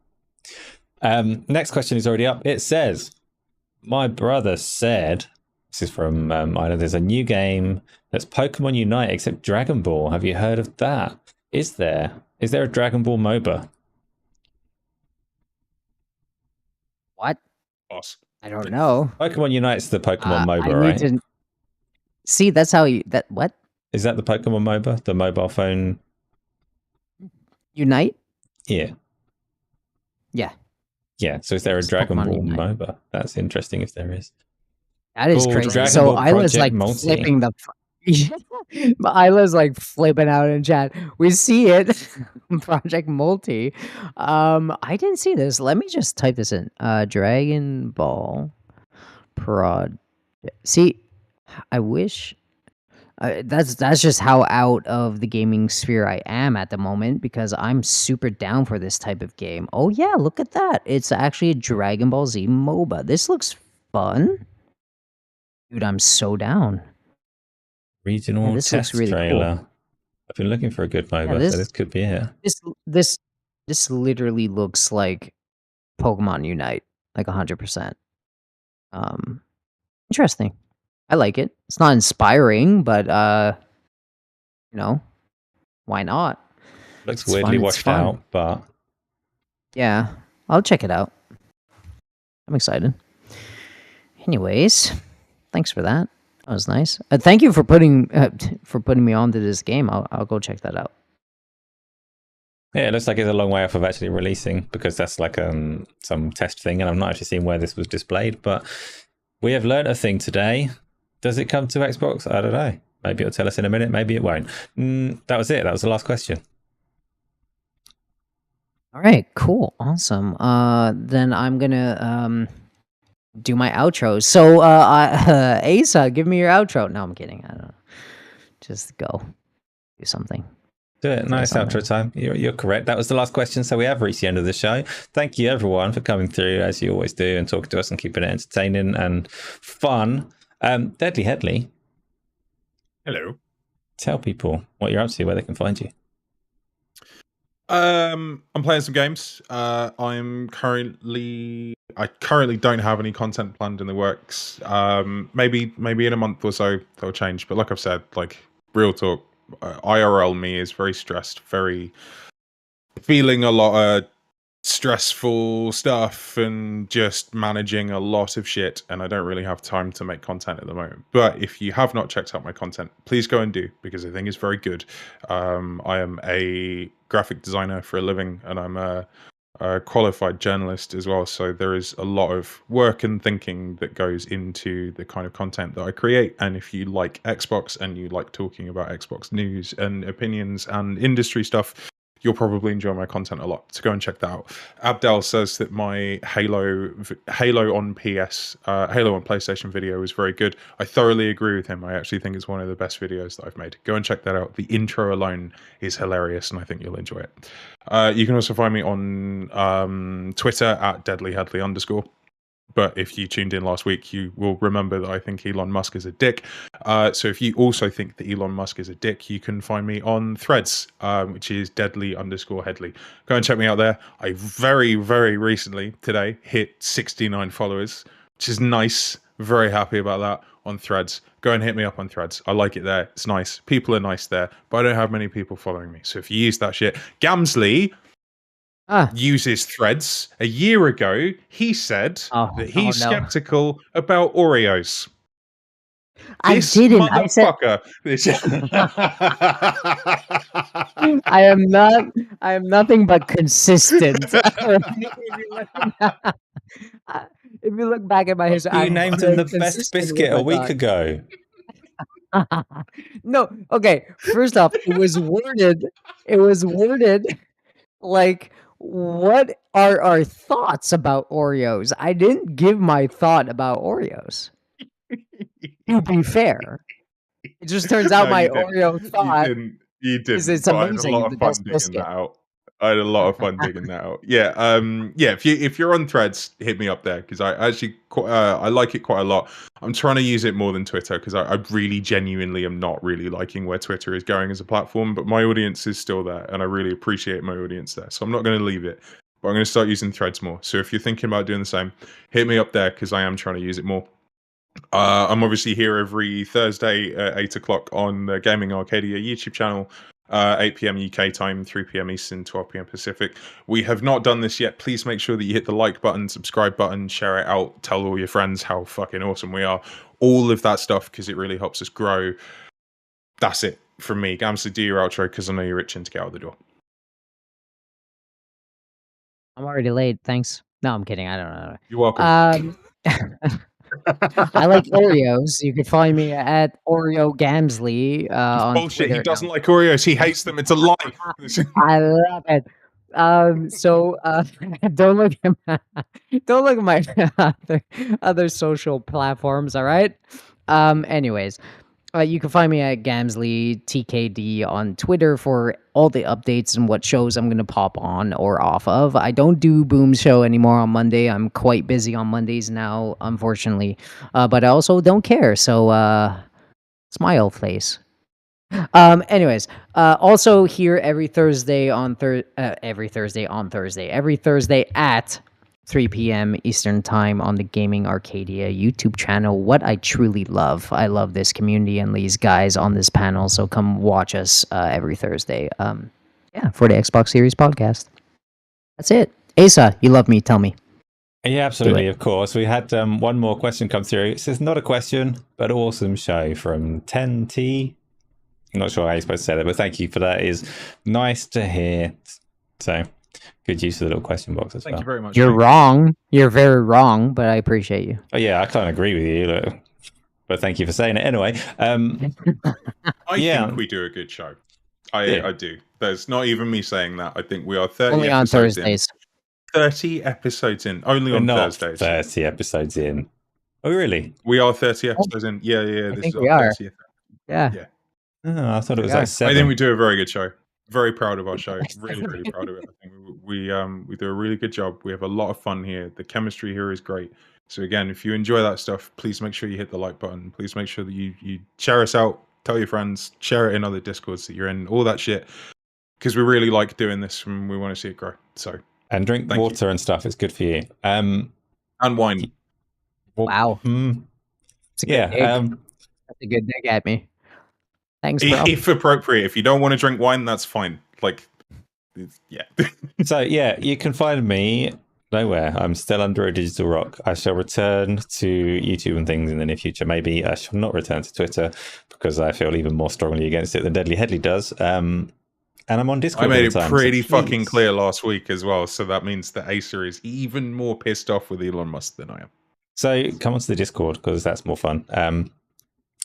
B: Next question is already up. It says, my brother said, this is from, I know there's a new game that's Pokemon Unite, except Dragon Ball. Have you heard of that? Is there a Dragon Ball MOBA?
E: What?
C: Boss.
E: I don't know.
B: Pokemon Unite's the Pokemon MOBA, right?
E: See, that's how you... What?
B: Is that the Pokemon MOBA? The mobile phone...
E: Unite?
B: Yeah.
E: Yeah.
B: Yeah, so is there a Dragon Ball MOBA? That's interesting if there is.
E: That is crazy. So Isla's like flipping the... Isla's like flipping out in chat. We see it. Project Multi. I didn't see this. Let me just type this in. Dragon Ball Prod. See, I wish that's just how out of the gaming sphere I am at the moment, because I'm super down for this type of game. Oh yeah, look at that. It's actually a Dragon Ball Z MOBA. This looks fun. Dude, I'm so down.
B: Regional test really trailer. Cool. I've been looking for a good MOBA, so this could be it.
E: This literally looks like Pokemon Unite, like 100%. Interesting. I like it. It's not inspiring, but why not?
B: Looks weirdly washed out, but
E: yeah, I'll check it out. I'm excited. Anyways, thanks for that. That was nice. Thank you for putting me onto this game. I'll go check that out.
B: Yeah, it looks like it's a long way off of actually releasing because that's like some test thing, and I'm not actually seeing where this was displayed. But we have learnt a thing today. Does it come to Xbox? I don't know. Maybe it'll tell us in a minute. Maybe it won't. That was it. That was the last question.
E: All right, cool, awesome. Then I'm gonna do my outro. So, Asa, give me your outro. No, I'm kidding. I don't know. Just go do something.
B: Do it. Nice outro time. You're correct. That was the last question. So we have reached the end of the show. Thank you, everyone, for coming through, as you always do, and talking to us and keeping it entertaining and fun. Deadly Headley.
C: Hello.
B: Tell people what you're up to, where they can find you.
C: I'm playing some games. I currently don't have any content planned in the works. Maybe in a month or so they'll change. But like I've said, like real talk, IRL me is very stressed, very feeling a lot of stressful stuff and just managing a lot of shit, and I don't really have time to make content at the moment. But if you have not checked out my content, please go and do, because I think it's very good. I am a graphic designer for a living, and I'm a qualified journalist as well, so there is a lot of work and thinking that goes into the kind of content that I create. And if you like Xbox and you like talking about Xbox news and opinions and industry stuff, you'll probably enjoy my content a lot. So go and check that out. Abdel says that my Halo on PlayStation video was very good. I thoroughly agree with him. I actually think it's one of the best videos that I've made. Go and check that out. The intro alone is hilarious, and I think you'll enjoy it. You can also find me on Twitter at deadlyheadley_. But if you tuned in last week, you will remember that I think Elon Musk is a dick. So if you also think that Elon Musk is a dick, you can find me on Threads, which is deadly_Headley. Go and check me out there. I very, very recently, today, hit 69 followers, which is nice. Very happy about that on Threads. Go and hit me up on Threads. I like it there. It's nice. People are nice there, but I don't have many people following me. So if you use that shit, Gamzly uses Threads. A year ago, he said that he's skeptical about Oreos.
E: I didn't. I said I am not. I am nothing but consistent. If you look back at my history,
B: you named him the best biscuit a week ago.
E: No, okay. First off, it was worded. Like, what are our thoughts about Oreos? I didn't give my thought about Oreos. To be fair, it just turns out my Oreo thought.
C: You didn't.
E: It's amazing.
C: I had a lot of fun digging that out. I had a lot of fun digging that out. Yeah, yeah. If you're on Threads, hit me up there, because I actually I like it quite a lot. I'm trying to use it more than Twitter, because I really genuinely am not really liking where Twitter is going as a platform. But my audience is still there, and I really appreciate my audience there. So I'm not going to leave it, but I'm going to start using Threads more. So if you're thinking about doing the same, hit me up there, because I am trying to use it more. I'm obviously here every Thursday at 8 o'clock on the Gaming Arcadia YouTube channel. 8 p.m. UK time, 3 p.m. Eastern, 12 p.m. Pacific. We have not done this yet. Please make sure that you hit the like button, subscribe button, share it out, tell all your friends how fucking awesome we are. All of that stuff, because it really helps us grow. That's it from me. Gamzly, do your outro, because I know you're itching to get out the door.
E: I'm already late. Thanks. No, I'm kidding. I don't know.
C: You're welcome.
E: I like Oreos. You can find me at Oreo Gamzly on
C: bullshit.
E: Twitter.
C: He doesn't like Oreos. He hates them. It's a lie.
E: I love it. So don't look at my other social platforms. All right. Anyways. You can find me at Gamzly TKD on Twitter for all the updates and what shows I'm going to pop on or off of. I don't do Boom's show anymore on Monday. I'm quite busy on Mondays now, unfortunately. But I also don't care. So, smile face. Anyways, also here every Thursday at 3 p.m. Eastern Time on the Gaming Arcadia YouTube channel. What I truly love. I love this community and these guys on this panel, so come watch us every Thursday. For the Xbox Series podcast. That's it. Asa, you love me, tell me.
B: Yeah, absolutely, of course. We had one more question come through. It says, not a question, but awesome show from 10T. I'm not sure how you're supposed to say that, but thank you for that. It is nice to hear So good use of the little question box as
C: Thank
B: well.
C: you very much.
E: You're
C: mate.
E: wrong. You're very wrong, but I appreciate you.
B: Oh yeah, I can't agree with you, look, but thank you for saying it anyway.
C: I
B: Yeah.
C: think we do a good show.
B: Yeah.
C: I do. There's not even me saying that. I think we are 30
E: Only on
C: episodes
E: Thursdays.
C: in. 30 episodes in. Only
B: We're
C: on
B: not
C: Thursdays.
B: 30 episodes in. Oh really?
C: We are 30 episodes in. Yeah.
E: I
C: This
E: think
C: is
E: we
C: our
E: are.
C: 30th.
E: Yeah.
C: Yeah.
B: Oh, I thought it was
E: Yeah.
B: like
C: I
B: 7.
C: think we do a very good show. Very proud of our show. Really, really proud of it. I think we do a really good job. We have a lot of fun here. The chemistry here is great. So again, if you enjoy that stuff, please make sure you hit the like button. Please make sure that you share us out, tell your friends, share it in other Discords that you're in, all that shit. Because we really like doing this and we want to see it grow. So
B: And drink
C: Thank
B: water and stuff. It's good for you.
C: and wine.
E: Wow. It's a good dig.
B: Yeah.
E: That's a good dig at me. Thanks, bro.
C: If appropriate. If you don't want to drink wine, that's fine. Like yeah.
B: So yeah, you can find me nowhere. I'm still under a digital rock. I shall return to YouTube and things in the near future. Maybe I shall not return to Twitter because I feel even more strongly against it than Deadly Headley does. And I'm on Discord.
C: I made
B: all
C: it
B: the time,
C: pretty
B: so
C: fucking
B: please.
C: clear last week as well. So that means that Asa is even more pissed off with Elon Musk than I am.
B: So come onto the Discord because that's more fun. And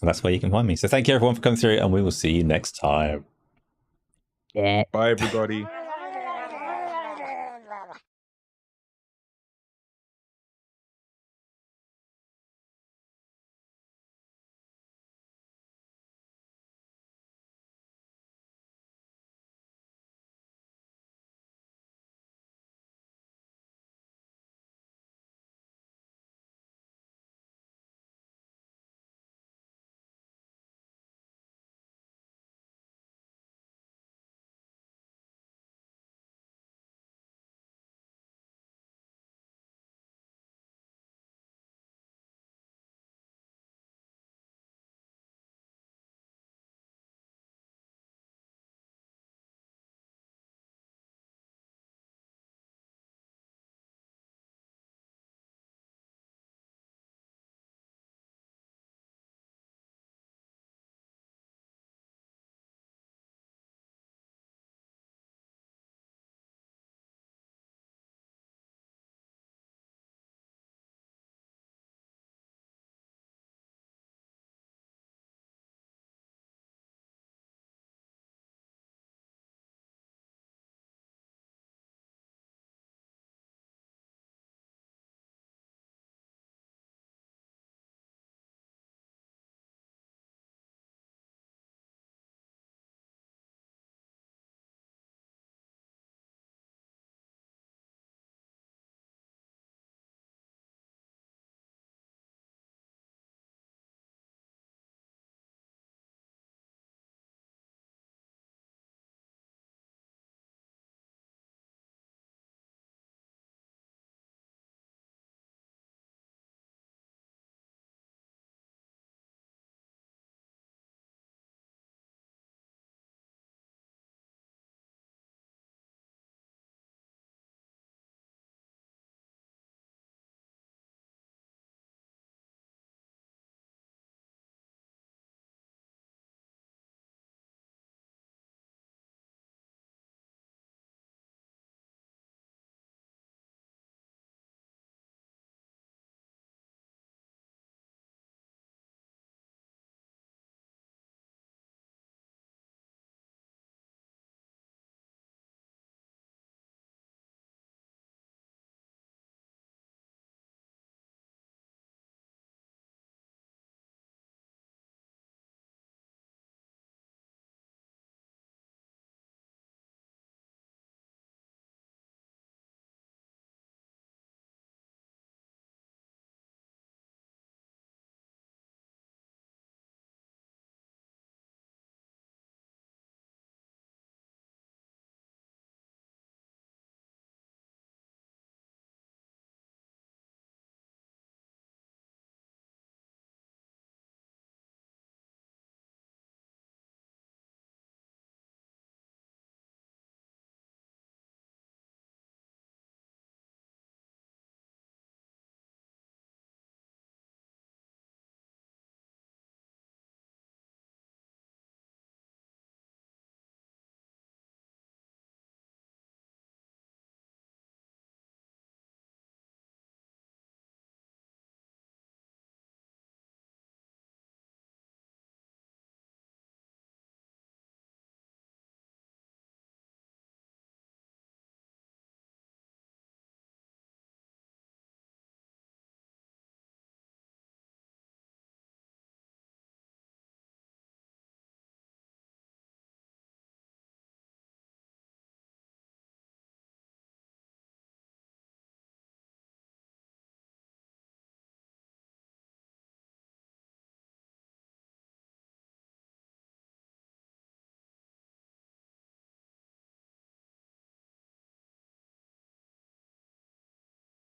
B: that's where you can find me. So thank you everyone for coming through, and we will see you next time.
E: Yeah.
C: Bye everybody.